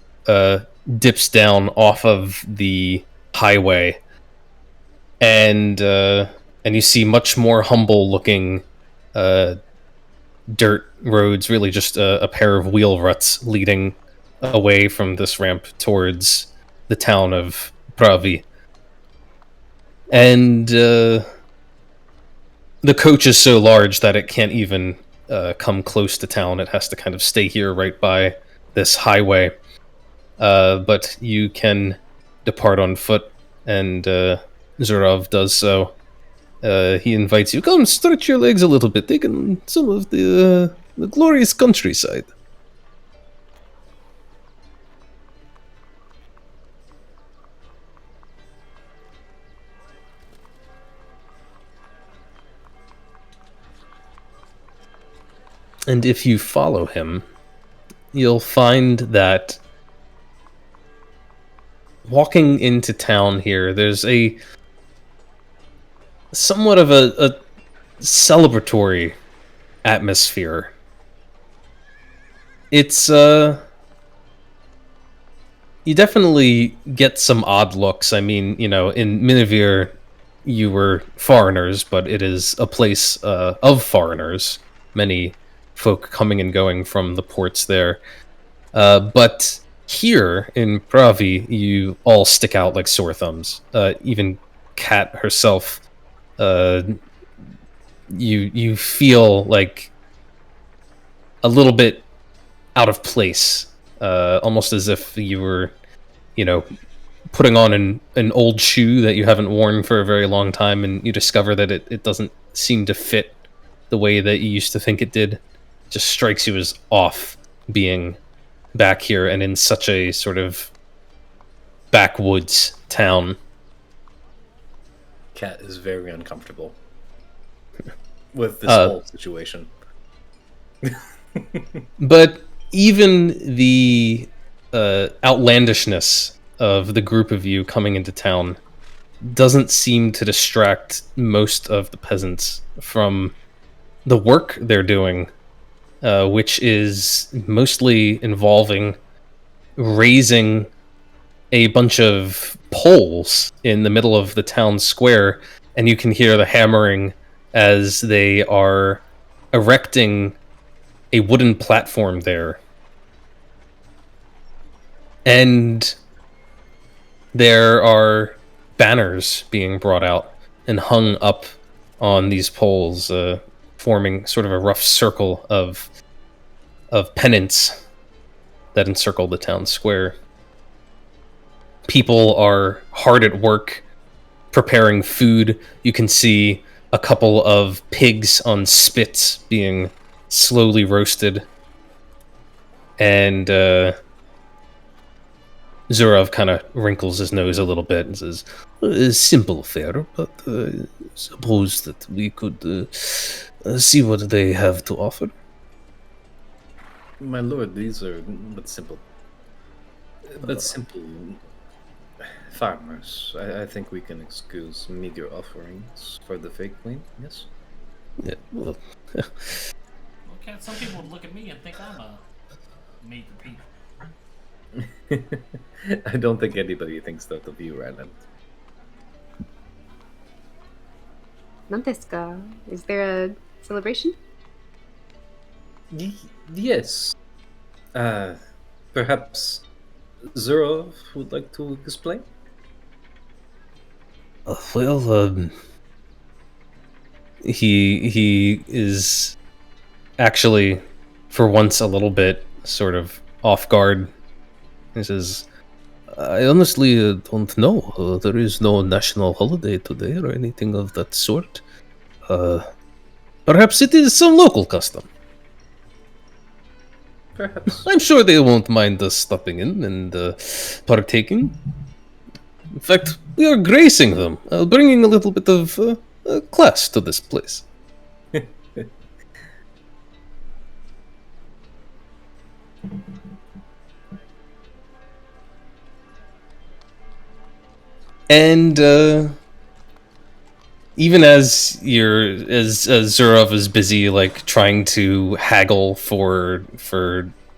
dips down off of the highway. And you see much more humble looking dirt roads, really just a pair of wheel ruts leading away from this ramp towards the town of Pravy. And the coach is so large that it can't even come close to town. It has to kind of stay here right by this highway. But you can depart on foot, and Zhurov does so. He invites you, come stretch your legs a little bit, take in some of the glorious countryside. And if you follow him, you'll find that walking into town here, there's a somewhat of a celebratory atmosphere. It's you definitely get some odd looks. I mean, you know, in minevir you were foreigners, but it is a place of foreigners. Many folk coming and going from the ports there. But here in Pravy, you all stick out like sore thumbs. Even Kat herself, you feel like a little bit out of place, almost as if you were, you know, putting on an old shoe that you haven't worn for a very long time, and you discover that it doesn't seem to fit the way that you used to think it did. Just strikes you as off being back here and in such a sort of backwoods town. Cat is very uncomfortable with this whole situation. But even the outlandishness of the group of you coming into town doesn't seem to distract most of the peasants from the work they're doing, which is mostly involving raising a bunch of poles in the middle of the town square, and you can hear the hammering as they are erecting a wooden platform there. And there are banners being brought out and hung up on these poles, forming sort of a rough circle of pennants that encircle the town square. People are hard at work preparing food. You can see a couple of pigs on spits being slowly roasted. And Zhurov kind of wrinkles his nose a little bit and says, simple fare, but suppose that we could see what they have to offer. My lord, these are but simple farmers. I think we can excuse meager offerings for the Fey Queen, yes? Yeah, well, Okay, some people would look at me and think I'm a meager people. I don't think anybody thinks that of you, Ryland. Nanteska, is there a celebration? Yes. Perhaps Zhurov would like to explain? he is actually, for once, a little bit sort of off guard. He says, I honestly don't know. There is no national holiday today or anything of that sort. Perhaps it is some local custom. Perhaps. I'm sure they won't mind us stopping in and partaking. In fact, we are gracing them, bringing a little bit of class to this place. And even as Zhurov is busy like trying to haggle for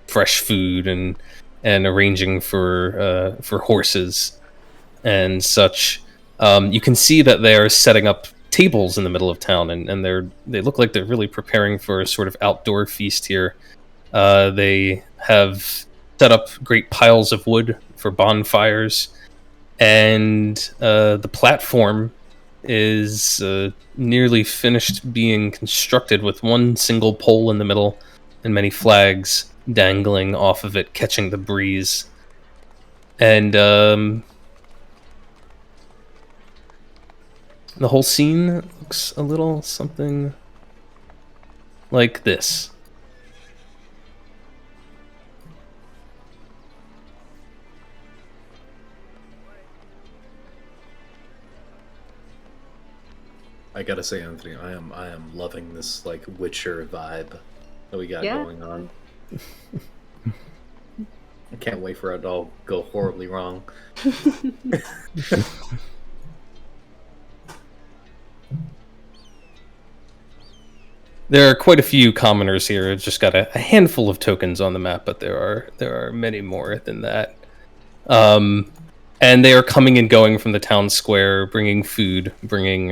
fresh food and arranging for horses and such, you can see that they are setting up tables in the middle of town, and they look like they're really preparing for a sort of outdoor feast here. They have set up great piles of wood for bonfires, and the platform is nearly finished being constructed with one single pole in the middle and many flags dangling off of it, catching the breeze. And the whole scene looks a little something like this. I gotta say, Anthony, I am loving this like Witcher vibe that we got going on. I can't wait for it to all go horribly wrong. There are quite a few commoners here. It's just got a handful of tokens on the map, but there are many more than that. And they are coming and going from the town square, bringing food, bringing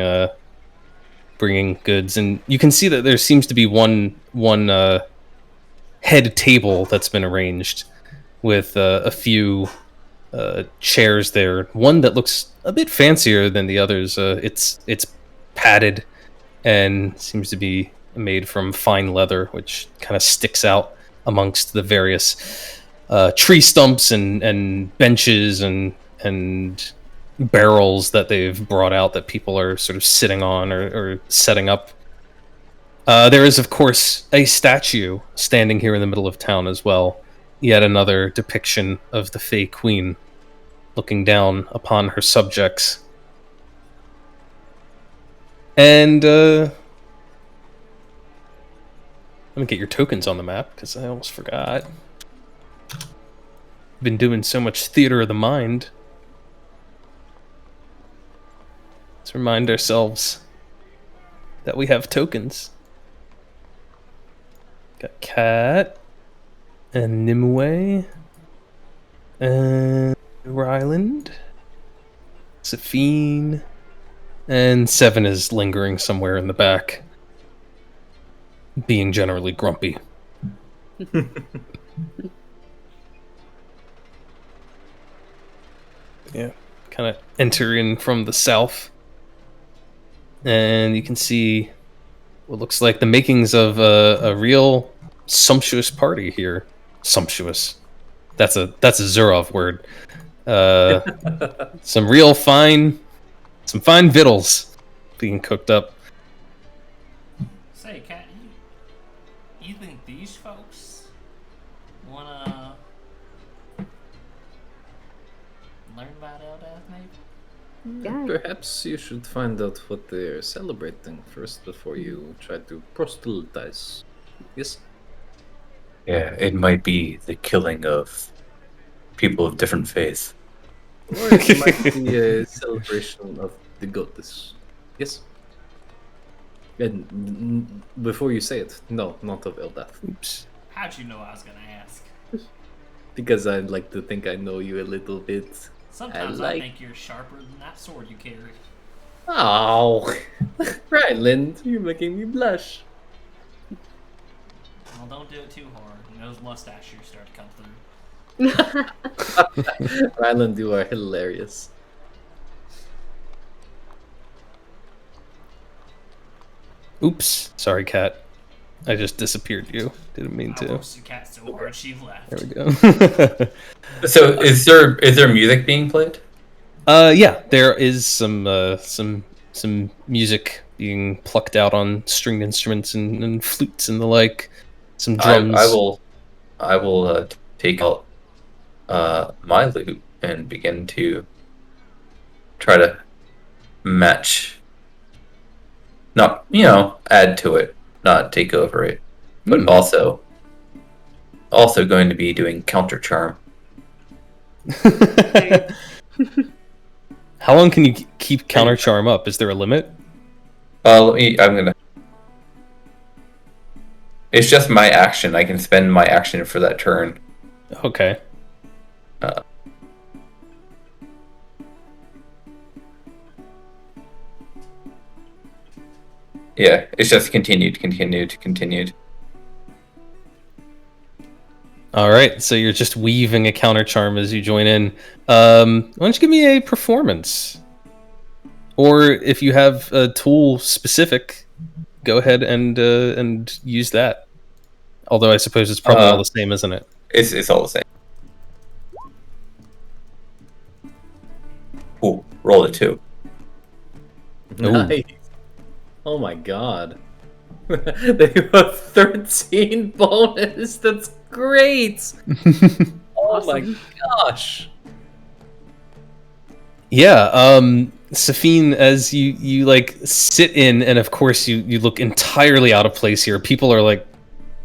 goods, and you can see that there seems to be one head table that's been arranged with a few chairs there. One that looks a bit fancier than the others. It's padded and seems to be made from fine leather, which kind of sticks out amongst the various tree stumps and benches and barrels that they've brought out that people are sort of sitting on or setting up. There is, of course, a statue standing here in the middle of town as well. Yet another depiction of the Fey Queen looking down upon her subjects. And let me get your tokens on the map, because I almost forgot. Been doing so much theater of the mind. Let's remind ourselves that we have tokens. Got Cat and Nimue and Ryland, Safine, and Seven is lingering somewhere in the back, being generally grumpy. Yeah, kind of enter in from the south, and you can see what looks like the makings of a real sumptuous party here. Sumptuous. That's a Zhurov word. Some fine victuals being cooked up. Say, Cat, you think these folks wanna learn about Eldath, maybe? Yeah. Perhaps you should find out what they're celebrating first before you try to proselytize. Yes? Yeah, it might be the killing of people of different faiths. Or it might be a celebration of the goddess. Yes? And before you say it, no, not of Eldath. Oops. How'd you know I was gonna ask? Because I'd like to think I know you a little bit. Sometimes I like- think you're sharper than that sword you carry. Oh, right, Lind, you're making me blush. Well, don't do it too hard. Those mustaches start to come through. Ryland, you are hilarious. Oops. Sorry, Cat. I just disappeared you. Didn't mean I to. roasted Cat so hard she left. There we go. So is there music being played? Yeah, there is some music being plucked out on stringed instruments and flutes and the like. Some drums. I will take out my lute and begin to try to match, not add to it, not take over it, but also going to be doing counter charm. How long can you keep counter charm up? Is there a limit? It's just my action. I can spend my action for that turn. Okay. Yeah, it's just continued. All right, so you're just weaving a counter charm as you join in. Why don't you give me a performance? Or if you have a tool specific, go ahead and use that. Although I suppose it's probably all the same, isn't it? It's all the same. Ooh, roll a 2. Nice. Oh my god. They have 13 bonus. That's great. Oh my gosh. Yeah, Safine, as you like sit in, and of course you look entirely out of place here. People are like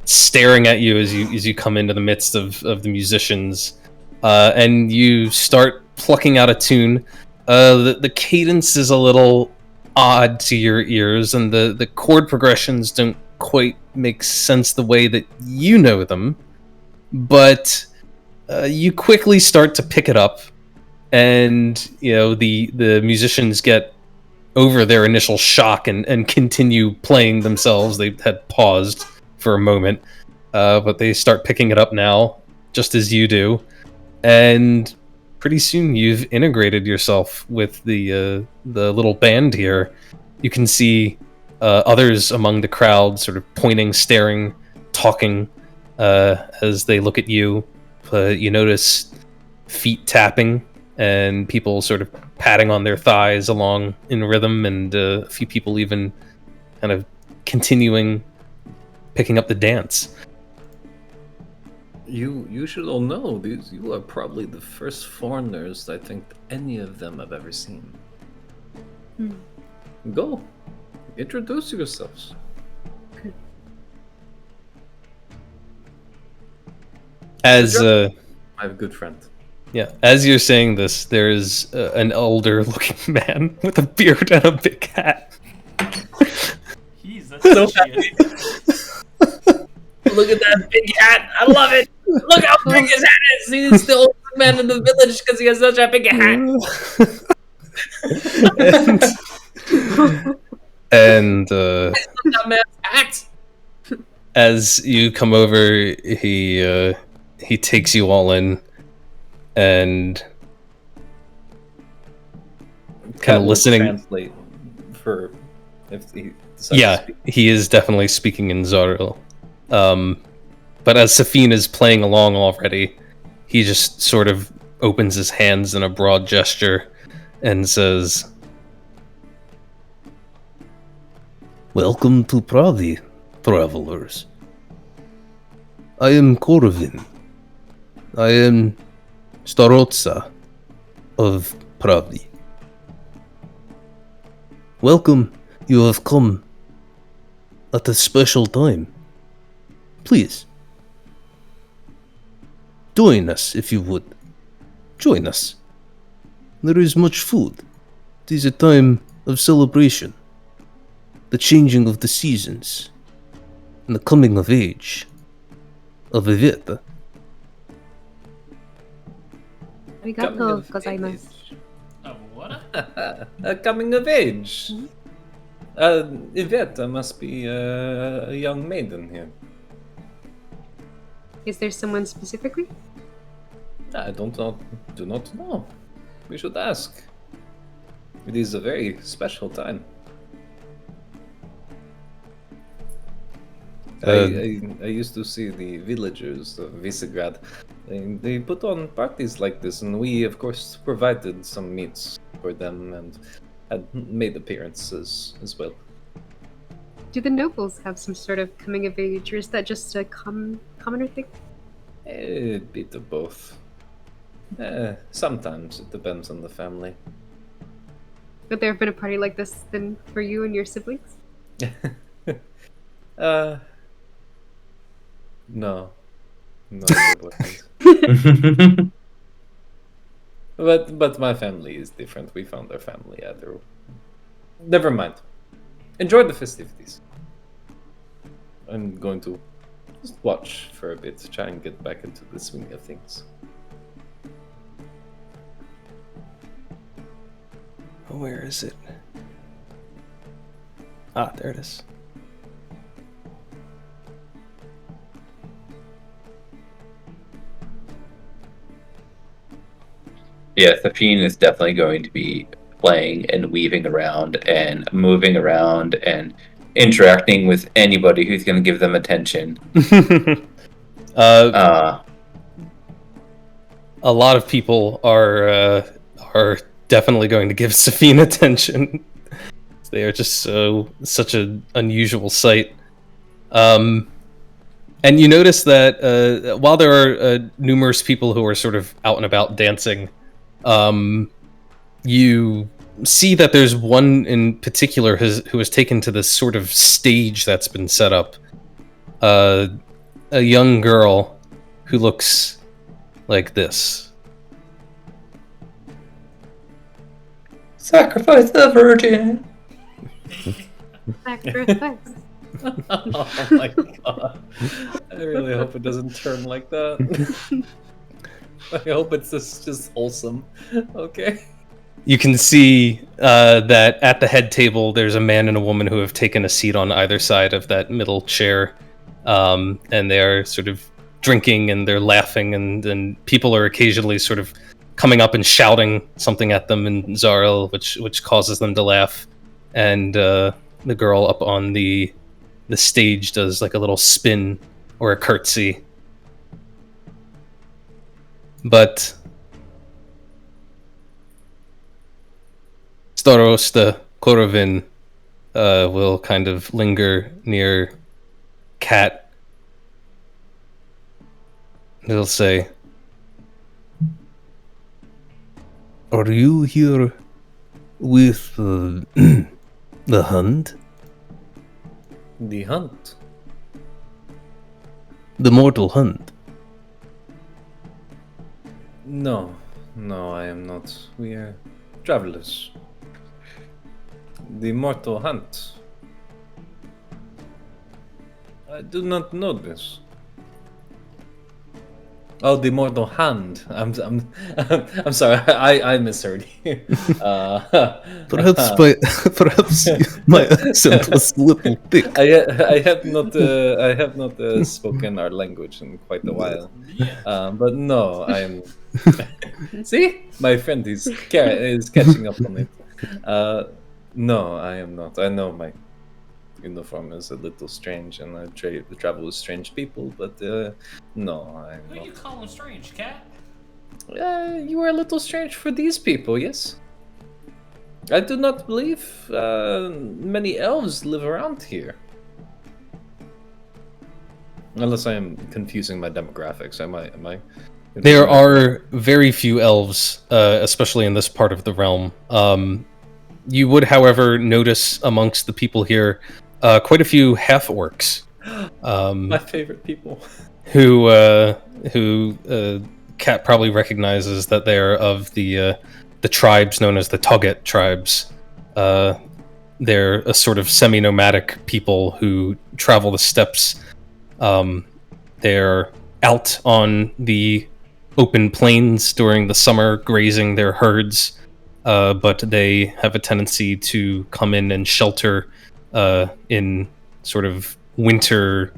staring at you as you come into the midst of the musicians, and you start plucking out a tune. The cadence is a little odd to your ears, and the chord progressions don't quite make sense the way that you know them, but you quickly start to pick it up. And the musicians get over their initial shock and continue playing themselves. They had paused for a moment, but they start picking it up now, just as you do. And pretty soon you've integrated yourself with the little band here. You can see others among the crowd sort of pointing, staring, talking as they look at you. You notice feet tapping and people sort of patting on their thighs along in rhythm, and a few people even kind of continuing picking up the dance. You should all know these. You are probably the first foreigners I think any of them have ever seen. Go, introduce yourselves. As I have a good friend. Yeah, as you're saying this, there's an older-looking man with a beard and a big hat. That's So genius. Look at that big hat! I love it! Look how big his hat is! He's the oldest man in the village because he has such a big hat! and That man's hat! as you come over, he takes you all in, and kind of listening. Translate for if he decides to Yeah, speak. he is definitely speaking in Zhurov. But as Safine is playing along already, he just sort of opens his hands in a broad gesture and says, "Welcome to Pravy, travelers. I am Korvin. I am Starotsa of Pravy. Welcome, you have come at a special time. Please, join us if you would. Join us. There is much food. It is a time of celebration. The changing of the seasons, and the coming of age of Iveta." Arigato gozaimasu. Oh, what? A coming of age. Iveta must be a young maiden here. Is there someone specifically? I do not know. We should ask. It is a very special time. I used to see the villagers of Visegrad. They put on parties like this, and we, of course, provided some meats for them and had made appearances as well. Do the nobles have some sort of coming of age, or is that just a commoner thing? A bit of both. Sometimes it depends on the family. Would there have been a party like this then for you and your siblings? No. No, it wasn't. But my family is different. We found our family other. Never mind. Enjoy the festivities. I'm going to just watch for a bit, try and get back into the swing of things. Where is it? Ah, there it is. Yeah, Safine is definitely going to be playing and weaving around and moving around and interacting with anybody who's going to give them attention. A lot of people are definitely going to give Safine attention. They are just such an unusual sight. And you notice that while there are numerous people who are sort of out and about dancing, you see that there's one in particular who has taken to this sort of stage that's been set up. A young girl who looks like this. Sacrifice the virgin. Sacrifice. Oh my god. I really hope it doesn't turn like that. I hope it's just wholesome. Okay. You can see that at the head table there's a man and a woman who have taken a seat on either side of that middle chair. And they're sort of drinking and they're laughing, and people are occasionally sort of coming up and shouting something at them in Zhurov, which causes them to laugh. And the girl up on the stage does like a little spin or a curtsy. But Starosta Korovin will kind of linger near Kat. He'll say, "Are you here with the hunt? The hunt. The mortal hunt?" No, no, I am not. We are travelers. The mortal hunt. I do not know this. Oh, the mortal hand. I'm sorry. I misheard you. Perhaps perhaps my accent was a little thick. I have not spoken our language in quite a while. Yeah. But no, I'm. See, my friend is catching up on it. No, I am not. I know my uniform is a little strange, and I travel with strange people. But no, I'm Who not. you calling strange, cat? You are a little strange for these people, yes? I do not believe many elves live around here. Unless I am confusing my demographics. Am I? There are very few elves, especially in this part of the realm. You would, however, notice amongst the people here quite a few half-orcs. My favorite people. Who Kat probably recognizes that they're of the tribes known as the Toget tribes. They're a sort of semi-nomadic people who travel the steppes. They're out on the open plains during the summer, grazing their herds, but they have a tendency to come in and shelter in sort of winter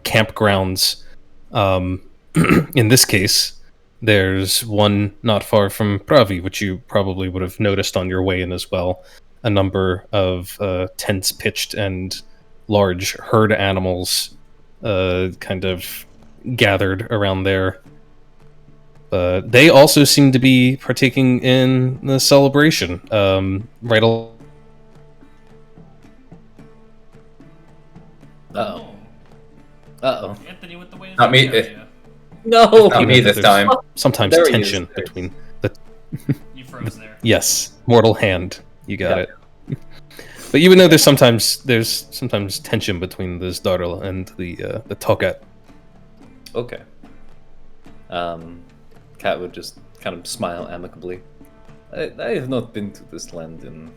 campgrounds. In this case, there's one not far from Pravy, which you probably would have noticed on your way in as well. A number of tents pitched and large herd animals kind of gathered around there. They also seem to be partaking in the celebration. Right. Uh-oh. Uh-oh. Anthony with the way. Not me. No! Not me this There's time. Sometimes There he tension is. between You froze there. yes, mortal hand. You got Yeah. it. But you would know there's sometimes tension between the Zdarl and the Togat. Okay. Cat would just kind of smile amicably. I have not been to this land in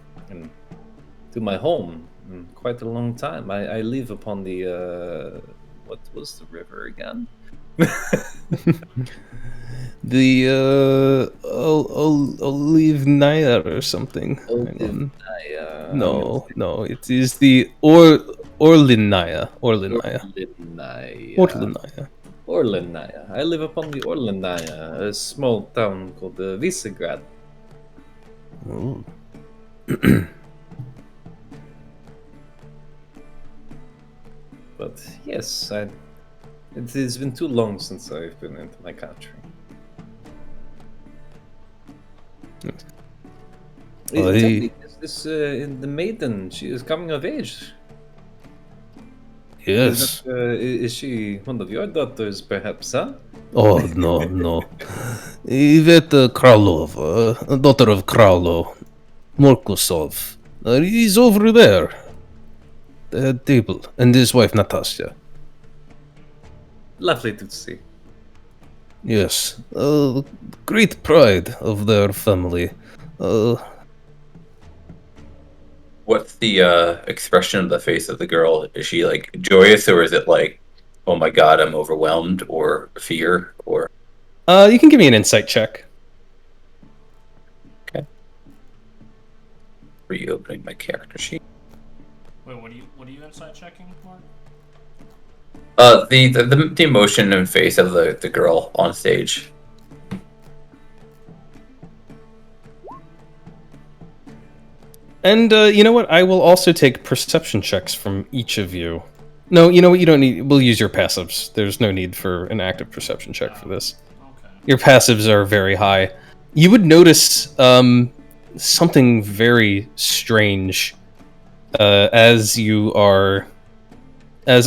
to my home in quite a long time. I live upon the what was the river again? The Olive Naya or something. Hang on. No, it is the Orlinaya. Orlinaya. I live upon the Orlinaya, a small town called Visegrad. Ooh. But yes, it has been too long since I've been into my country. Tell me, is this in the maiden? She is coming of age. Yes. Is she one of your daughters, perhaps, huh? Oh, no. Iveta Kral'ova, daughter of Kral'o, Morkosov. He's over there. The table. And his wife, Natasha. Lovely to see. Yes. Great pride of their family. What's the expression of the face of the girl? Is she like joyous, or is it like, oh my god, I'm overwhelmed, or fear, or? You can give me an insight check. Okay. Reopening my character sheet. Wait, what are you inside checking, Mark? The emotion and face of the girl on stage. And you know what? I will also take perception checks from each of you. No, you know what? You don't need. We'll use your passives. There's no need for an active perception check for this. Okay. Your passives are very high. You would notice something very strange as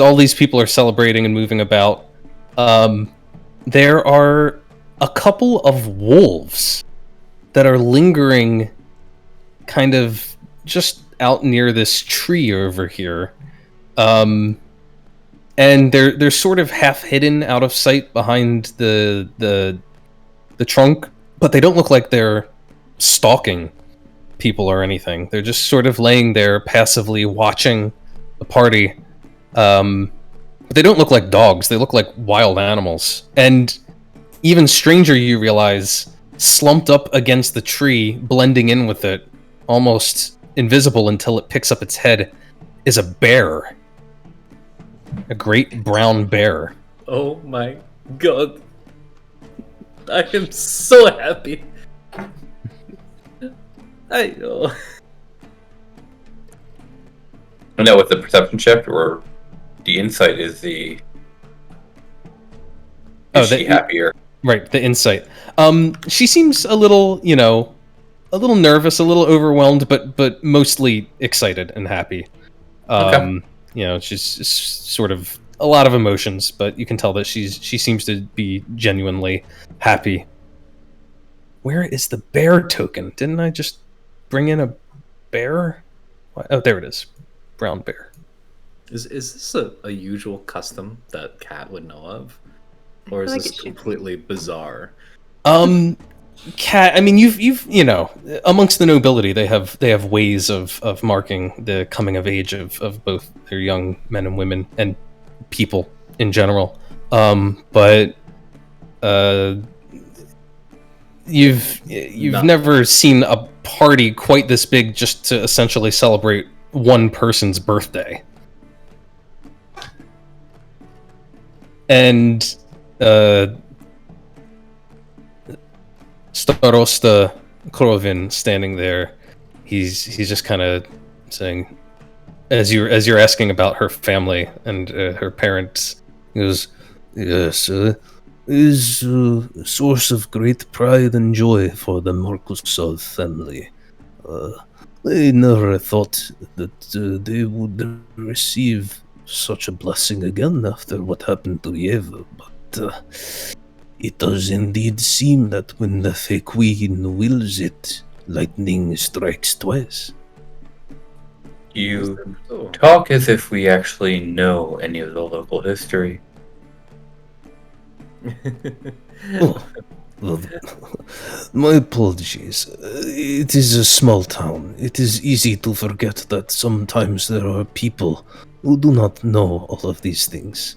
all these people are celebrating and moving about. There are a couple of wolves that are lingering kind of just out near this tree over here. And they're sort of half hidden out of sight behind the the trunk, but they don't look like they're stalking people or anything. They're just sort of laying there passively watching the party. But they don't look like dogs. They look like wild animals. And even stranger, you realize, slumped up against the tree, blending in with it, almost invisible until it picks up its head, is a bear. A great brown bear. Oh my god. I am so happy. I know. And now with the perception check, or the insight is the... Is she happier? Right, the insight. She seems a little, a little nervous, a little overwhelmed, but mostly excited and happy. Okay. She's sort of a lot of emotions, but you can tell that she seems to be genuinely happy. Where is the bear token? Didn't I just bring in a bear? Oh, there it is. Brown bear. Is this a usual custom that Cat would know of? Or is feel like this it should be. completely bizarre? Cat, I mean, you've amongst the nobility, they have ways of marking the coming of age of both their young men and women and people in general. But you've never seen a party quite this big just to essentially celebrate one person's birthday. And Starosta Krovin standing there, he's just kind of saying, as you're asking about her family and her parents, he goes, "Yes, is a source of great pride and joy for the Markusov family. They never thought that they would receive such a blessing again after what happened to Yeva, but it does indeed seem that when the Fey Queen wills it, lightning strikes twice." You talk as if we actually know any of the local history. Oh, well, my apologies. It is a small town. It is easy to forget that sometimes there are people who do not know all of these things.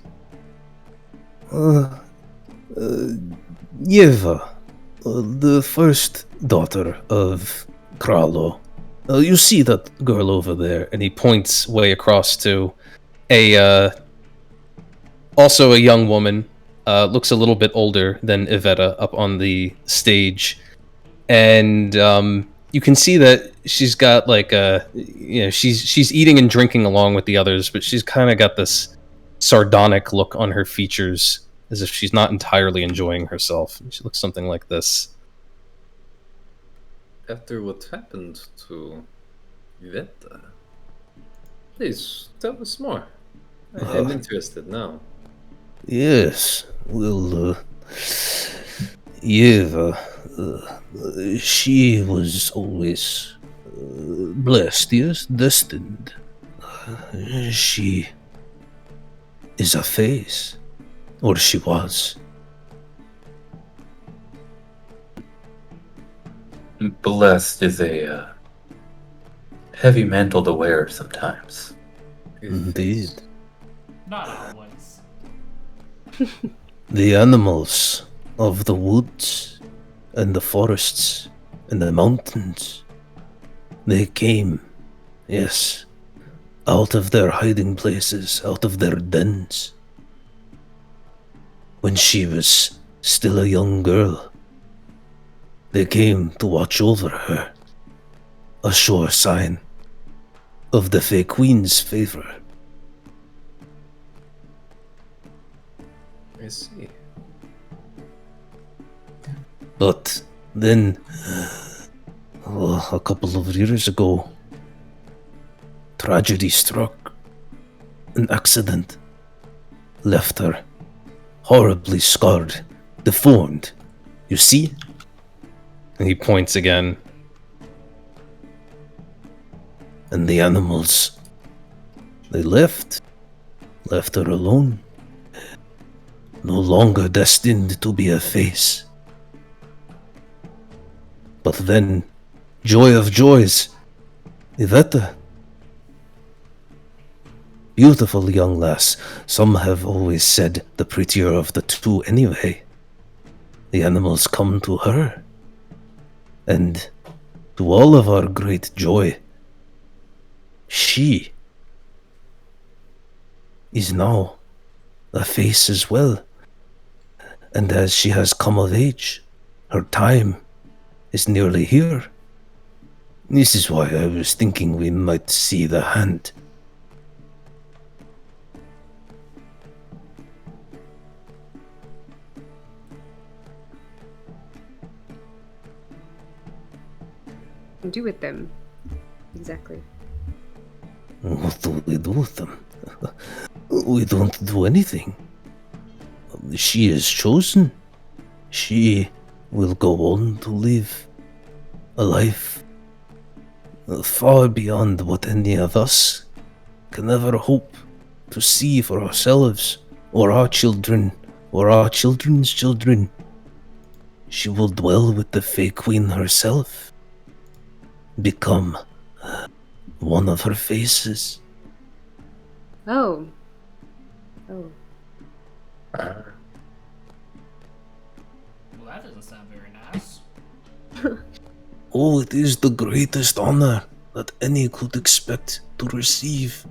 Yeva, the first daughter of Kralo. You see that girl over there, and he points way across to also a young woman. Looks a little bit older than Iveta up on the stage, and you can see that she's got like she's eating and drinking along with the others, but she's kind of got this sardonic look on her features, as if she's not entirely enjoying herself. She looks something like this. After what happened to Iveta, please tell us more. I'm interested now. Yes, well, Yeva, she was always blessed, yes, destined. She is a face, or she was. Blessed is a heavy mantle to wear sometimes. Indeed. Not always. The animals of the woods and the forests and the mountains, they came, yes, out of their hiding places, out of their dens. When she was still a young girl, they came to watch over her, a sure sign of the Fey Queen's favor. I see. But then, a couple of years ago, tragedy struck. An accident left her horribly scarred, deformed. You see? And he points again. And the animals, they left her alone. No longer destined to be a face. But then, joy of joys, Iveta. Beautiful young lass. Some have always said the prettier of the two anyway. The animals come to her. And to all of our great joy, she is now a face as well. And as she has come of age, her time is nearly here. This is why I was thinking we might see the hand. Do with them. Exactly. What do we do with them? We don't do anything. She is chosen. She will go on to live a life far beyond what any of us can ever hope to see for ourselves, or our children, or our children's children. She will dwell with the Fey Queen herself, become one of her faces. Oh. Oh. Well, that doesn't sound very nice. Oh, it is the greatest honor that any could expect to receive.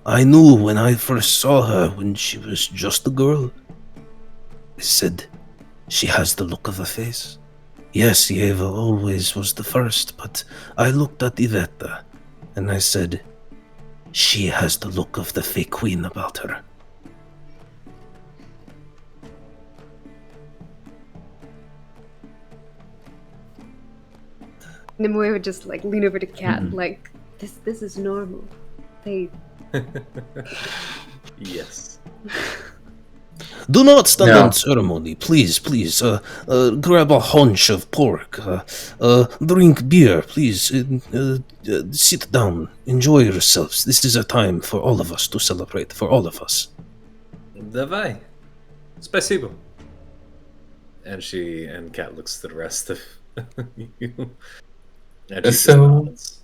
I knew when I first saw her when she was just a girl. I said, she has the look of a face. Yes, Eva always was the first, but I looked at Iveta and I said, she has the look of the Fey Queen about her. Nimue would just like lean over to Cat, like, this is normal. They Yes. Do not stand No. on ceremony, please, please. Grab a haunch of pork. Drink beer, please. Sit down. Enjoy yourselves. This is a time for all of us to celebrate, for all of us. Давай. Спасибо. And Kat looks to the rest of you. And she just So- nods.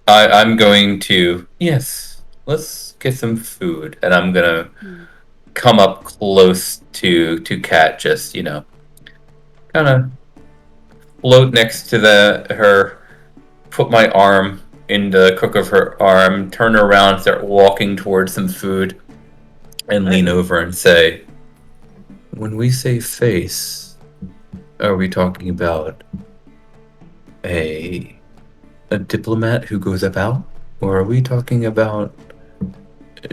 I'm going to, yes, let's get some food. And I'm going to come up close to Kat, just, kind of float next to her, put my arm in the crook of her arm, turn her around, start walking towards some food, and lean over and say, when we say face, are we talking about a diplomat who goes about? Or are we talking about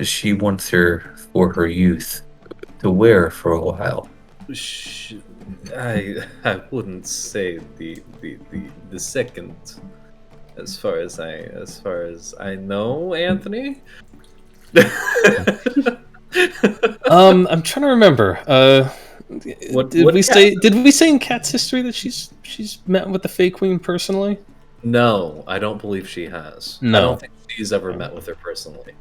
she wants her for her youth to wear for a while? I wouldn't say the second, as far as I know, Anthony. I'm trying to remember. Did we say in Kat's history that she's met with the Fey Queen personally? No, I don't believe she has. No. I don't think she's ever met with her personally.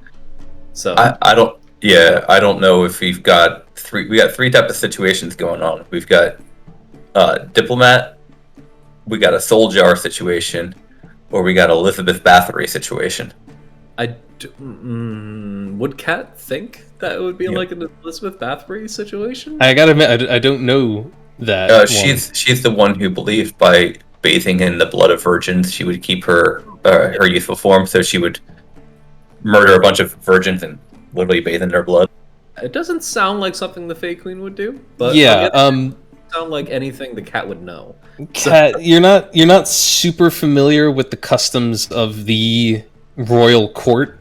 So I don't know if we got three types of situations going on. We've got diplomat, we got a soul jar situation, or we got Elizabeth Bathory situation. Would Kat think that it would be like an Elizabeth Bathory situation? I gotta admit, I don't know that. She's the one who believed by bathing in the blood of virgins, she would keep her youthful form. So she would murder a bunch of virgins and literally bathe in their blood. It doesn't sound like something the Fey Queen would do, but Yeah. it doesn't sound like anything the Cat would know. Kat, you're not super familiar with the customs of the royal court.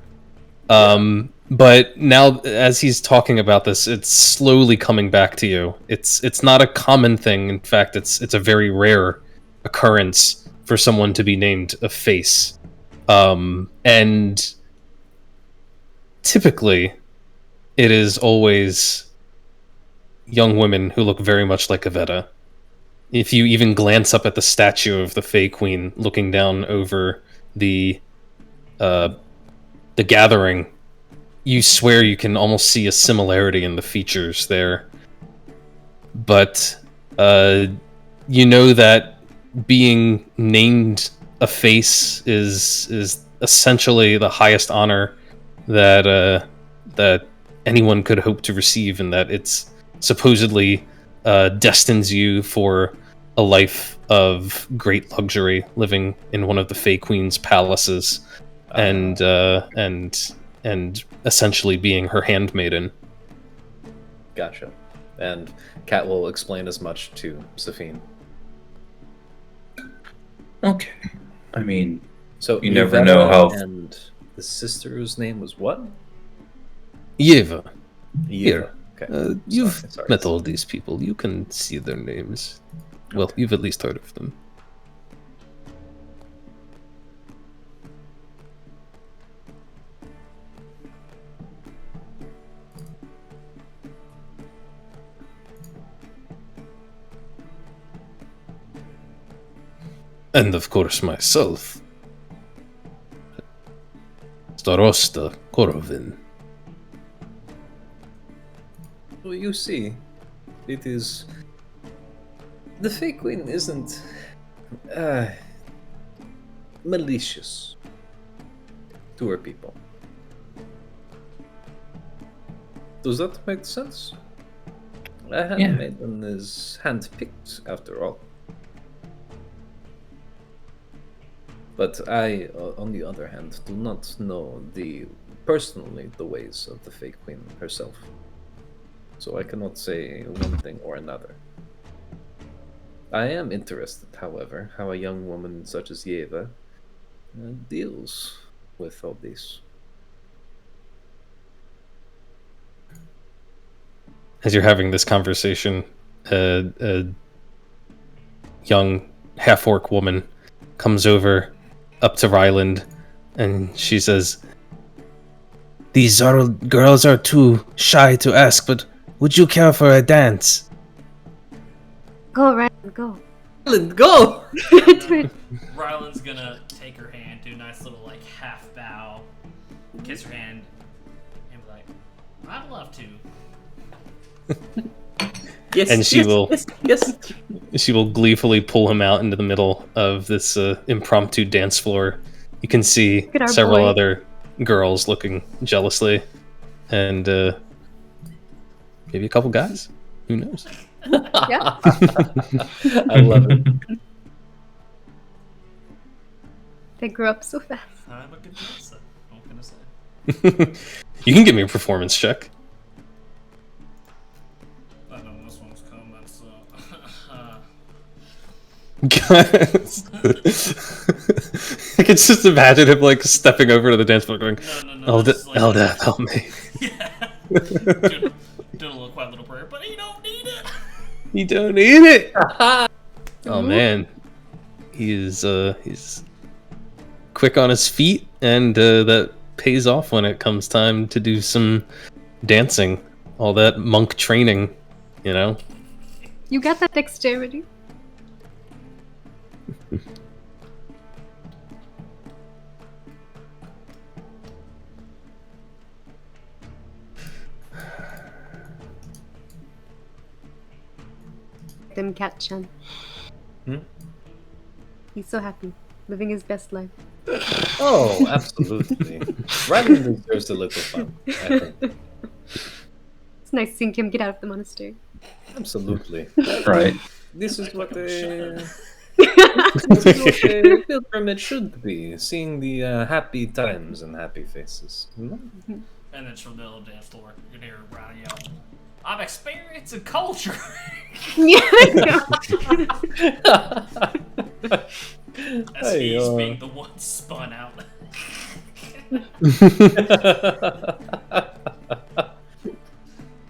But now, as he's talking about this, it's slowly coming back to you. It's not a common thing. In fact, it's a very rare occurrence for someone to be named a face. And typically, it is always young women who look very much like Iveta. If you even glance up at the statue of the Fey Queen looking down over the gathering, you swear you can almost see a similarity in the features there. But You know that being named a face is essentially the highest honor that that anyone could hope to receive, and that it's supposedly destines you for a life of great luxury, living in one of the Fey Queen's palaces, and essentially being her handmaiden. Gotcha. And Kat will explain as much to Safine. Okay. I mean, So You never Iveta know how- And the sister's name was what? Yeva, Eva. Okay. you've Sorry. met all these people. You can see their names. Well, you've at least heard of them. And of course myself. Starosta Korovin. Well, you see, it is. The Fey Queen isn't malicious to her people. Does that make sense? A handmaiden is handpicked, after all. But I, on the other hand, do not know personally the ways of the Fey Queen herself. So I cannot say one thing or another. I am interested, however, how a young woman such as Yeva deals with all this. As you're having this conversation, a young half-orc woman comes over up to Ryland, and she says, These girls are too shy to ask, but would you care for a dance? Go, Ryan, go. Ryland, go! Do it. Ryland's gonna take her hand, do a nice little like half bow, kiss her hand, and be like, "I'd love to." Yes, And she will- Yes. she will gleefully pull him out into the middle of this impromptu dance floor. You can see at our several boy. other girls looking jealously, and maybe a couple guys. Who knows? Yeah. I love it. They grew up so fast. I'm a good dancer. What can I say? You can give me a performance check. I know this one's coming, so. I can just imagine him like stepping over to the dance floor going, No. Elda, this is like- Elda, help me. Yeah. doing a little quiet little prayer, but you don't need it. You don't need it. Oh man, he's quick on his feet, and that pays off when it comes time to do some dancing. All that monk training, you know. You got that dexterity. Them Cat-chan. Hmm? He's so happy, living his best life. Oh, absolutely. Ryland deserves a little fun, I think. It's nice seeing him get out of the monastery. Absolutely. Right. This is what Shut a pilgrimage should be, seeing the happy times and happy faces. You know? And then from the little dance floor, you can hear Riley yell, "I'm experiencing culture." Yeah, I As Hey, he's being the one spun out.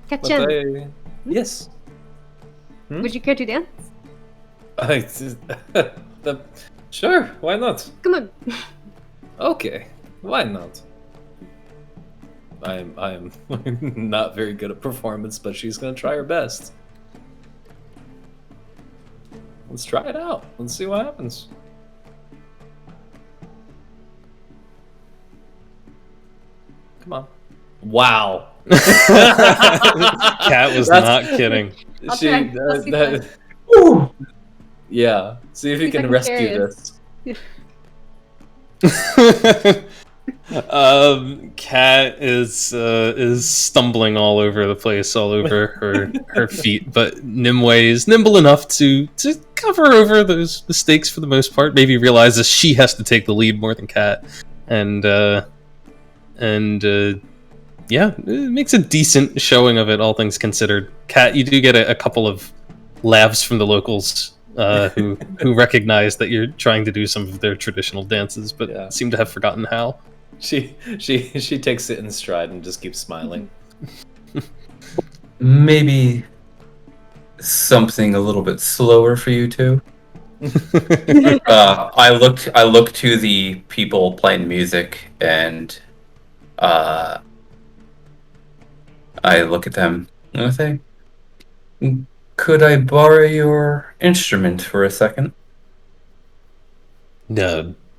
Cat-chan, Yes. would you care to dance? Sure, why not? Come on. Okay, why not? I'm not very good at performance, but she's gonna try her best. Let's try it out. Let's see what happens. Come on. Wow. Cat was That's- not kidding. I'll try. I'll see Yeah, see if you See if I can can rescue carry it. this. Cat is stumbling all over the place, all over her feet, but Nimue is nimble enough to cover over those mistakes for the most part. Maybe realizes she has to take the lead more than Cat, and yeah, it makes a decent showing of it, all things considered. Cat, you do get a couple of laughs from the locals. Who recognize that you're trying to do some of their traditional dances, but Yeah. seem to have forgotten how. She takes it in stride and just keeps smiling. Maybe something a little bit slower for you two. I look to the people playing music, and I look at them and I say, "Could I borrow your instrument for a second?"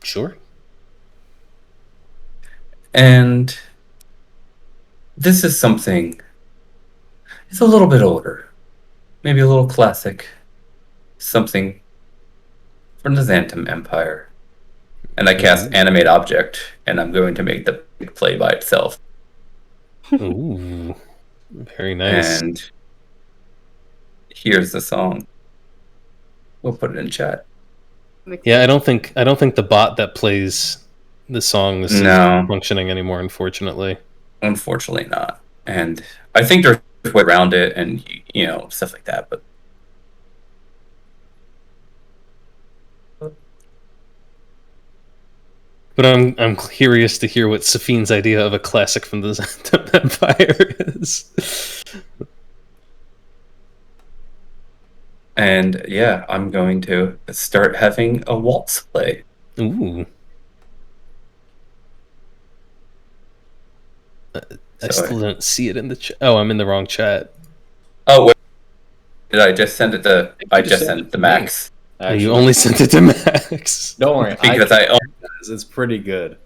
Sure. And this is something. It's a little bit older, maybe a little classic, something from the Xantum Empire. And I cast Animate Object, and I'm going to make the play by itself. Ooh, very nice. And here's the song. We'll put it in chat. Yeah, I don't think the bot that plays the song is No. functioning anymore, unfortunately. Unfortunately not. And I think there's a way around it and, stuff like that, but But I'm curious to hear what Safine's idea of a classic from the Xantum Empire is. And yeah, I'm going to start having a waltz play. Ooh. I still don't see it in the chat. Oh, I'm in the wrong chat. Oh, wait. Did I just send it to... I just sent it to me. Max. Actually, You only sent it to Max. don't worry. Because I it's pretty good.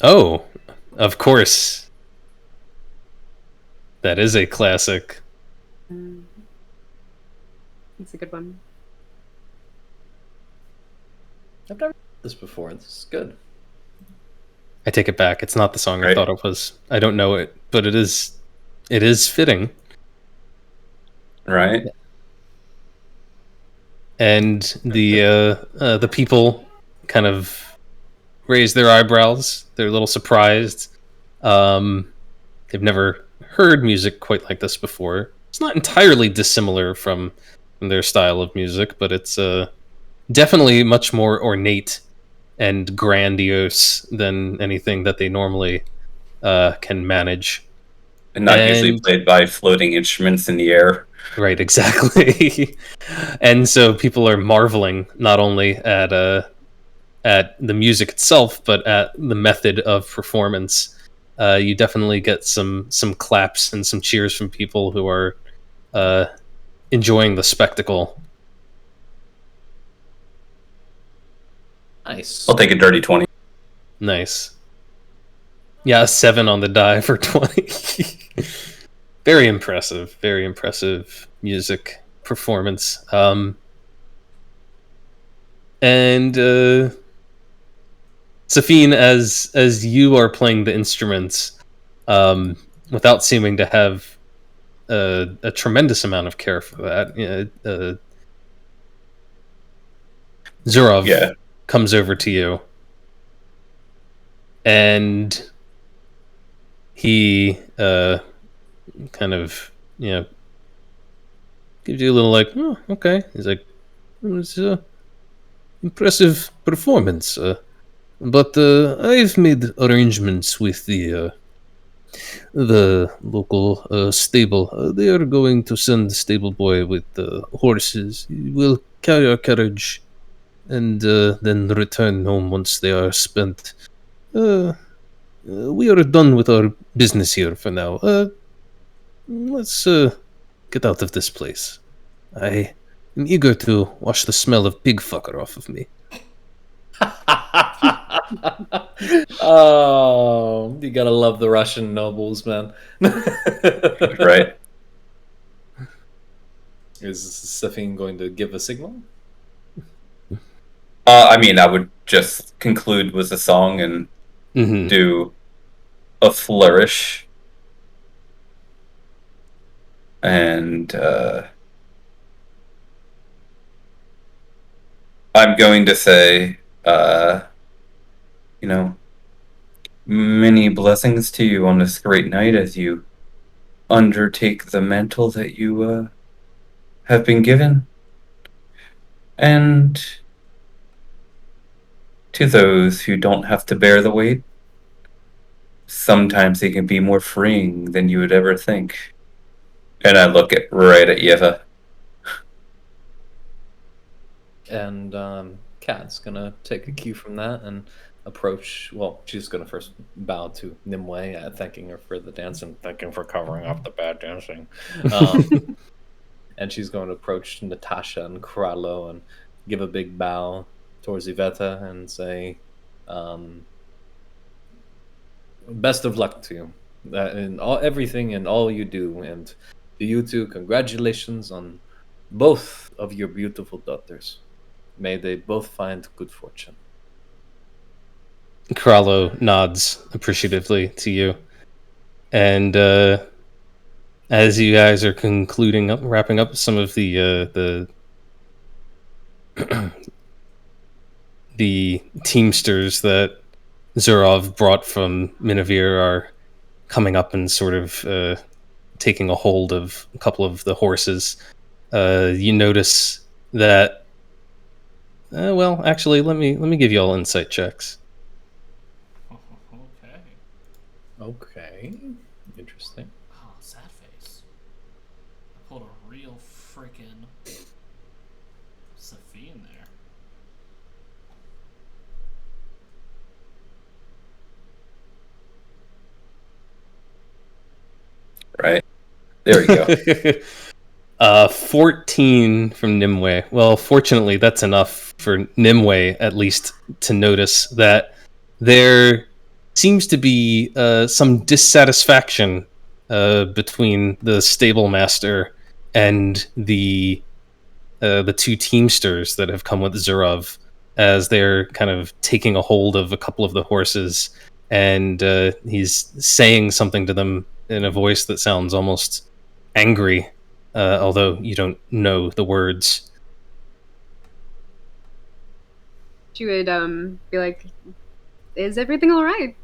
Oh, of course. That is a classic. It's a good one. I've never heard this before. This is good. I take it back. It's not the song I Right. thought it was. I don't know it, but it is fitting. Right? And the people kind of raise their eyebrows. They're a little surprised. They've never heard music quite like this before. It's not entirely dissimilar from their style of music, but it's definitely much more ornate and grandiose than anything that they normally can manage. And not usually played by floating instruments in the air. Right, exactly. And so people are marveling not only at the music itself, but at the method of performance. You definitely get some claps and some cheers from people who are enjoying the spectacle. Nice. I'll take a dirty 20. Nice. Yeah, a 7 on the die for 20. Very impressive music performance. And Safine, as you are playing the instruments, without seeming to have a tremendous amount of care for that, Zhurov comes over to you, and he kind of gives you a little like, oh, okay. He's like, it's impressive performance, but I've made arrangements with the local stable. They are going to send the stable boy with the horses. He will carry our carriage and then return home once they are spent. We are done with our business here for now. Let's get out of this place. I am eager to wash the smell of pig fucker off of me. Oh, you gotta love the Russian nobles, man. Right. Is Safine going to give a signal? I mean, I would just conclude with a song and Mhm. do a flourish. And I'm going to say, you know, many blessings to you on this great night as you undertake the mantle that you have been given. And to those who don't have to bear the weight, sometimes it can be more freeing than you would ever think. And I look right at Yeva. And Kat's gonna take a cue from that and approach. Well, she's gonna first bow to Nimue, thanking her for the dance and thanking for covering up the bad dancing. And she's going to approach Natasha and Kralo and give a big bow towards Iveta and say, "Best of luck to you in everything and all you do, and to you two, congratulations on both of your beautiful daughters. May they both find good fortune." Krallo nods appreciatively to you. And as you guys are wrapping up some of the the teamsters that Zhurov brought from Minevir are coming up and sort of taking a hold of a couple of the horses. You notice that. Well, actually, let me give you all insight checks. Okay. Okay, interesting. Oh, sad face. I pulled a real freaking Sophie in there. Right? There we go. 14 from Nimue. Well, fortunately, that's enough for Nimue, at least, to notice that there seems to be some dissatisfaction between the stable master and the two teamsters that have come with Zhurov, as they're kind of taking a hold of a couple of the horses, and he's saying something to them in a voice that sounds almost angry, although you don't know the words. She would be like, "Is everything all right?"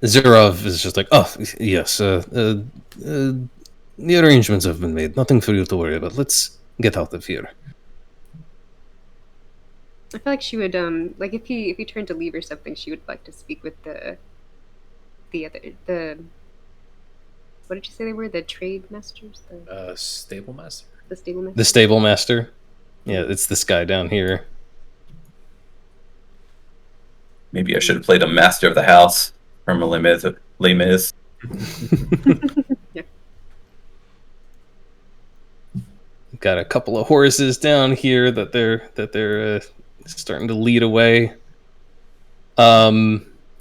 Zhurov is just like, "Oh, yes, the arrangements have been made. Nothing for you to worry about. Let's get out of here." I feel like she would like if he turned to leave or something, she would like to speak with the what did you say they were? The trade masters? Stable master. The stable masters? The stable master? Yeah, it's this guy down here. Maybe I should have played a master of the house from Les Mis. Yeah. Got a couple of horses down here that they're starting to lead away.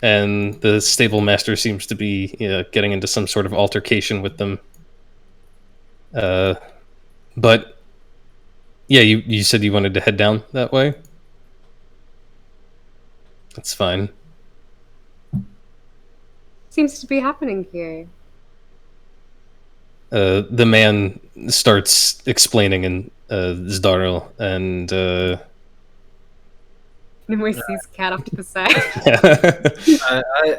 And the stable master seems to be getting into some sort of altercation with them. But yeah, you said you wanted to head down that way? That's fine. Seems to be happening here. The man starts explaining in Zdaril, and Nimue sees Cat off to the side.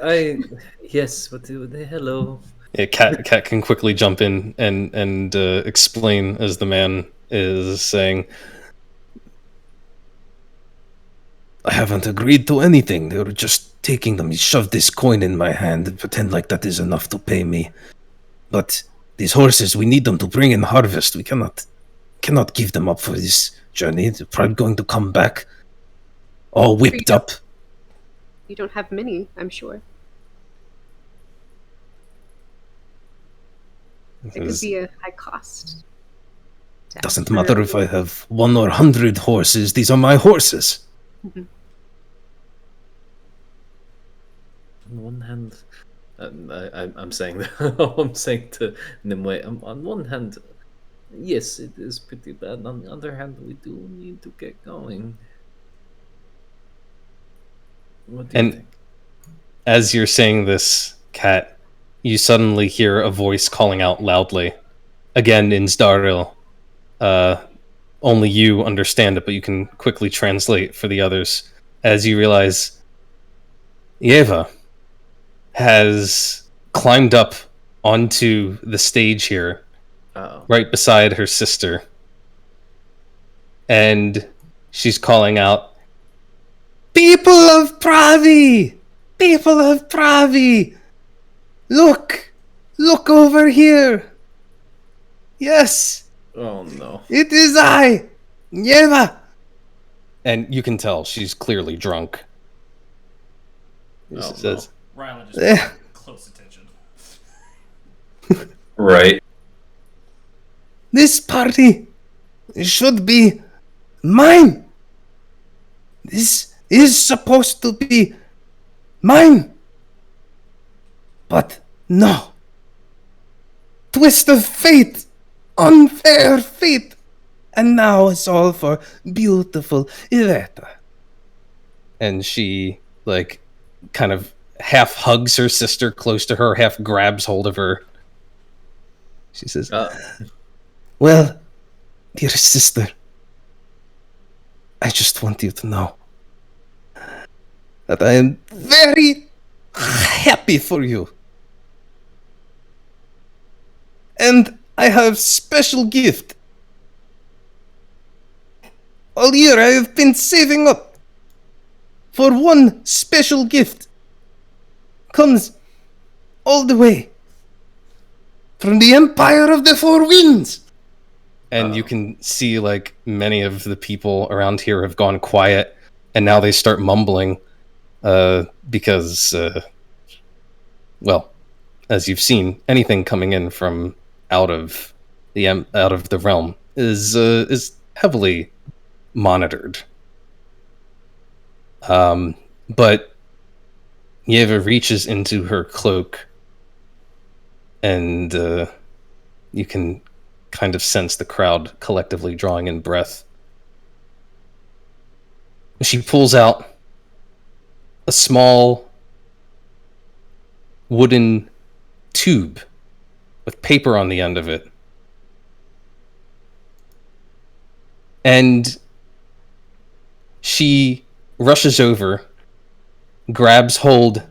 I yes, but hello. yeah, Cat can quickly jump in and explain as the man is saying, I haven't agreed to anything. They were just taking them. He shoved this coin in my hand and pretend like that is enough to pay me. But these horses, we need them to bring in harvest. We cannot give them up for this journey. They're probably going to come back all whipped up. You don't have many, I'm sure. It could be a high cost Doesn't matter if I have 1 or 100 horses. These are my horses. Mhm. On one hand, I'm saying that I'm saying to Nimue. On one hand, yes, it is pretty bad. On the other hand, we do need to get going. What do you And think? as you're saying this, Kat, you suddenly hear a voice calling out loudly. Again in Zdaril. Only you understand it, but you can quickly translate for the others. As you realize Yeva has climbed up onto the stage here, Uh-oh. right beside her sister. And she's calling out, "People of Pravy! People of Pravy! Look! Look over here! Yes! Oh no. It is I! Yeva!" And you can tell she's clearly drunk. She Oh, says, Rylan just Eh. paid close attention. Right. This party should be mine. This is supposed to be mine. But no. Twist of fate. Unfair fate. And now it's all for beautiful Iveta. and she, like, kind of half hugs her sister close to her, half grabs hold of her. She says, Well, dear sister, I just want you to know that I am very happy for you. And I have special gift. All year I have been saving up for one special gift. Comes all the way from the Empire of the Four Winds. and you can see, like, many of the people around here have gone quiet, and now they start mumbling, because, well, as you've seen, anything coming in from out of the realm is heavily monitored. But Yeva reaches into her cloak, and you can kind of sense the crowd collectively drawing in breath. She pulls out a small wooden tube with paper on the end of it. And she rushes over, grabs hold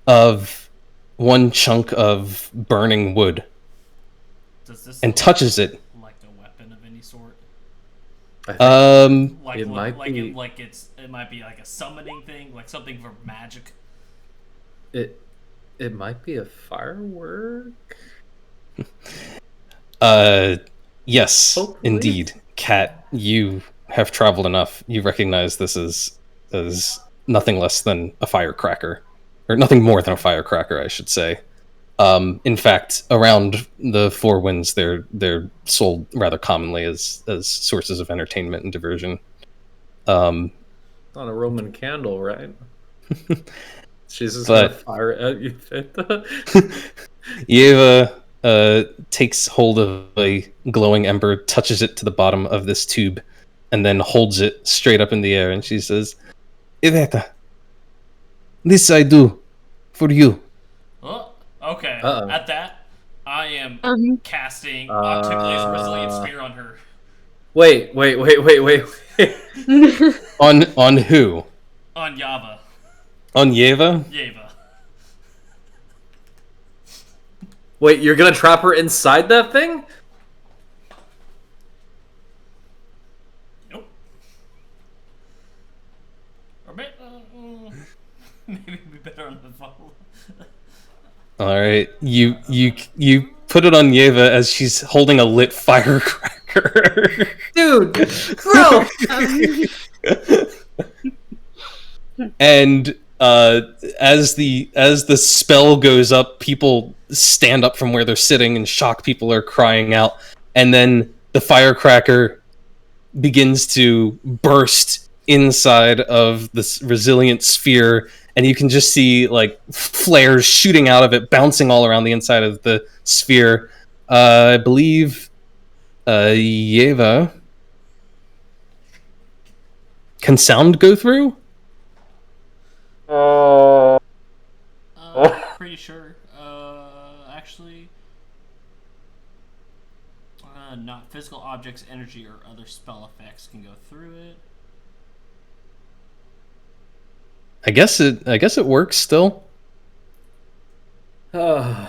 of one chunk of burning wood, Does this and look touches it. like a weapon of any sort? I think Like It might be- it might be like a summoning thing, like something for magic. it might be a firework. Yes, Hopefully. indeed. Kat, you have traveled enough. You recognize this as nothing less than a firecracker. Or nothing more than a firecracker, I should say. In fact, around the Four Winds, they're sold rather commonly as sources of entertainment and diversion. Not a Roman candle, right? She's just But- gonna fire at you. Yeva takes hold of a glowing ember, touches it to the bottom of this tube, and then holds it straight up in the air, and she says, Iveta, this I do for you. Oh, okay. Uh-oh. At that, I am casting Uh, Octavia's Resilient Spear on her. wait. on who? On Yava. On Yeva? Yeva. Wait, you're gonna trap her inside that thing? Nope. Or maybe it'd be better on the phone. All right, you put it on Yeva as she's holding a lit firecracker. Dude, bro! And as the spell goes up, people stand up from where they're sitting in shock. People are crying out, and then the firecracker begins to burst inside of this resilient sphere, and you can just see like flares shooting out of it, bouncing all around the inside of the sphere. I believe Yeva, can sound go through? Pretty sure. Actually, not physical objects, energy, or other spell effects can go through it. I guess it works still. Yeah,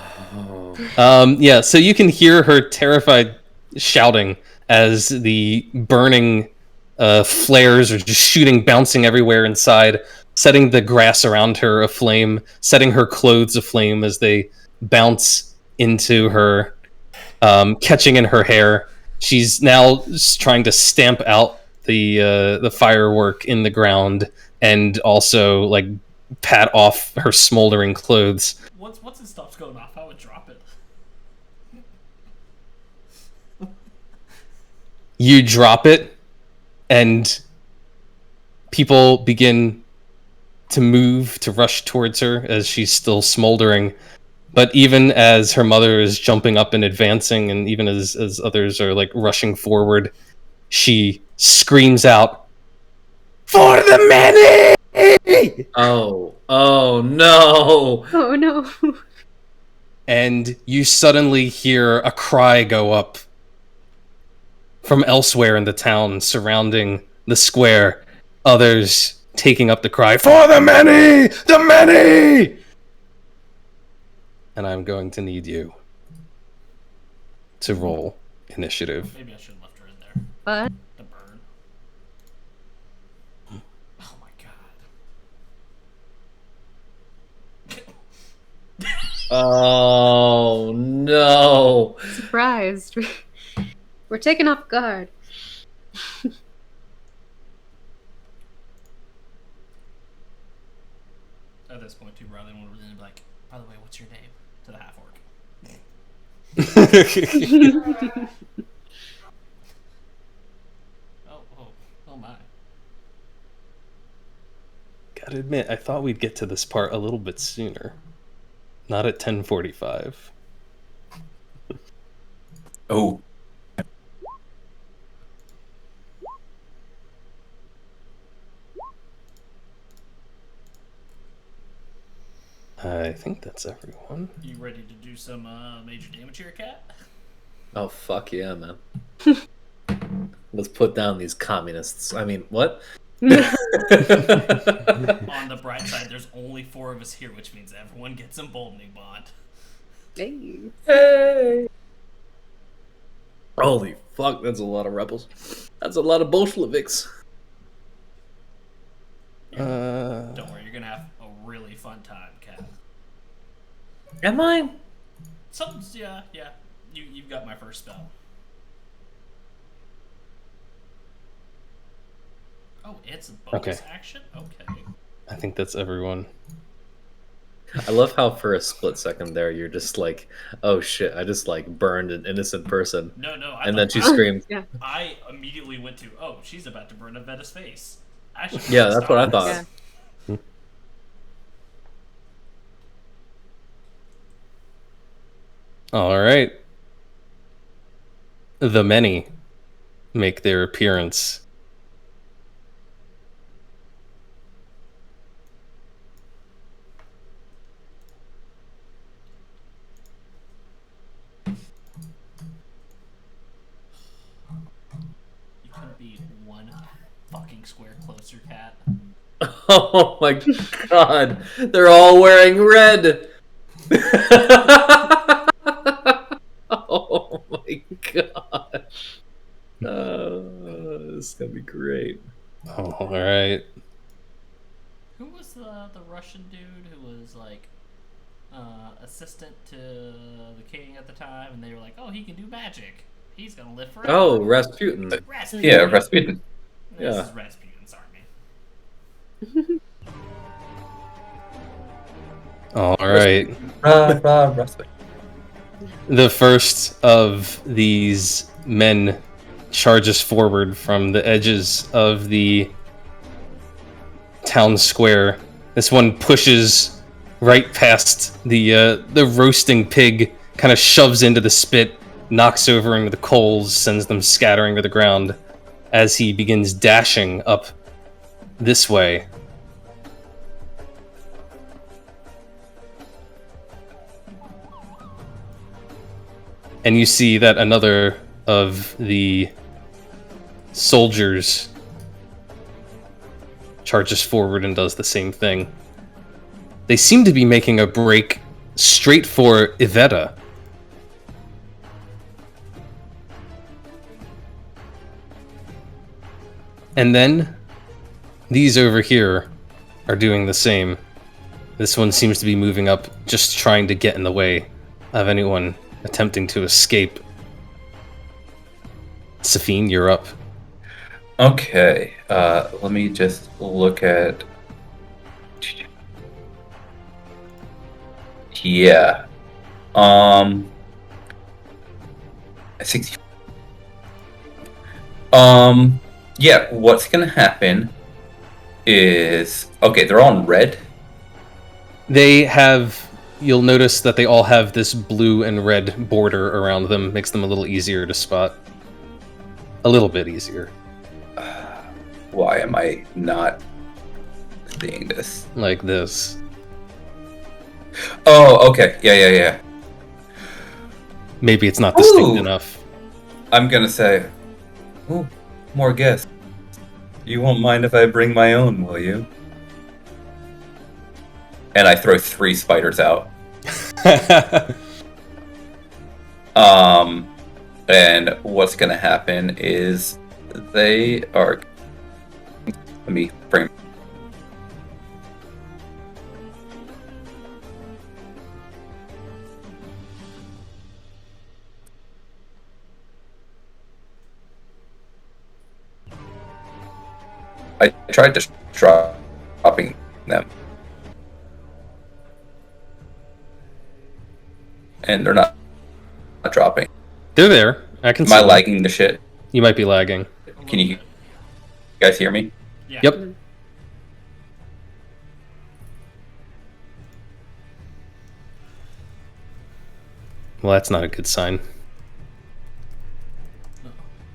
so you can hear her terrified shouting as the burning flares are just shooting, bouncing everywhere inside, setting the grass around her aflame, setting her clothes aflame as they bounce into her, catching in her hair. She's now trying to stamp out the firework in the ground and also like pat off her smoldering clothes. Once it stops going off, I would drop it. You drop it, and people begin to move, to rush towards her as she's still smoldering. But even as her mother is jumping up and advancing, and even as others are like rushing forward, she screams out, "For the many!" Oh no! Oh no. And you suddenly hear a cry go up from elsewhere in the town surrounding the square. Others taking up the cry, "For the many! The many!" And I'm going to need you to roll initiative. Maybe I should have left her in there. But The burn. Oh my god. Oh no! surprised. We're taken off guard. At this point, too, Riley would be like, by the way, what's your name? To the half orc. Oh my. Gotta admit, I thought we'd get to this part a little bit sooner. Not at 10:45. Oh, I think that's everyone. You ready to do some major damage here, Cat? Oh fuck yeah, man! Let's put down these communists. I mean, what? On the bright side, there's only 4 of us here, which means everyone gets emboldening bond. Hey. Hey! Holy fuck! That's a lot of rebels. That's a lot of Bolsheviks. Don't worry, you're gonna have a really fun time, Cat. Am I? Yeah. You've got my first spell. Oh, it's a bonus action? Okay. I think that's everyone. I love how for a split second there you're just like, oh shit, I just like burned an innocent person. No, And then she screamed. Yeah. I immediately went to, oh, she's about to burn Iveta's face. Actually, Yeah, that's what I thought. Yeah. All right. The many make their appearance. You couldn't be one fucking square closer, Cat. Oh my god, they're all wearing red. Oh my god. This is gonna be great. All right. Who was the Russian dude who was like assistant to the king at the time, and they were like, "Oh, he can do magic. He's gonna live forever." Oh, Rasputin. Rasputin. yeah, Rasputin. This Yeah. is Rasputin's army. All right. Rasputin. The first of these men charges forward from the edges of the town square. This one pushes right past the roasting pig, kind of shoves into the spit, knocks over into the coals, sends them scattering to the ground as he begins dashing up this way. And you see that another of the soldiers charges forward and does the same thing. They seem to be making a break straight for Iveta. And then these over here are doing the same. This one seems to be moving up, just trying to get in the way of anyone attempting to escape. Safine, you're up. Okay, let me just look at... Yeah. 60. Yeah, what's gonna happen is... Okay, they're all in red. They have... You'll notice that they all have this blue and red border around them. Makes them a little easier to spot. A little bit easier. Why am I not seeing this? Like this. Oh, okay. Yeah. Maybe it's not distinct Ooh. enough. I'm gonna say... Ooh, more guests. You won't mind if I bring my own, will you? And I throw 3 spiders out. And what's gonna happen is they are... Let me bring... I tried to dropping them. And they're not dropping. They're there. I can Am see I them. lagging the shit? You might be lagging. Can you guys hear me? Yeah. Yep. Well, that's not a good sign.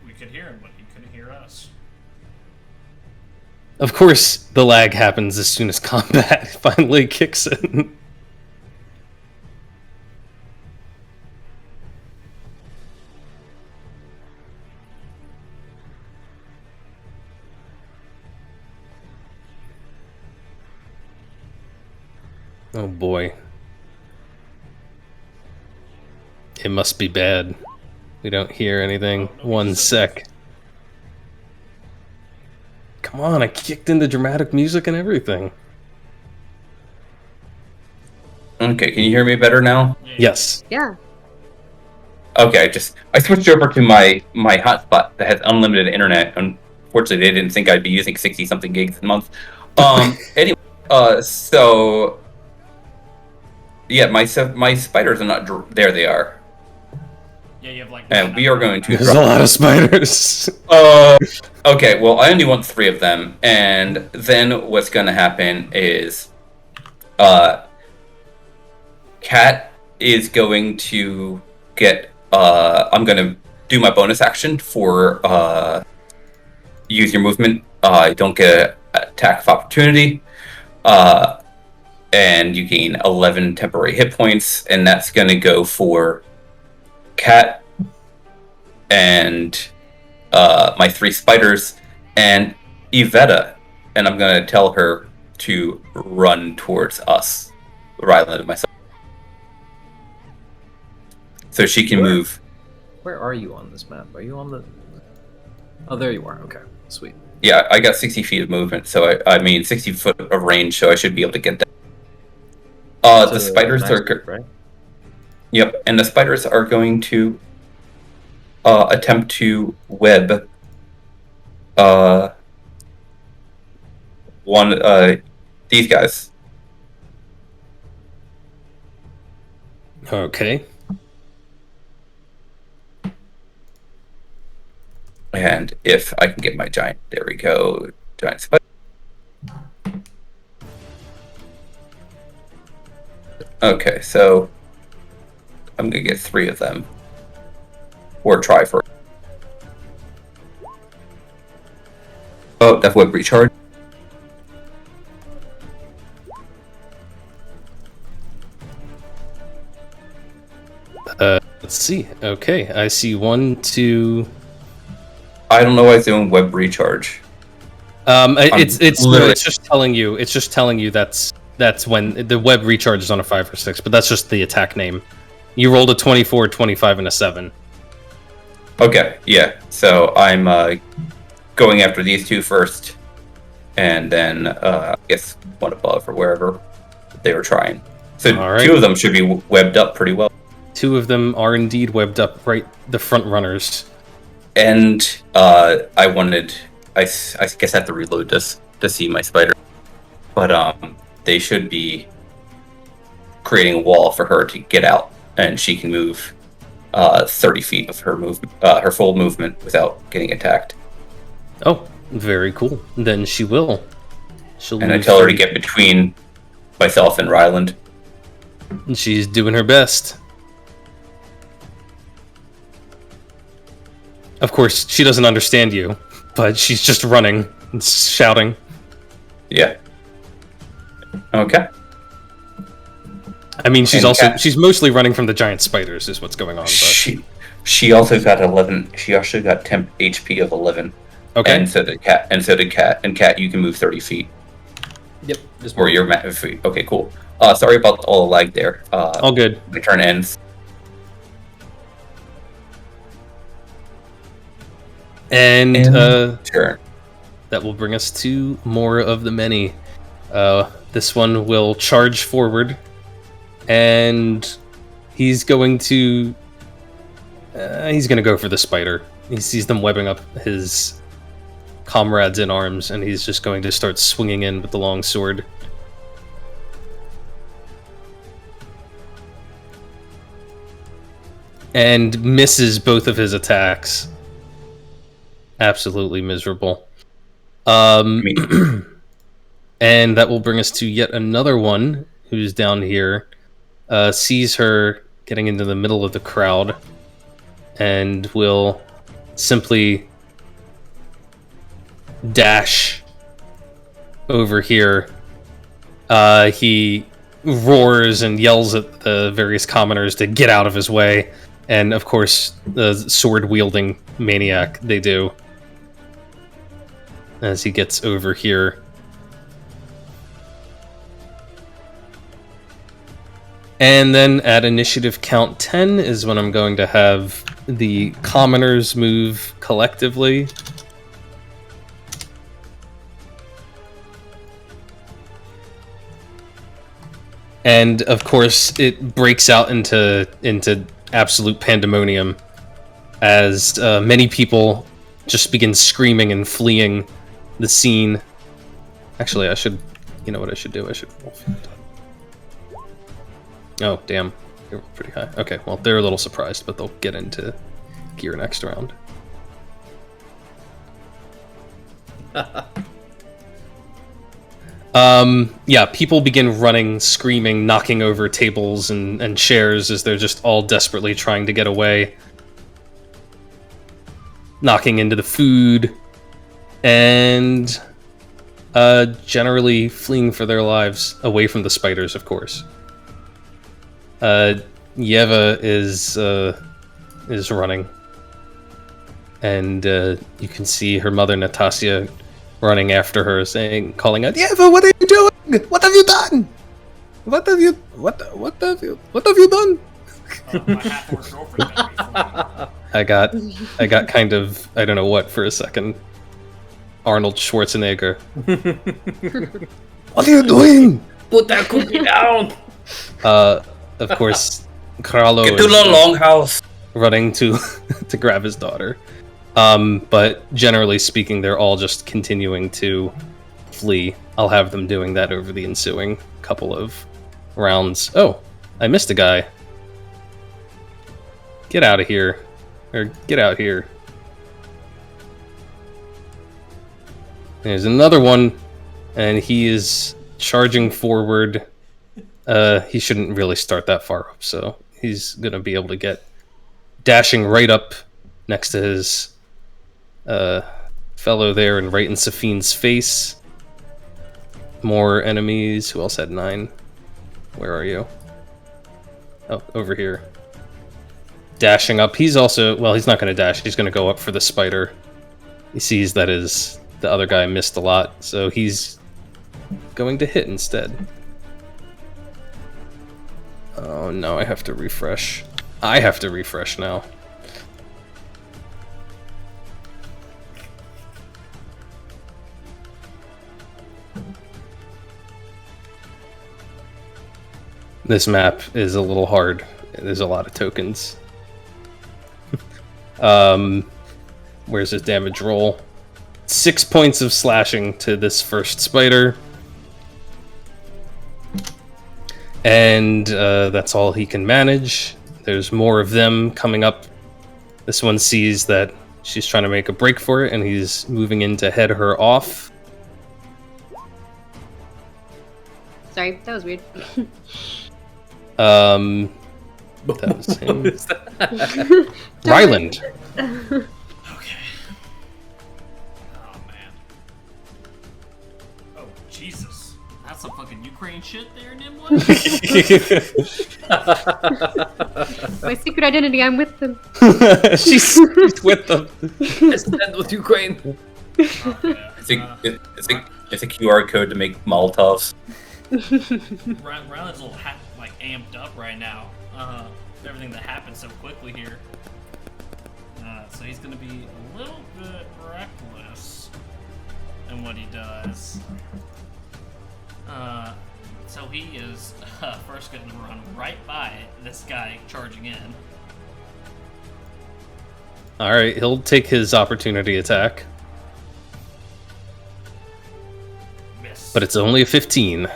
We could hear him, but he couldn't hear us. Of course, the lag happens as soon as combat finally kicks in. Oh boy. It must be bad. We don't hear anything. One sec. Come on, I kicked in the dramatic music and everything. Okay, can you hear me better now? Yes. Yeah. Okay, I switched over to my hotspot that has unlimited internet. Unfortunately, they didn't think I'd be using 60-something gigs a month. Anyway, so yeah, my spiders are not. There they are. Yeah, you have like. And we are going to. There's a lot of spiders. Okay, well, I only want 3 of them, and then what's going to happen is, Cat is going to get. I'm going to do my bonus action for use your movement. Don't get an attack of opportunity, and you gain 11 temporary hit points, and that's going to go for Cat and my 3 spiders and Iveta, and I'm going to tell her to run towards us, Ryland and myself, so she can move. Where are you on this map? Are you on the... Oh, there you are. Okay, sweet. Yeah, I got 60 feet of movement, so I mean 60 foot of range, so I should be able to get that. The spiders are... Right? Yep, and the spiders are going to attempt to web these guys. Okay. And if I can get my giant, there we go, giant spider. Okay, so I'm gonna get 3 of them, or try for. Oh, that web recharge. Let's see. Okay, I see 1, 2. I don't know why it's doing web recharge. It's just telling you. It's just telling you that's when the web recharge is on a 5 or 6, but that's just the attack name. You rolled a 24, 25, and a 7. Okay, yeah. So I'm going after these 2 first, and then I guess 1 above or wherever they were trying. So All right. 2 of them should be webbed up pretty well. 2 of them are indeed webbed up, right? The front runners. And I guess I have to reload this to see my spider. But they should be creating a wall for her to get out, and she can move 30 feet of her her full movement without getting attacked. Oh, very cool. Then she will. And I tell her to get between myself and Ryland. She's doing her best. Of course, she doesn't understand you, but she's just running and shouting. Yeah. Okay. I mean, she's mostly running from the giant spiders is what's going on. But... She also got 11. She also got temp HP of 11. Okay. And so did Cat. And Cat, you can move 30 feet. Yep. Or your feet. Okay, cool. Sorry about all the lag there. All good. My turn ends. And turn. That will bring us to more of the many. This one will charge forward, and he's going to go for the spider. He sees them webbing up his comrades in arms, and he's just going to start swinging in with the long sword. And misses both of his attacks. Absolutely miserable. And that will bring us to yet another one who's down here. Sees her getting into the middle of the crowd and will simply dash over here. He roars and yells at the various commoners to get out of his way. And of course, the sword-wielding maniac, they do. As he gets over here. And then at initiative count 10 is when I'm going to have the commoners move collectively. And of course, it breaks out into absolute pandemonium as many people just begin screaming and fleeing the scene. Actually, you know what I should do? I should roll. Oh, damn. They're pretty high. Okay, well, they're a little surprised, but they'll get into gear next round. Yeah, people begin running, screaming, knocking over tables and chairs as they're just all desperately trying to get away. Knocking into the food, and generally fleeing for their lives away from the spiders, of course. Yeva is running, and you can see her mother Natasha running after her, calling out, "Yeva, what are you doing? What have you done? What have you done?" My half-orc girlfriend better be flying. I got kind of, I don't know what for a second. Arnold Schwarzenegger. What are you doing? Put that cookie down. Of course, Kral'ova Get to the longhouse. running to to grab his daughter. But generally speaking, they're all just continuing to flee. I'll have them doing that over the ensuing couple of rounds. Oh, I missed a guy. Get out of here. Or get out here. There's another one, and he is charging forward. He shouldn't really start that far up, so he's going to be able to get dashing right up next to his fellow there and right in Safine's face. More enemies. Who else had 9? Where are you? Oh, over here. Dashing up. He's also... Well, he's not going to dash. He's going to go up for the spider. He sees that the other guy missed a lot, so he's going to hit instead. Oh, no, I have to refresh. I have to refresh now. This map is a little hard. There's a lot of tokens. Where's his damage roll? 6 points of slashing to this first spider. And that's all he can manage. There's more of them coming up. This one sees that she's trying to make a break for it, and he's moving in to head her off. Sorry, that was weird. That was him. Ryland. Okay. Oh, man. Oh, Jesus. That's some fucking Ukraine shit there, Nimwood? My secret identity, I'm with them. She's with them. I stand with Ukraine. Okay. It's a QR code to make Molotovs. Ryland's a little amped up right now. Everything that happened so quickly here. So he's gonna be a little bit reckless in what he does. So he is first gonna run right by this guy charging in. Alright, he'll take his opportunity attack. Miss. But it's only a 15.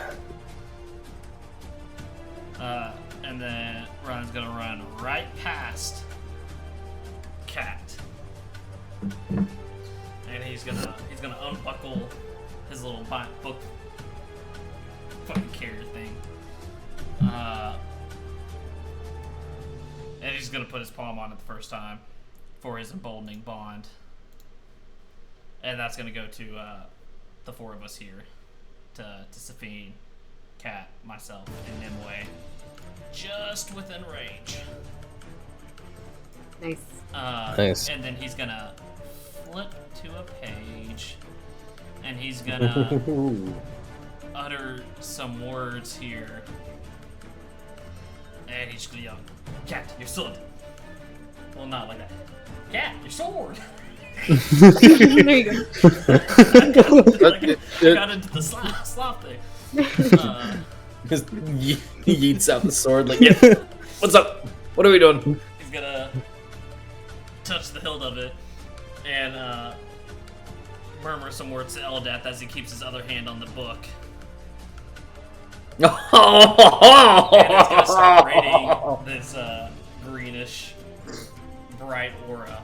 And then Ron's gonna run right past Cat. And he's gonna unbuckle his little book fucking carrier thing. And he's gonna put his palm on it the first time for his emboldening bond. And that's gonna go to the 4 of us here. To Safine, Cat, myself, and Nimue. Just within range. Nice. Nice. And then he's gonna flip to a page, and he's gonna utter some words here. And he's gonna yell, "Cat, your sword!" Well, not like that. "Cat, your sword!" There you go. Got into the slop thing. Just yeets out the sword like, yeah, what's up? What are we doing? He's gonna touch the hilt of it and murmur some words to Eldath as he keeps his other hand on the book. And it's gonna start radiating this greenish, bright aura.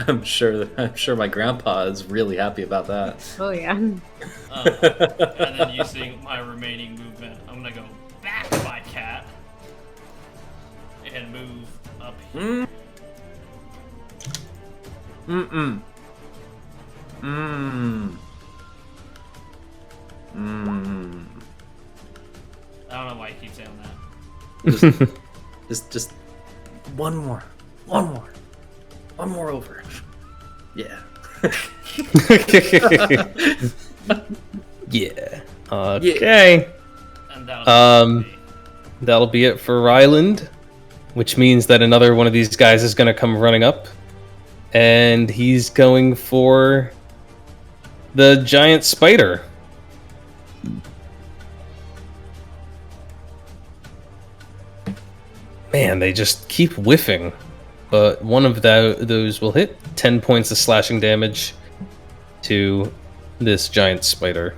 I'm sure my grandpa is really happy about that. Oh yeah. And then using my remaining movement, I'm gonna go back by Cat and move up here. I don't know why you keep saying that. Just one more over. Yeah. Yeah. Okay. And that'll be That'll be it for Ryland, which means that another one of these guys is going to come running up, and he's going for the giant spider. Man, they just keep whiffing, but one of those will hit. 10 points of slashing damage to this giant spider.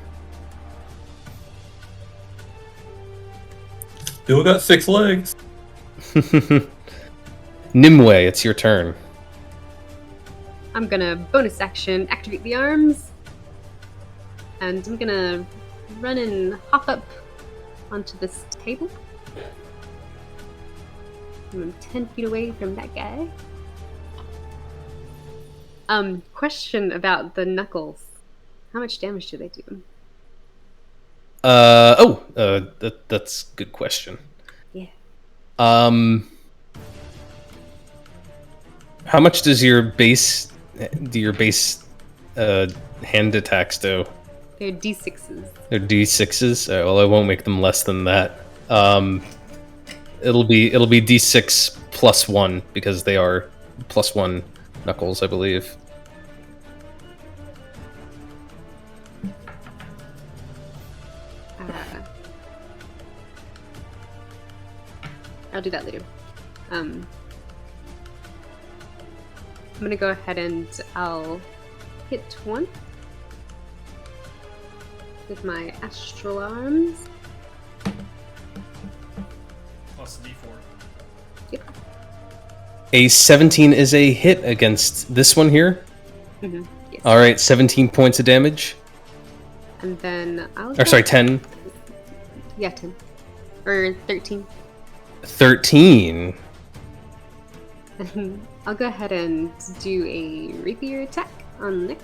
Still got 6 legs. Nimue, it's your turn. I'm gonna bonus action activate the arms, and I'm gonna run and hop up onto this table. I'm 10 feet away from that guy. Question about the knuckles. How much damage do they do? That's a good question. Yeah. How much does your base hand attacks do? They're D6s. They're D6s. Well, I won't make them less than that. It'll be D6 plus 1 because they are plus 1 knuckles, I believe. I'll do that later. I'm gonna go ahead and I'll hit one with my astral arms. Plus the D4. Yep. A 17 is a hit against this one here. Mm-hmm. Yes. All right, 17 points of damage. And then I'll. Or sorry, 10. Yeah, 10 or 13. 13. I'll go ahead and do a rapier attack on Nick.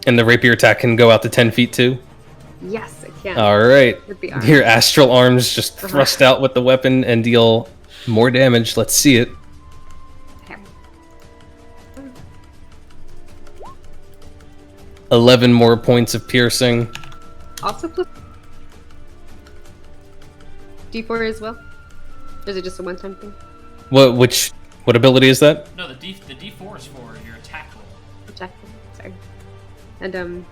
And the rapier attack can go out to 10 feet too? Yes, I can. All right. With the arm. Your astral arms just thrust out with the weapon and deal more damage. Let's see it. Okay. 11 more points of piercing. Also plus D4 as well? Or is it just a one-time thing? What ability is that? No, the D4 is for your attack roll. Attack roll, sorry. And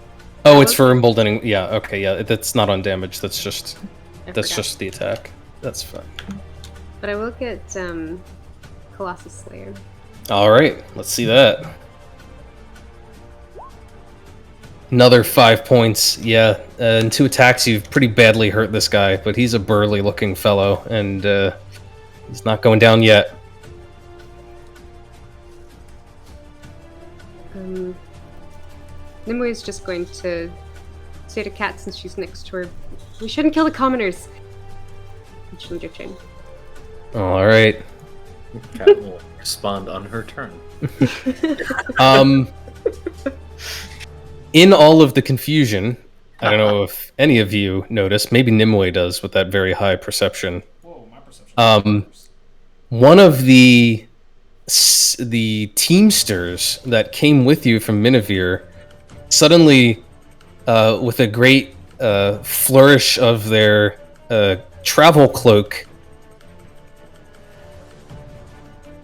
Oh, it's for emboldening. Yeah, okay, yeah. That's not on damage. That's just I that's forgot. just the attack. That's fine. But I will get Colossus Slayer. All right, let's see that. Another 5 points. Yeah, in 2 attacks, you've pretty badly hurt this guy, but he's a burly-looking fellow, and he's not going down yet. Nimue is just going to say to Kat, since she's next to her, "We shouldn't kill the commoners." And she'll do chain. All right. Cat will respond on her turn. In all of the confusion, I don't know if any of you noticed, maybe Nimue does with that very high perception. Whoa, my perception. One of the teamsters that came with you from Minevir suddenly, with a great flourish of their travel cloak,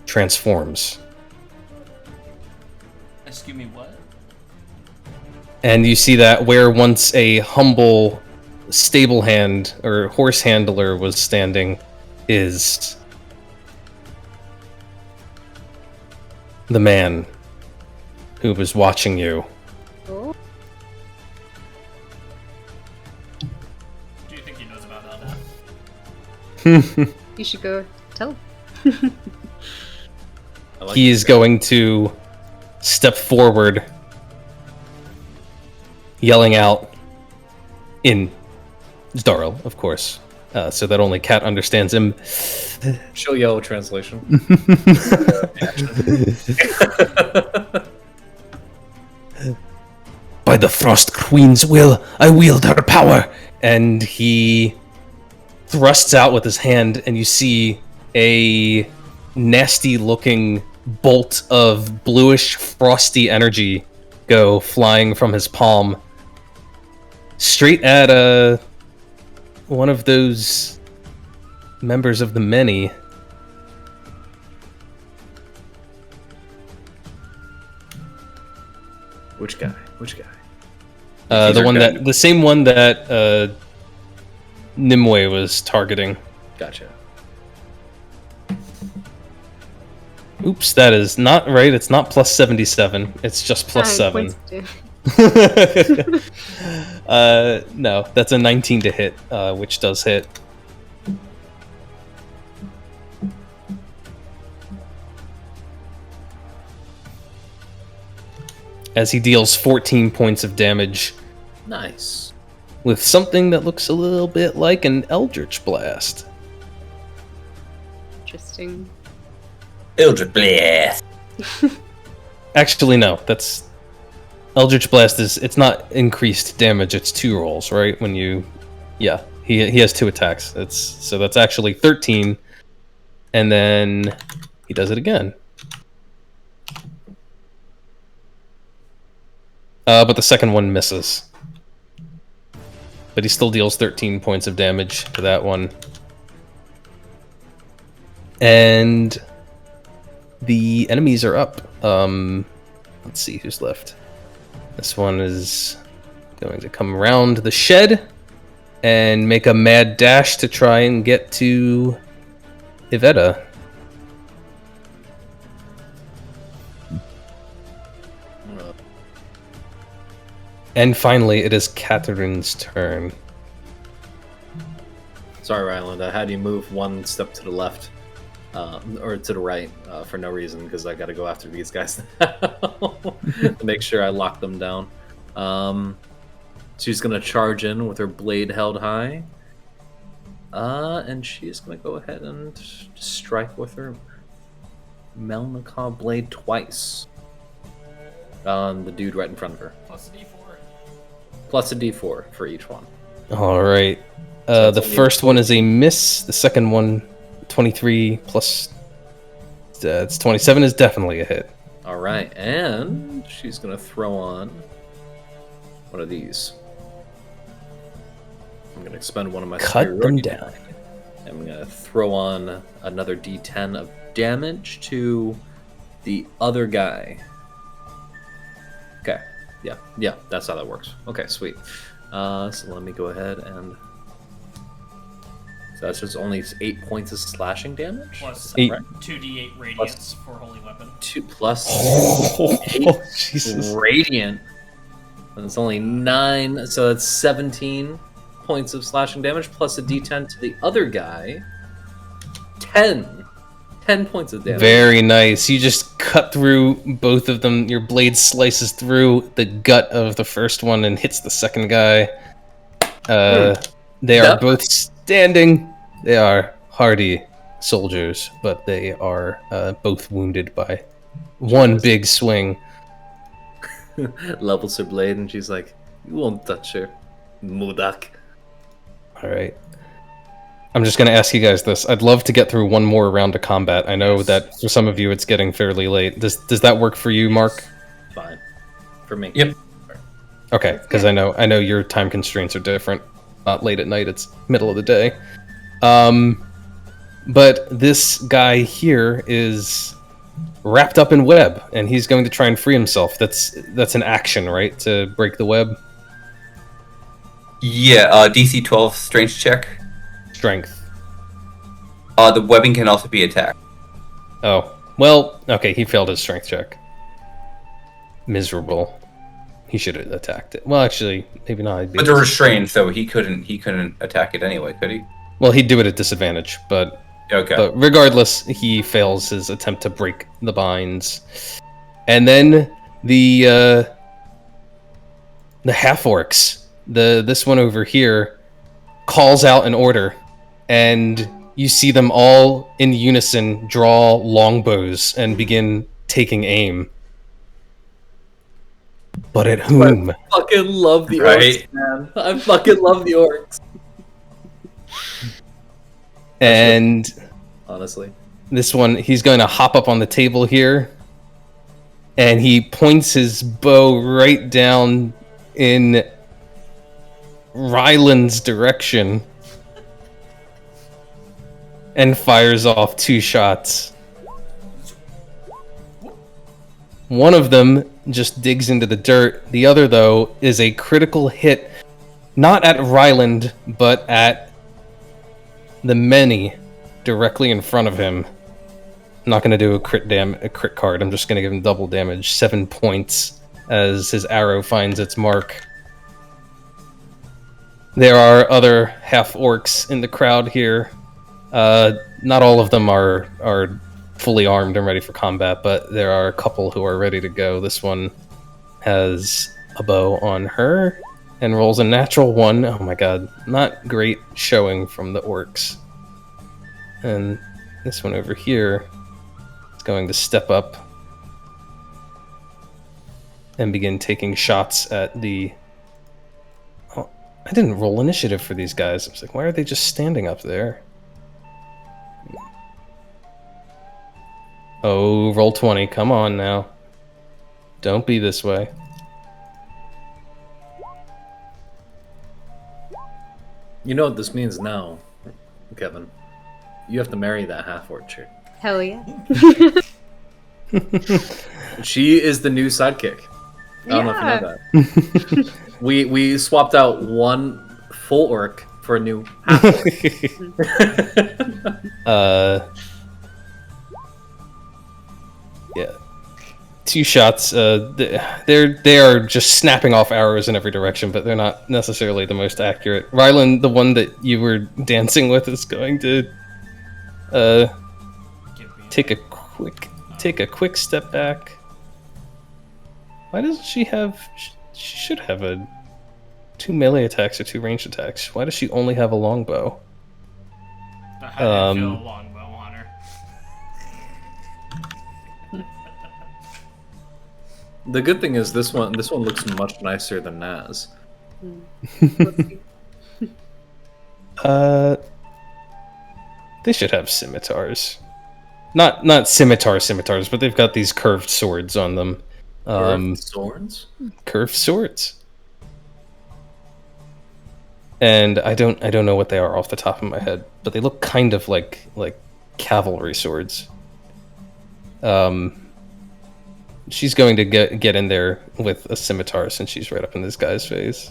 transforms. Excuse me, what? And you see that where once a humble stable hand or horse handler was standing is the man who was watching you. Oh. Do you think he knows about all that? You should go tell him. He is going to step forward, yelling out in Zhurov, of course, so that only Kat understands him. She'll yell translation. By the Frost Queen's will, I wield her power. And he thrusts out with his hand, and you see a nasty-looking bolt of bluish, frosty energy go flying from his palm straight at one of those members of the many. Which guy? Which guy? The same one that Nimue was targeting. Gotcha. Oops, that is not right. It's not plus 77. It's just plus 7. No, that's a 19 to hit, which does hit. as he deals 14 points of damage Nice. with something that looks a little bit like an Eldritch Blast. Interesting. Eldritch Blast. Actually, no. That's Eldritch Blast it's not increased damage. It's 2 rolls, right? When you, yeah, he has 2 attacks. So that's actually 13, and then he does it again. But the second one misses. But he still deals 13 points of damage to that one. And the enemies are up. Let's see who's left. This one is going to come around the shed and make a mad dash to try and get to Iveta. And finally, it is Catherine's turn. Sorry, Ryland. I had you move one step to the left, or to the right, for no reason, because I got to go after these guys now to make sure I lock them down. She's gonna charge in with her blade held high, and she's gonna go ahead and strike with her Melnikov blade twice on the dude right in front of her. Plus a d4. Plus a d4 for each one. All right. So The first one is a miss. The second one, 23 plus it's 27, is definitely a hit. All right, and she's gonna throw on one of these. I'm gonna expend one of my Cut them superiority down. die. I'm gonna throw on another d10 of damage to the other guy. Okay, yeah, that's how that works. Okay, sweet. So let me go ahead and. So that's just only 8 points of slashing damage. Plus 8. Right? 2d8 radiance for holy weapon. 2 plus Oh, 8 Jesus. radiant. And it's only 9, so that's 17 points of slashing damage plus a d10 to the other guy. 10 points of damage. Very nice. You just cut through both of them. Your blade slices through the gut of the first one and hits the second guy. They are Yep. both standing. They are hardy soldiers, but they are both wounded by one big swing. Levels her blade and she's like, "You won't touch her, Mudak." All right. I'm just going to ask you guys this. I'd love to get through one more round of combat. I know that for some of you it's getting fairly late. Does that work for you, Mark? Fine. For me. Yep. Okay, because I know your time constraints are different. Not late at night, it's middle of the day. But this guy here is wrapped up in web, and he's going to try and free himself. That's an action, right? To break the web? Yeah, DC 12 strength check. Strength. The webbing can also be attacked. Oh, well, okay, he failed his strength check. Miserable. He should have attacked it. Well, actually, maybe not. But they're restrained, so he couldn't attack it anyway, could he? Well, he'd do it at disadvantage, but Okay. regardless, he fails his attempt to break the binds. And then the half orcs, this one over here, calls out an order, and you see them all in unison draw longbows and begin taking aim. But at whom? I fucking love the Right? orcs, man. I fucking love the orcs. And Honestly. this one, he's going to hop up on the table here, and he points his bow right down in Ryland's direction and fires off 2 shots. One of them just digs into the dirt. The other, though, is a critical hit, not at Ryland, but at the many directly in front of him. I'm not going to do a crit card. I'm just going to give him double damage, 7 points, as his arrow finds its mark. There are other half orcs in the crowd here. Not all of them are fully armed and ready for combat, but there are a couple who are ready to go. This one has a bow on her and rolls a natural 1. Oh my god, not great showing from the orcs. And this one over here is going to step up and begin taking shots at the... Oh, I didn't roll initiative for these guys. I was like, why are they just standing up there? Oh, roll 20. Come on now. Don't be this way. You know what this means now, Kevin. You have to marry that half-orc chick. Hell yeah. She is the new sidekick. I don't know if you know that. we swapped out one full orc for a new half orc. Yeah. 2 shots. They are just snapping off arrows in every direction, but they're not necessarily the most accurate. Rylan, the one that you were dancing with, is going to take a quick step back. Why doesn't she have... She should have 2 melee attacks or 2 ranged attacks. Why does she only have a longbow? How do you feel a longbow on her? The good thing is this one looks much nicer than Naz. They should have scimitars. Not scimitars, but they've got these curved swords on them. Swords? Curved swords. And I don't know what they are off the top of my head, but they look kind of like cavalry swords. She's going to get in there with a scimitar since she's right up in this guy's face.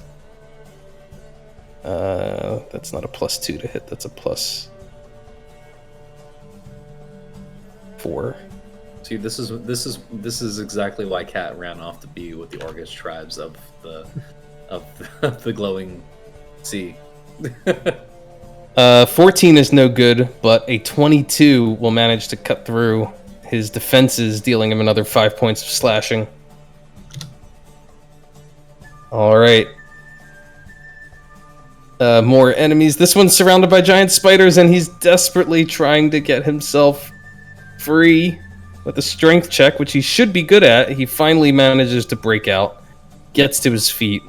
That's not a +2 to hit, that's a +4. See, this is exactly why Kat ran off to be with the Orcish tribes of the the glowing sea. 14 is no good, but a 22 will manage to cut through his defenses, dealing him another 5 points of slashing. Alright. More enemies. This one's surrounded by giant spiders, and he's desperately trying to get himself free with a strength check, which he should be good at. He finally manages to break out, gets to his feet.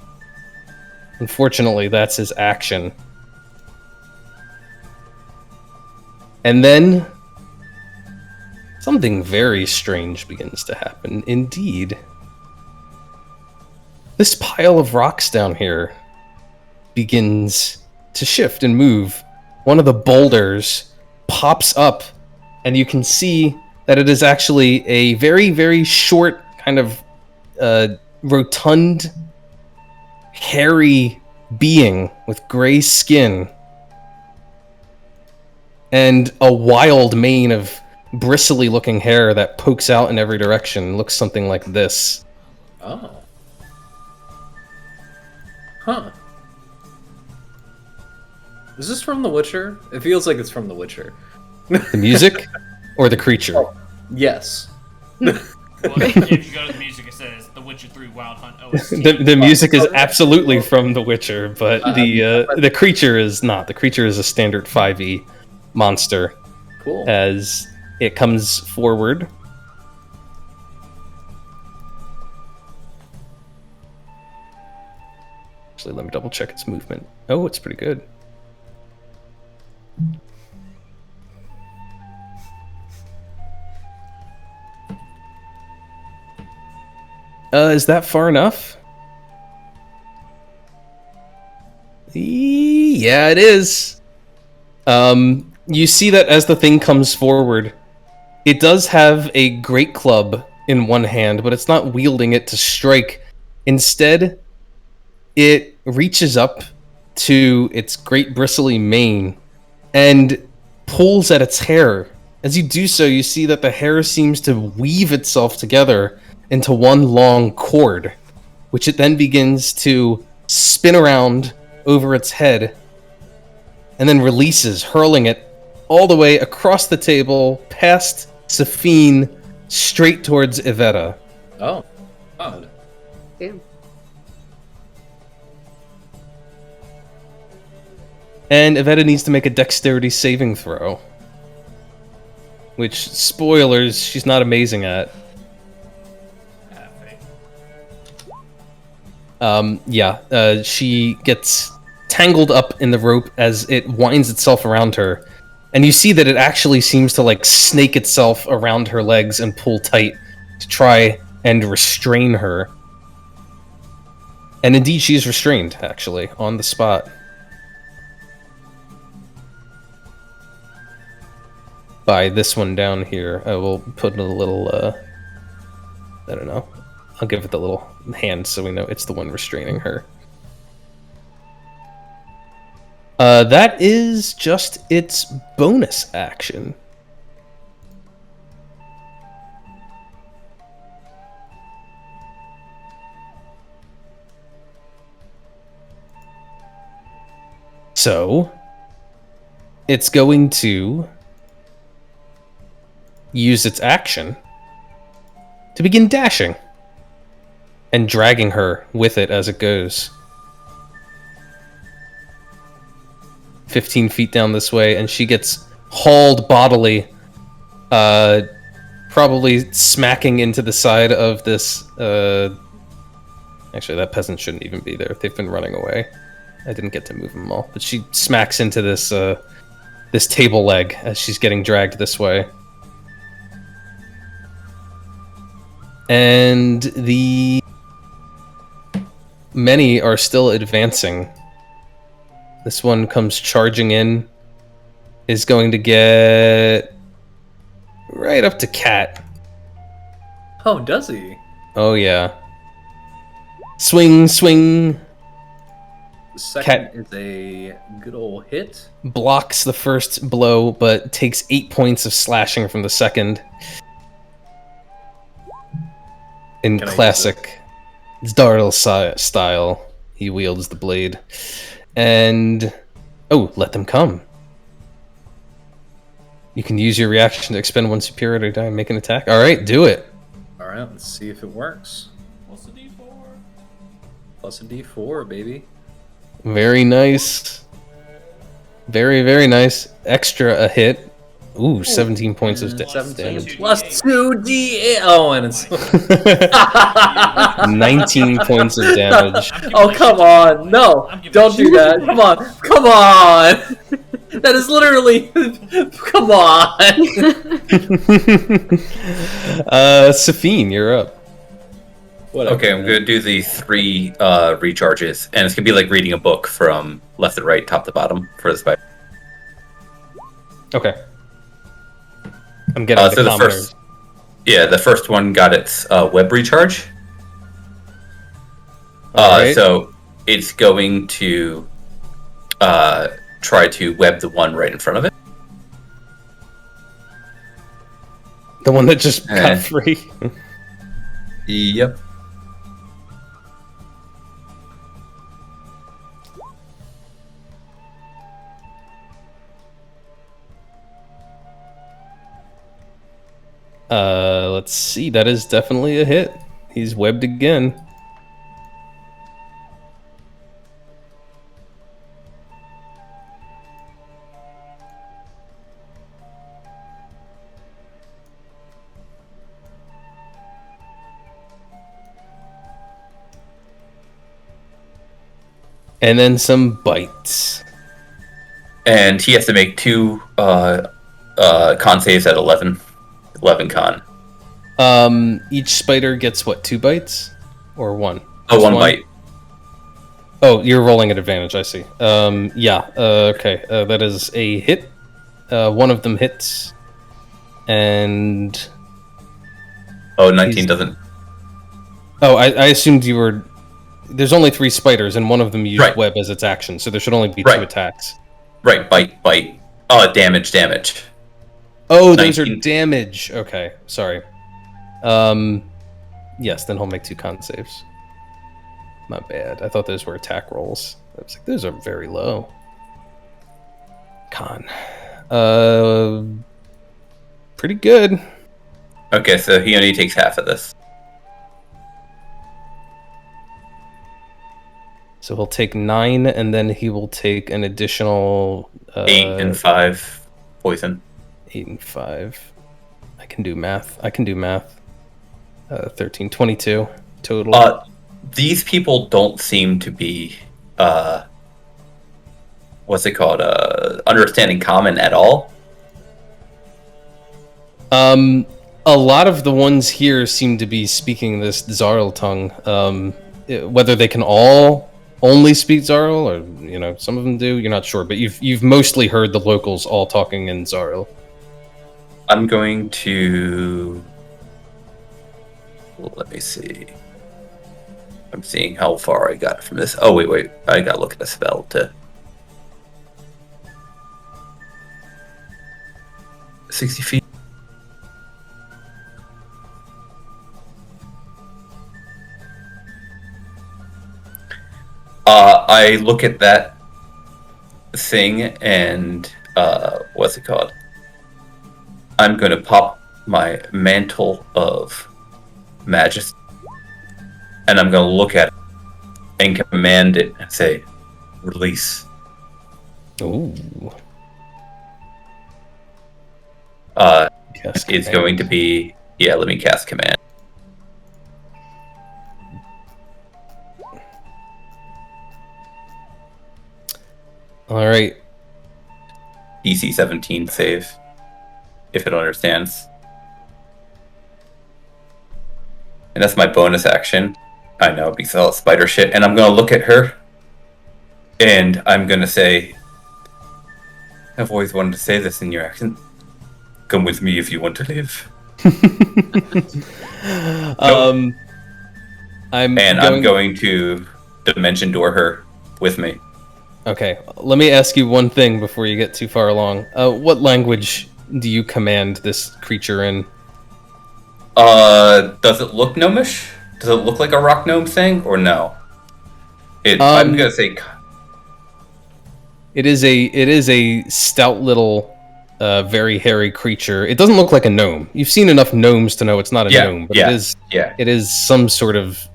Unfortunately, that's his action. And then something very strange begins to happen indeed. This pile of rocks down here begins to shift and move. One of the boulders pops up, and you can see that it is actually a very, very short, kind of rotund, hairy being with gray skin and a wild mane of bristly looking hair that pokes out in every direction. Looks something like this. Oh. Huh. Is this from The Witcher? It feels like it's from The Witcher. The music or the creature? Oh, yes. Well, if you go to the music, it says The Witcher 3 Wild Hunt OST. The music is absolutely from The Witcher, but the creature is not. The creature is a standard 5e monster. Cool. As it comes forward. Actually, let me double check its movement. Oh, it's pretty good. Is that far enough? Yeah, it is. You see that as the thing comes forward, it does have a great club in one hand, but it's not wielding it to strike. Instead, it reaches up to its great bristly mane and pulls at its hair. As you do so, you see that the hair seems to weave itself together into one long cord, which it then begins to spin around over its head and then releases, hurling it all the way across the table, past Safine, straight towards Iveta. Oh, odd. Do. And Iveta needs to make a dexterity saving throw. Which, spoilers, she's not amazing at. She gets tangled up in the rope as it winds itself around her. And you see that it actually seems to like snake itself around her legs and pull tight to try and restrain her. And indeed, she's restrained, actually, on the spot. By this one down here. I will put a little, I don't know. I'll give it the little hand so we know it's the one restraining her. That is just its bonus action. So, it's going to use its action to begin dashing and dragging her with it as it goes. 15 feet down this way, and she gets hauled bodily, probably smacking into the side of this... Actually, that peasant shouldn't even be there. They've been running away. I didn't get to move them all. But she smacks into this, this table leg as she's getting dragged this way. And the... many are still advancing. This one comes charging in. Is going to get... right up to Cat. Oh, does he? Oh, yeah. Swing, swing. The second Cat is a good old hit. blocks the first blow, but takes 8 points of slashing from the second. In Can I use classic Zdarl style, he wields the blade. And... oh, let them come. You can use your reaction to expend one superiority die and make an attack. Alright, do it. Alright, let's see if it works. What's the D4? Plus a d4, baby. Very nice. Very, very nice. Extra a hit. Ooh, 17 points of 17 damage. plus 2d8. Oh, and it's... 19 points of damage. Oh, come on. No, don't do that. Come on. Come on. That is literally... Come on. Safine, you're up. Whatever. Okay, I'm gonna do the 3 recharges, and it's gonna be like reading a book from left to right, top to bottom for the spider. Okay. I'm getting the So the commoners. the first one got its web recharge. Alright. So it's going to try to web the one right in front of it. The one that just got free. Yep. Let's see. That is definitely a hit. He's webbed again. And then some bites. And he has to make 2 con saves at 11. 11 con. Each spider gets what, 2 bites? Or 1? Oh, Just one bite. Oh, you're rolling at advantage, I see. Okay. That is a hit. One of them hits. And... oh, 19 doesn't. oh, I assumed you were... there's only 3 spiders, and one of them used Right. web as its action, so there should only be 2 Right. attacks. Right, bite. Oh, damage. Oh, those are 19. damage. Okay, sorry. Yes, then he'll make 2 con saves. My bad. I thought those were attack rolls. I was like, those are very low. Con. Pretty good. Okay, so he only takes half of this. So he'll take 9, and then he will take an additional 8 and 5 poison. 8 and 5. I can do math. 13, 22 total. These people don't seem to be what's it called? Understanding common at all. A lot of the ones here seem to be speaking this Zarl tongue. Whether they can all only speak Zarl, or some of them do, you're not sure. But you've mostly heard the locals all talking in Zarl. I'm going to. Let me see. I'm seeing how far I got from this. Oh wait! I gotta look at the spell to. 60 feet. I look at that thing and what's it called? I'm going to pop my mantle of majesty, and I'm going to look at it and command it and say, "Release." Ooh. It's going to be let me cast command. All right. DC 17 save, if it understands. And that's my bonus action. I know, because all spider shit. And I'm going to look at her, and I'm going to say, I've always wanted to say this in your accent. Come with me if you want to live. I'm going to dimension door her with me. Okay, let me ask you one thing before you get too far along. What language do you command this creature in? Does it look gnomish? Does it look like a rock gnome thing, or no? I'm gonna say it is a stout little, very hairy creature. It doesn't look like a gnome. You've seen enough gnomes to know it's not a gnome, but it is some sort of.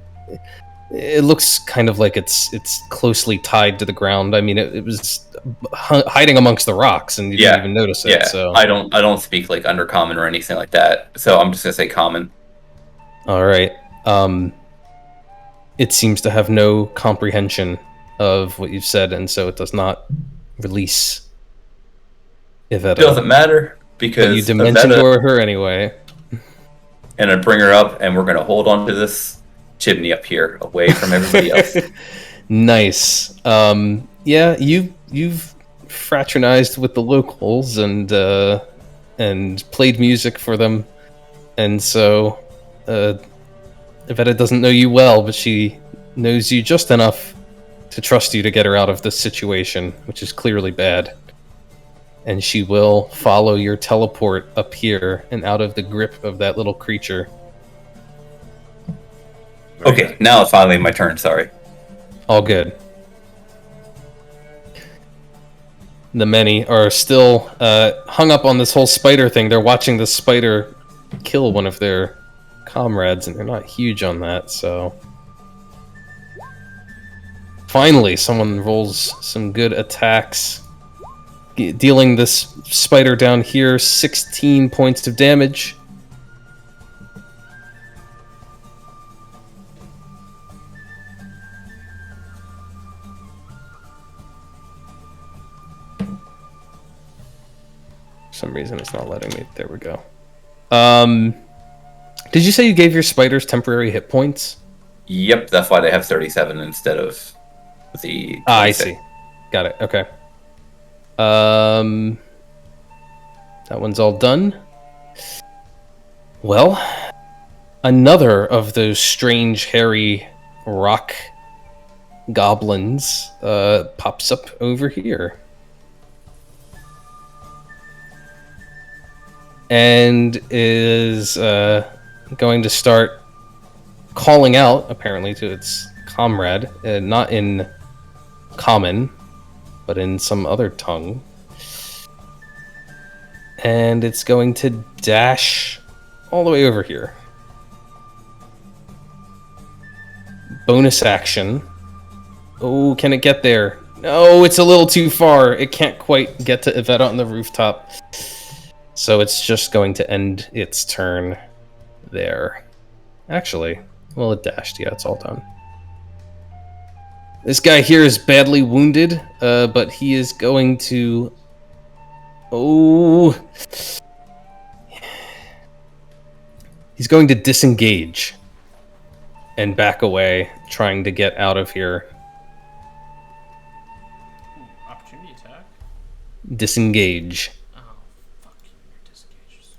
It looks kind of like it's closely tied to the ground. I mean, it was hiding amongst the rocks, and you didn't even notice it. Yeah, so I don't speak like undercommon or anything like that. So I'm just gonna say common. All right. It seems to have no comprehension of what you've said, and so it does not release Iveta. Doesn't matter because but you dimension door her anyway. And I bring her up, and we're gonna hold on to this chimney up here, away from everybody else. Nice. Yeah, you've fraternized with the locals and played music for them, and so Iveta doesn't know you well, but she knows you just enough to trust you to get her out of this situation, which is clearly bad. And she will follow your teleport up here and out of the grip of that little creature. Okay, now it's finally my turn, sorry. All good. The many are still hung up on this whole spider thing. They're watching the spider kill one of their comrades, and they're not huge on that, so... Finally, someone rolls some good attacks, dealing this spider down here 16 points of damage. For some reason it's not letting me. There we go. Did you say you gave your spiders temporary hit points? Yep, that's why they have 37 instead of the 26. I see. Got it. Okay. That one's all done. Well, another of those strange, hairy rock goblins pops up over here. And is going to start calling out, apparently, to its comrade, not in common, but in some other tongue. And it's going to dash all the way over here. Bonus action. Oh, can it get there? No, it's a little too far. It can't quite get to Iveta on the rooftop. So it's just going to end its turn there. Actually, well, it dashed. Yeah, it's all done. This guy here is badly wounded, but he is going to... Oh... He's going to disengage and back away, trying to get out of here. Ooh, opportunity attack? Disengage. Oh, fuck you, you're disengaged.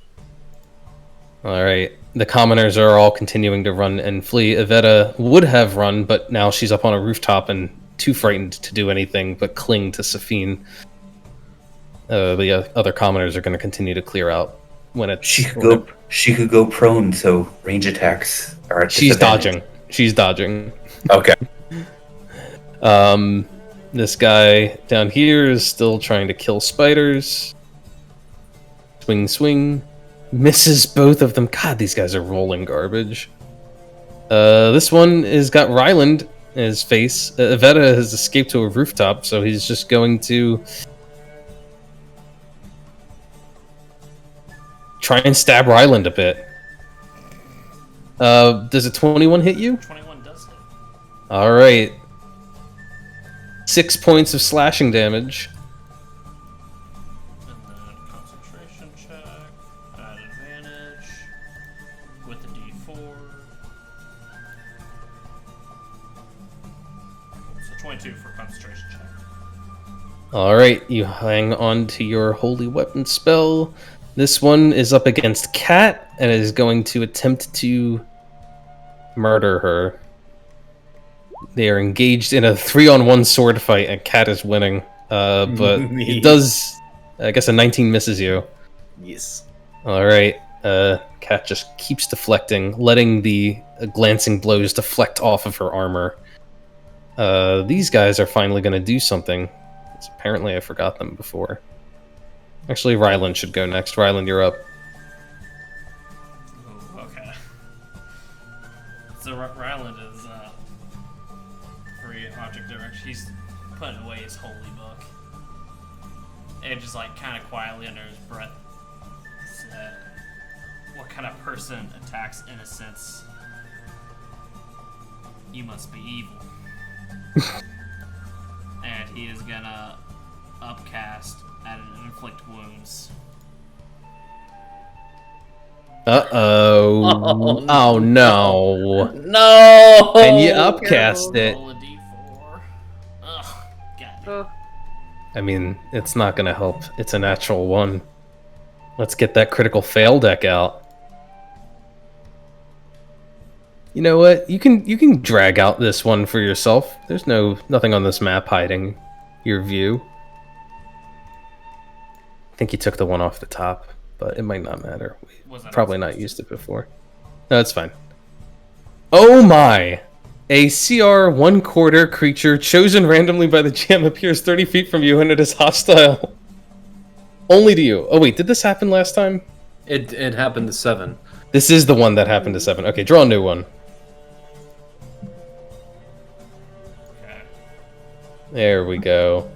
Alright, the commoners are all continuing to run and flee. Iveta would have run, but now she's up on a rooftop and too frightened to do anything but cling to Safine. The other commoners are going to continue to clear out when it's... She could go prone, so range attacks are at She's disadvantage. dodging. She's dodging. Okay. This guy down here is still trying to kill spiders. Swing, swing. Misses both of them. God, these guys are rolling garbage. This one has got Ryland in his face. Iveta has escaped to a rooftop, so he's just going to try and stab Ryland a bit. Does a 21 hit you? 21 does hit. Alright. 6 points of slashing damage. And then concentration check at advantage with a d4. So 22 for concentration check. Alright, you hang on to your holy weapon spell. This one is up against Cat and is going to attempt to murder her. They are engaged in a 3-on-1 sword fight and Cat is winning. But it does... I guess a 19 misses you. Yes. Alright, Cat just keeps deflecting, letting the glancing blows deflect off of her armor. These guys are finally going to do something. Apparently I forgot them before. Actually, Ryland should go next. Ryland, you're up. Ooh, okay. So Ryland is free object direction. He's putting away his holy book. And just like kind of quietly under his breath said, "What kind of person attacks innocence? You must be evil." And he is gonna upcast at an inflict wounds. Uh-oh. Oh, no. No! And you upcast it. Roll a d4. Ugh, God. Oh, I mean, it's not going to help. It's a natural 1. Let's get that critical fail deck out. You know what? You can drag out this one for yourself. There's nothing on this map hiding your view. I think you took the one off the top, but it might not matter. Was that Probably not used it before. No, it's fine. Oh my! A CR 1/4 creature chosen randomly by the GM appears 30 feet from you and it is hostile. Only to you. Oh wait, did this happen last time? It happened to 7. This is the one that happened to 7. Okay, draw a new one. Okay. There we go.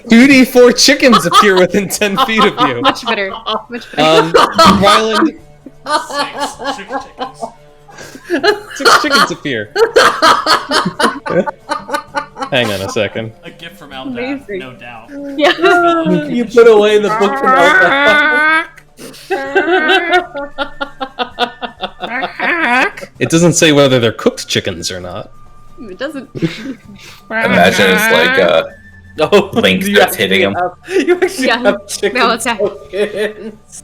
2d4 chickens appear within 10 feet of you. much better. Much better. Ryland, 6 chicken chickens. 6 chickens appear. Hang on a second. A gift from Eldad, Amazing. no doubt. Yeah. You put away the book from It doesn't say whether they're cooked chickens or not. It doesn't. Imagine it's like Oh, Link you that's actually hitting him. You actually Yeah. have chicken No, it's tokens.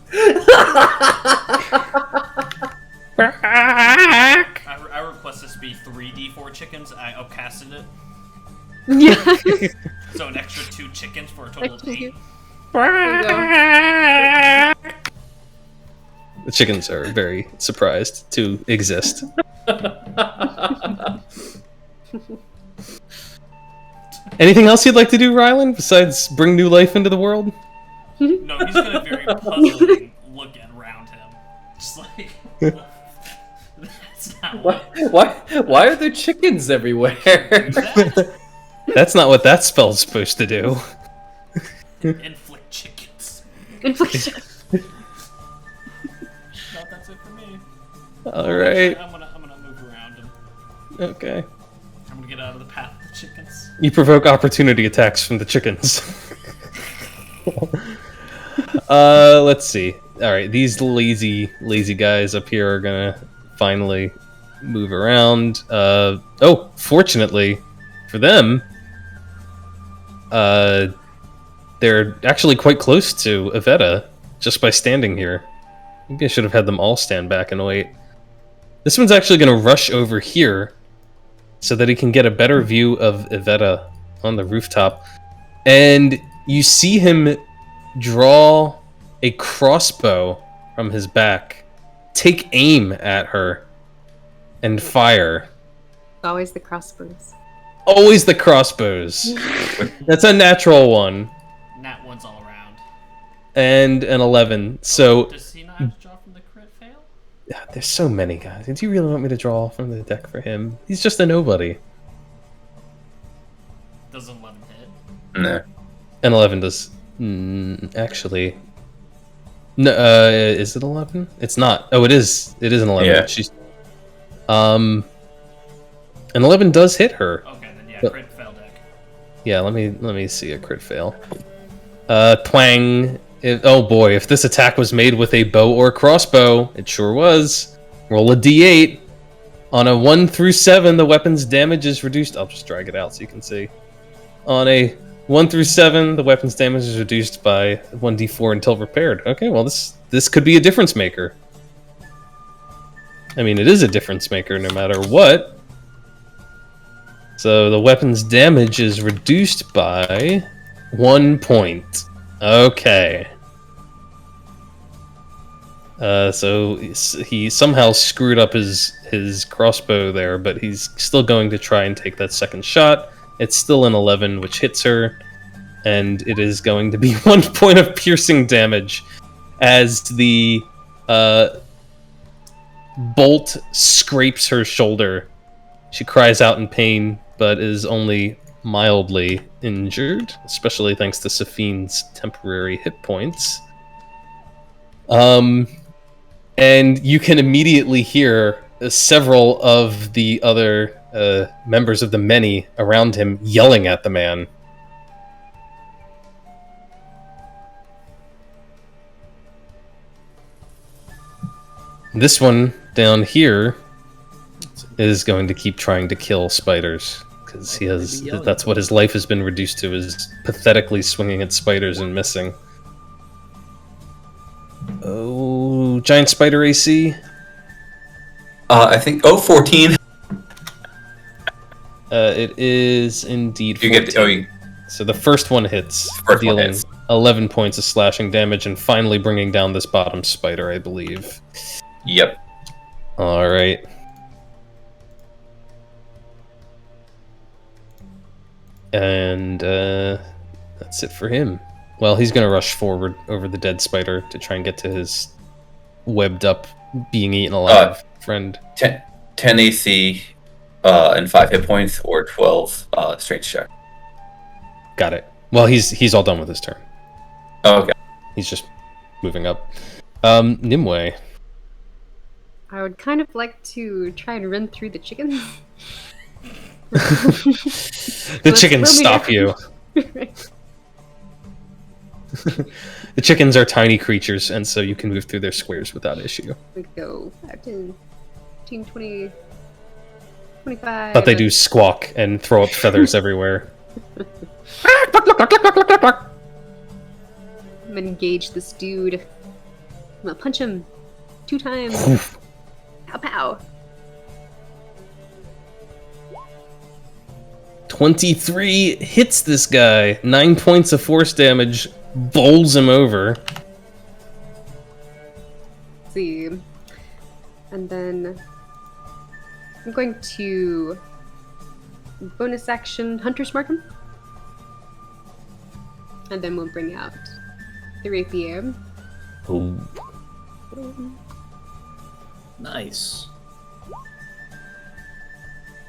I request this be 3d4 chickens. I upcasted it. Yeah. So an extra 2 chickens for a total of Extra 8. two. There you go. The chickens are very surprised to exist. Anything else you'd like to do, Ryland, besides bring new life into the world? No, he's gonna very puzzling look around him. Just like... That's not what... Why are there chickens everywhere? That That's not what that spell's supposed to do. inflict chickens. Infliction. No, that's it for me. All right. I'm gonna move around and Okay. I'm gonna get out of the path of the chickens. You provoke opportunity attacks from the chickens. Let's see. All right, these lazy guys up here are gonna finally move around. Oh, fortunately for them, they're actually quite close to Iveta just by standing here. Maybe I should have had them all stand back and wait. This one's actually gonna rush over here so that he can get a better view of Iveta on the rooftop. And you see him draw a crossbow from his back, take aim at her, and fire. Always the crossbows. Always the crossbows. That's a natural one. Nat one's all around. And an 11. So, Does he not have to draw from the crit fail? there's so many guys. Do you really want me to draw from the deck for him? He's just a nobody. Does an 11 hit? No. An 11 does... actually... No, is it 11? It's not. Oh, it is. It is an 11. Yeah. She's... An 11 does hit her. Okay, then yeah, But- crit fail deck. Yeah, let me see a crit fail. Twang. Oh boy, if this attack was made with a bow or crossbow, it sure was. Roll a d8. On a 1 through 7, the weapon's damage is reduced. I'll just drag it out so you can see. On a 1 through 7, the weapon's damage is reduced by 1d4 until repaired. Okay, well this could be a difference maker. I mean, it is a difference maker no matter what. So the weapon's damage is reduced by 1 point. Okay. So he somehow screwed up his crossbow there, but he's still going to try and take that second shot. It's still an 11, which hits her, and it is going to be 1 point of piercing damage as the bolt scrapes her shoulder. She cries out in pain, but is only mildly injured, especially thanks to Safine's temporary hit points. And you can immediately hear several of the other members of the many around him yelling at the man. This one down here is going to keep trying to kill spiders because that's what his life has been reduced to, is pathetically swinging at spiders and missing. Oh, giant spider AC. I think 14. It is indeed 14. You get So the first one hits, First one dealing hits. 11 points of slashing damage and finally bringing down this bottom spider, I believe. Yep. All right. And that's it for him. Well, he's going to rush forward over the dead spider to try and get to his webbed up, being eaten alive friend. 10 AC and 5 hit points, or 12 strength check. Got it. Well, he's all done with his turn. Oh, okay. He's just moving up. Nimue. I would kind of like to try and run through the chickens. The chickens stop you. The chickens are tiny creatures, and so you can move through their squares without issue. We go 5, 10, 15, 20, 25. But they do squawk and throw up feathers everywhere. I'm gonna engage this dude. I'm gonna punch him 2 times. Pow pow. 23 hits this guy. 9 points of force damage. Bowls him over. Let's see. And then I'm going to bonus action Hunter's Mark him. And then we'll bring out the rapier. Ooh. Nice.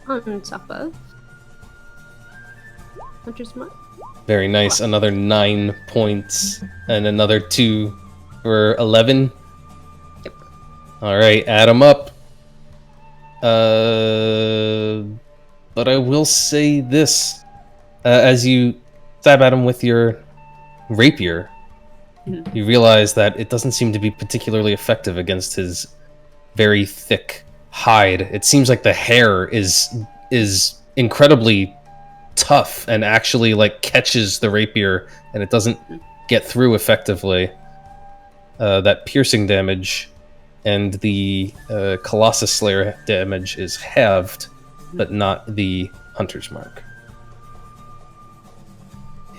on top of Hunter's Mark. Very nice. Another 9 points and another 2 for 11. Yep. All right, add them up. But I will say this: as you stab at him with your rapier, you realize that it doesn't seem to be particularly effective against his very thick hide. It seems like the hair is incredibly tough and actually like catches the rapier, and it doesn't get through effectively. That piercing damage and the Colossus Slayer damage is halved, but not the Hunter's Mark.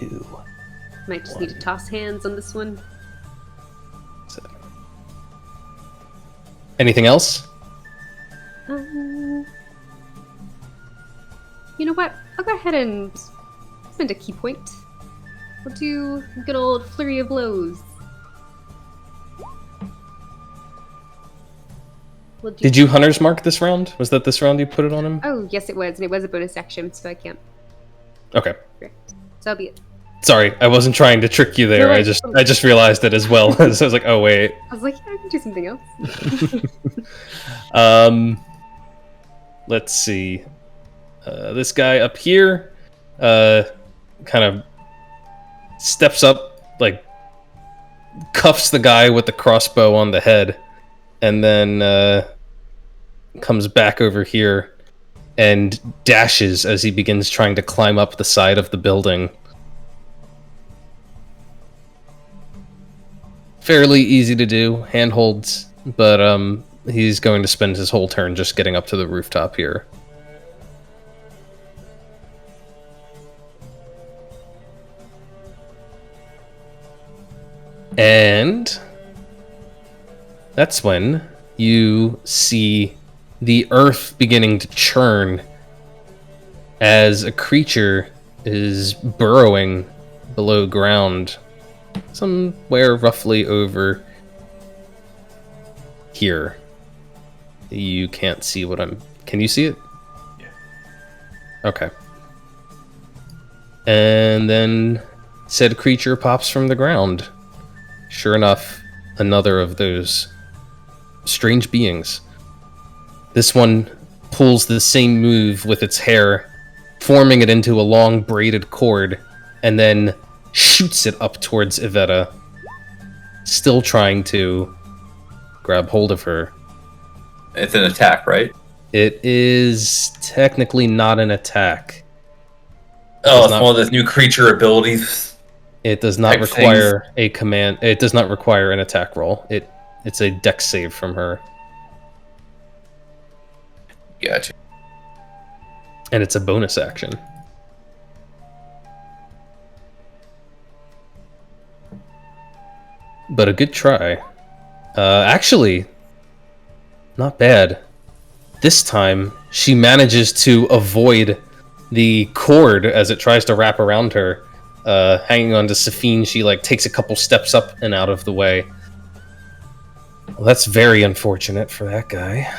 Ew. Might just need to toss hands on this one. Anything else? You know what? I'll go ahead and spend a key point. We'll do a good old flurry of blows. Did you Hunter's Mark this round? Was that this round you put it on him? Oh, yes, it was, and it was a bonus action, so I can't. Okay. Correct. So I'll be it. Sorry, I wasn't trying to trick you there. No, I just realized it as well. So I was like, oh wait. I was like, yeah, I can do something else. Let's see. This guy up here, kind of steps up, like cuffs the guy with the crossbow on the head, and then comes back over here and dashes as he begins trying to climb up the side of the building. Fairly easy to do, handholds, but he's going to spend his whole turn just getting up to the rooftop here. And that's when you see the earth beginning to churn as a creature is burrowing below ground, somewhere roughly over here. You can't see what I'm... Can you see it? Yeah. Okay. And then said creature pops from the ground. Sure enough, another of those strange beings. This one pulls the same move with its hair, forming it into a long braided cord, and then shoots it up towards Iveta, still trying to grab hold of her. It's an attack, right? It is technically not an attack. Oh, it's one of those new creature abilities. It does not require a command. It does not require an attack roll. It's a dex save from her. Gotcha. And it's a bonus action. But a good try. Actually, not bad. This time, she manages to avoid the cord as it tries to wrap around her. Hanging on to Safine, she takes a couple steps up and out of the way. Well, that's very unfortunate for that guy.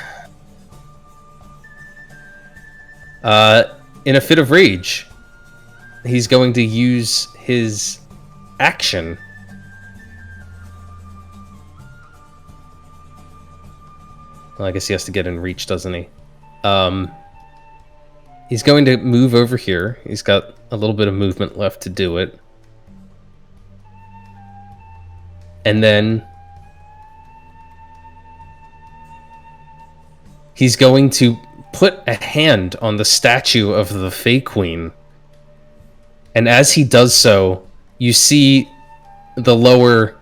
In a fit of rage, he's going to use his action. Well, I guess he has to get in reach, doesn't he? He's going to move over here. He's got a little bit of movement left to do it. And then he's going to put a hand on the statue of the Fey Queen. And as he does so, you see the lower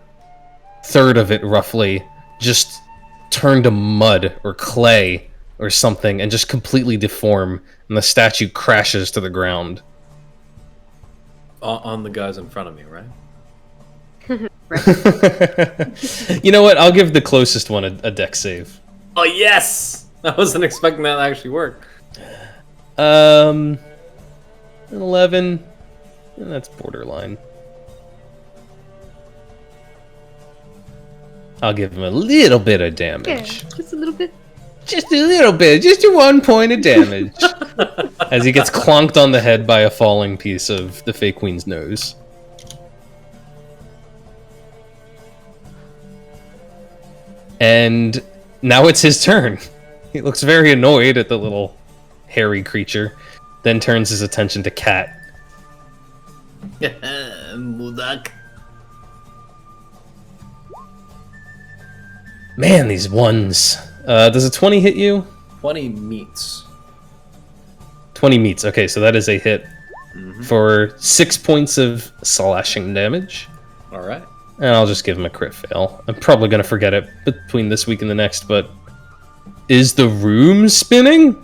third of it, roughly, just turn to mud or clay or something and just completely deform, and the statue crashes to the ground. On the guys in front of me, right? You know what? I'll give the closest one a dex save. Oh, yes! I wasn't expecting that to actually work. 11. That's borderline. I'll give him a little bit of damage. Yeah, just a little bit. Just a little bit. Just a 1 point of damage. as he gets clonked on the head by a falling piece of the Fey Queen's nose. And now it's his turn. He looks very annoyed at the little hairy creature, then turns his attention to Cat. Mudak. Man, these ones. Does a 20 hit you? 20 meets. 20 meets. Okay, so that is a hit for 6 points of slashing damage. All right. And I'll just give him a crit fail. I'm probably going to forget it between this week and the next, but is the room spinning?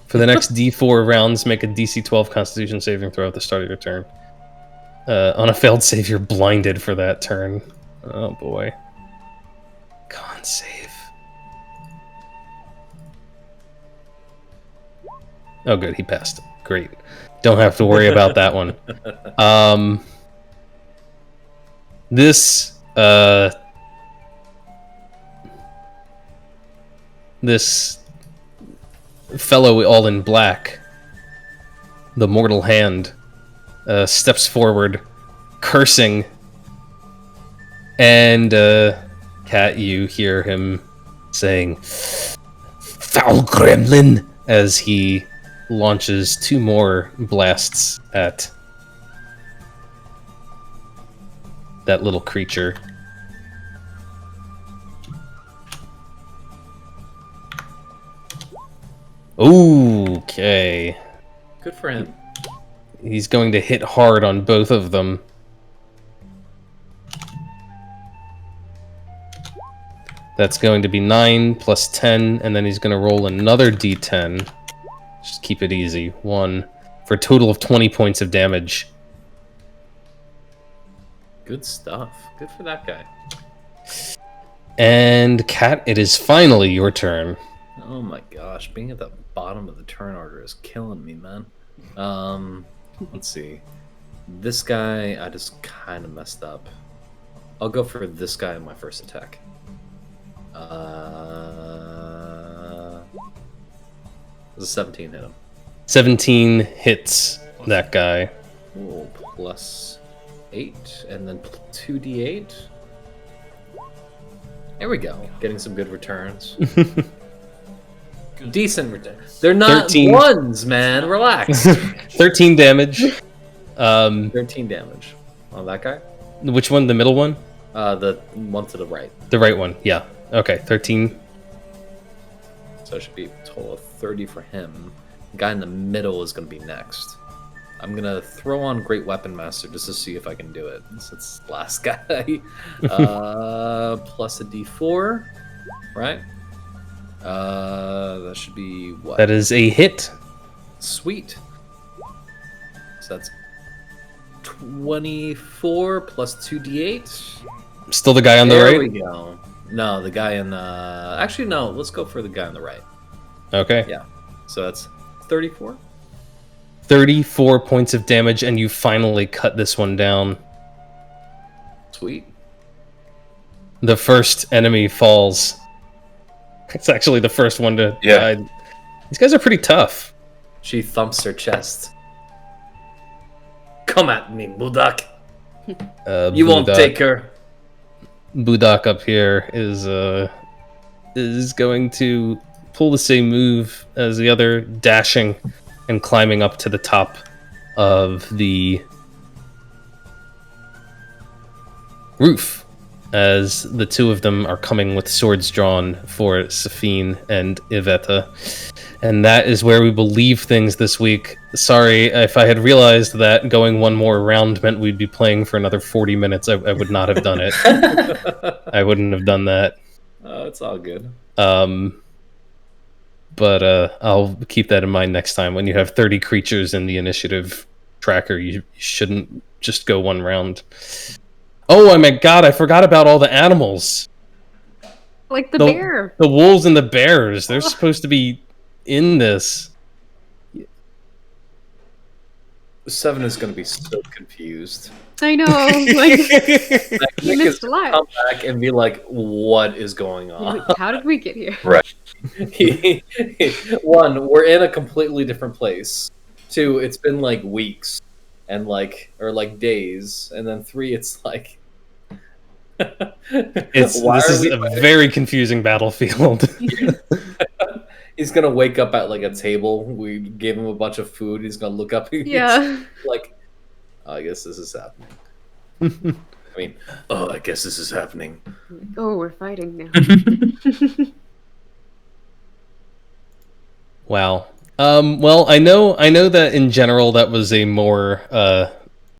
For the next D4 rounds, make a DC 12 Constitution saving throw at the start of your turn. On a failed save, you're blinded for that turn. Oh boy. Con save. Oh good, he passed it. Great. Don't have to worry about that one. This fellow all in black, the mortal hand, steps forward, cursing, and Cat, you hear him saying, "Foul gremlin," as he launches 2 more blasts at that little creature. Okay. Good for him. He's going to hit hard on both of them. That's going to be 9 plus 10, and then he's going to roll another d10. Just keep it easy. 1 for a total of 20 points of damage. Good stuff. Good for that guy. And Cat, it is finally your turn. Oh my gosh, being at the bottom of the turn order is killing me, man. Let's see. This guy, I just kind of messed up. I'll go for this guy in my first attack. Does a 17 hit him? 17 hits that guy. Oh, plus 8, and then 2d8. There we go. Getting some good returns. Decent returns. They're not 13. ones, man. Relax. 13 damage. 13 damage on that guy. Which one? The middle one? The one to the right. The right one, yeah. Okay, 13. So it should be a total of 30 for him. The guy in the middle is going to be next. I'm going to throw on Great Weapon Master just to see if I can do it. Since it's the last guy. Plus a d4, right? That should be what? That is a hit. Sweet. So that's 24 plus 2d8. Still the guy on the There right? we go. No, the guy in the... Actually, no. Let's go for the guy on the right. Okay. Yeah. So that's 34. 34 points of damage, and you finally cut this one down. Sweet. The first enemy falls. It's actually the first one to Yeah. die. These guys are pretty tough. She thumps her chest. Come at me, Budak. You won't take her. Budak up here is going to pull the same move as the other, dashing and climbing up to the top of the roof as the two of them are coming with swords drawn for Safine and Iveta. And that is where we will leave things this week. Sorry, if I had realized that going one more round meant we'd be playing for another 40 minutes, I would not have done it. I wouldn't have done that. It's all good. But I'll keep that in mind next time. When you have 30 creatures in the initiative tracker, you shouldn't just go one round. Oh my god, I forgot about all the animals. Like the bear. The wolves and the bears. They're supposed to be in this. 7 is going to be so confused. I know, like Like, you Nick is missed a gonna lot. come back and be like, "What is going on?" Like, how did we get here? One, we're in a completely different place. Two, it's been like weeks and like days, and then three, it's like This is a very confusing battlefield. He's gonna wake up at like a table. We gave him a bunch of food. He's gonna look up. He's Yeah. like, oh, I guess this is happening. I mean, oh, I guess this is happening. Oh, we're fighting now. Wow. Well, I know that in general that was a more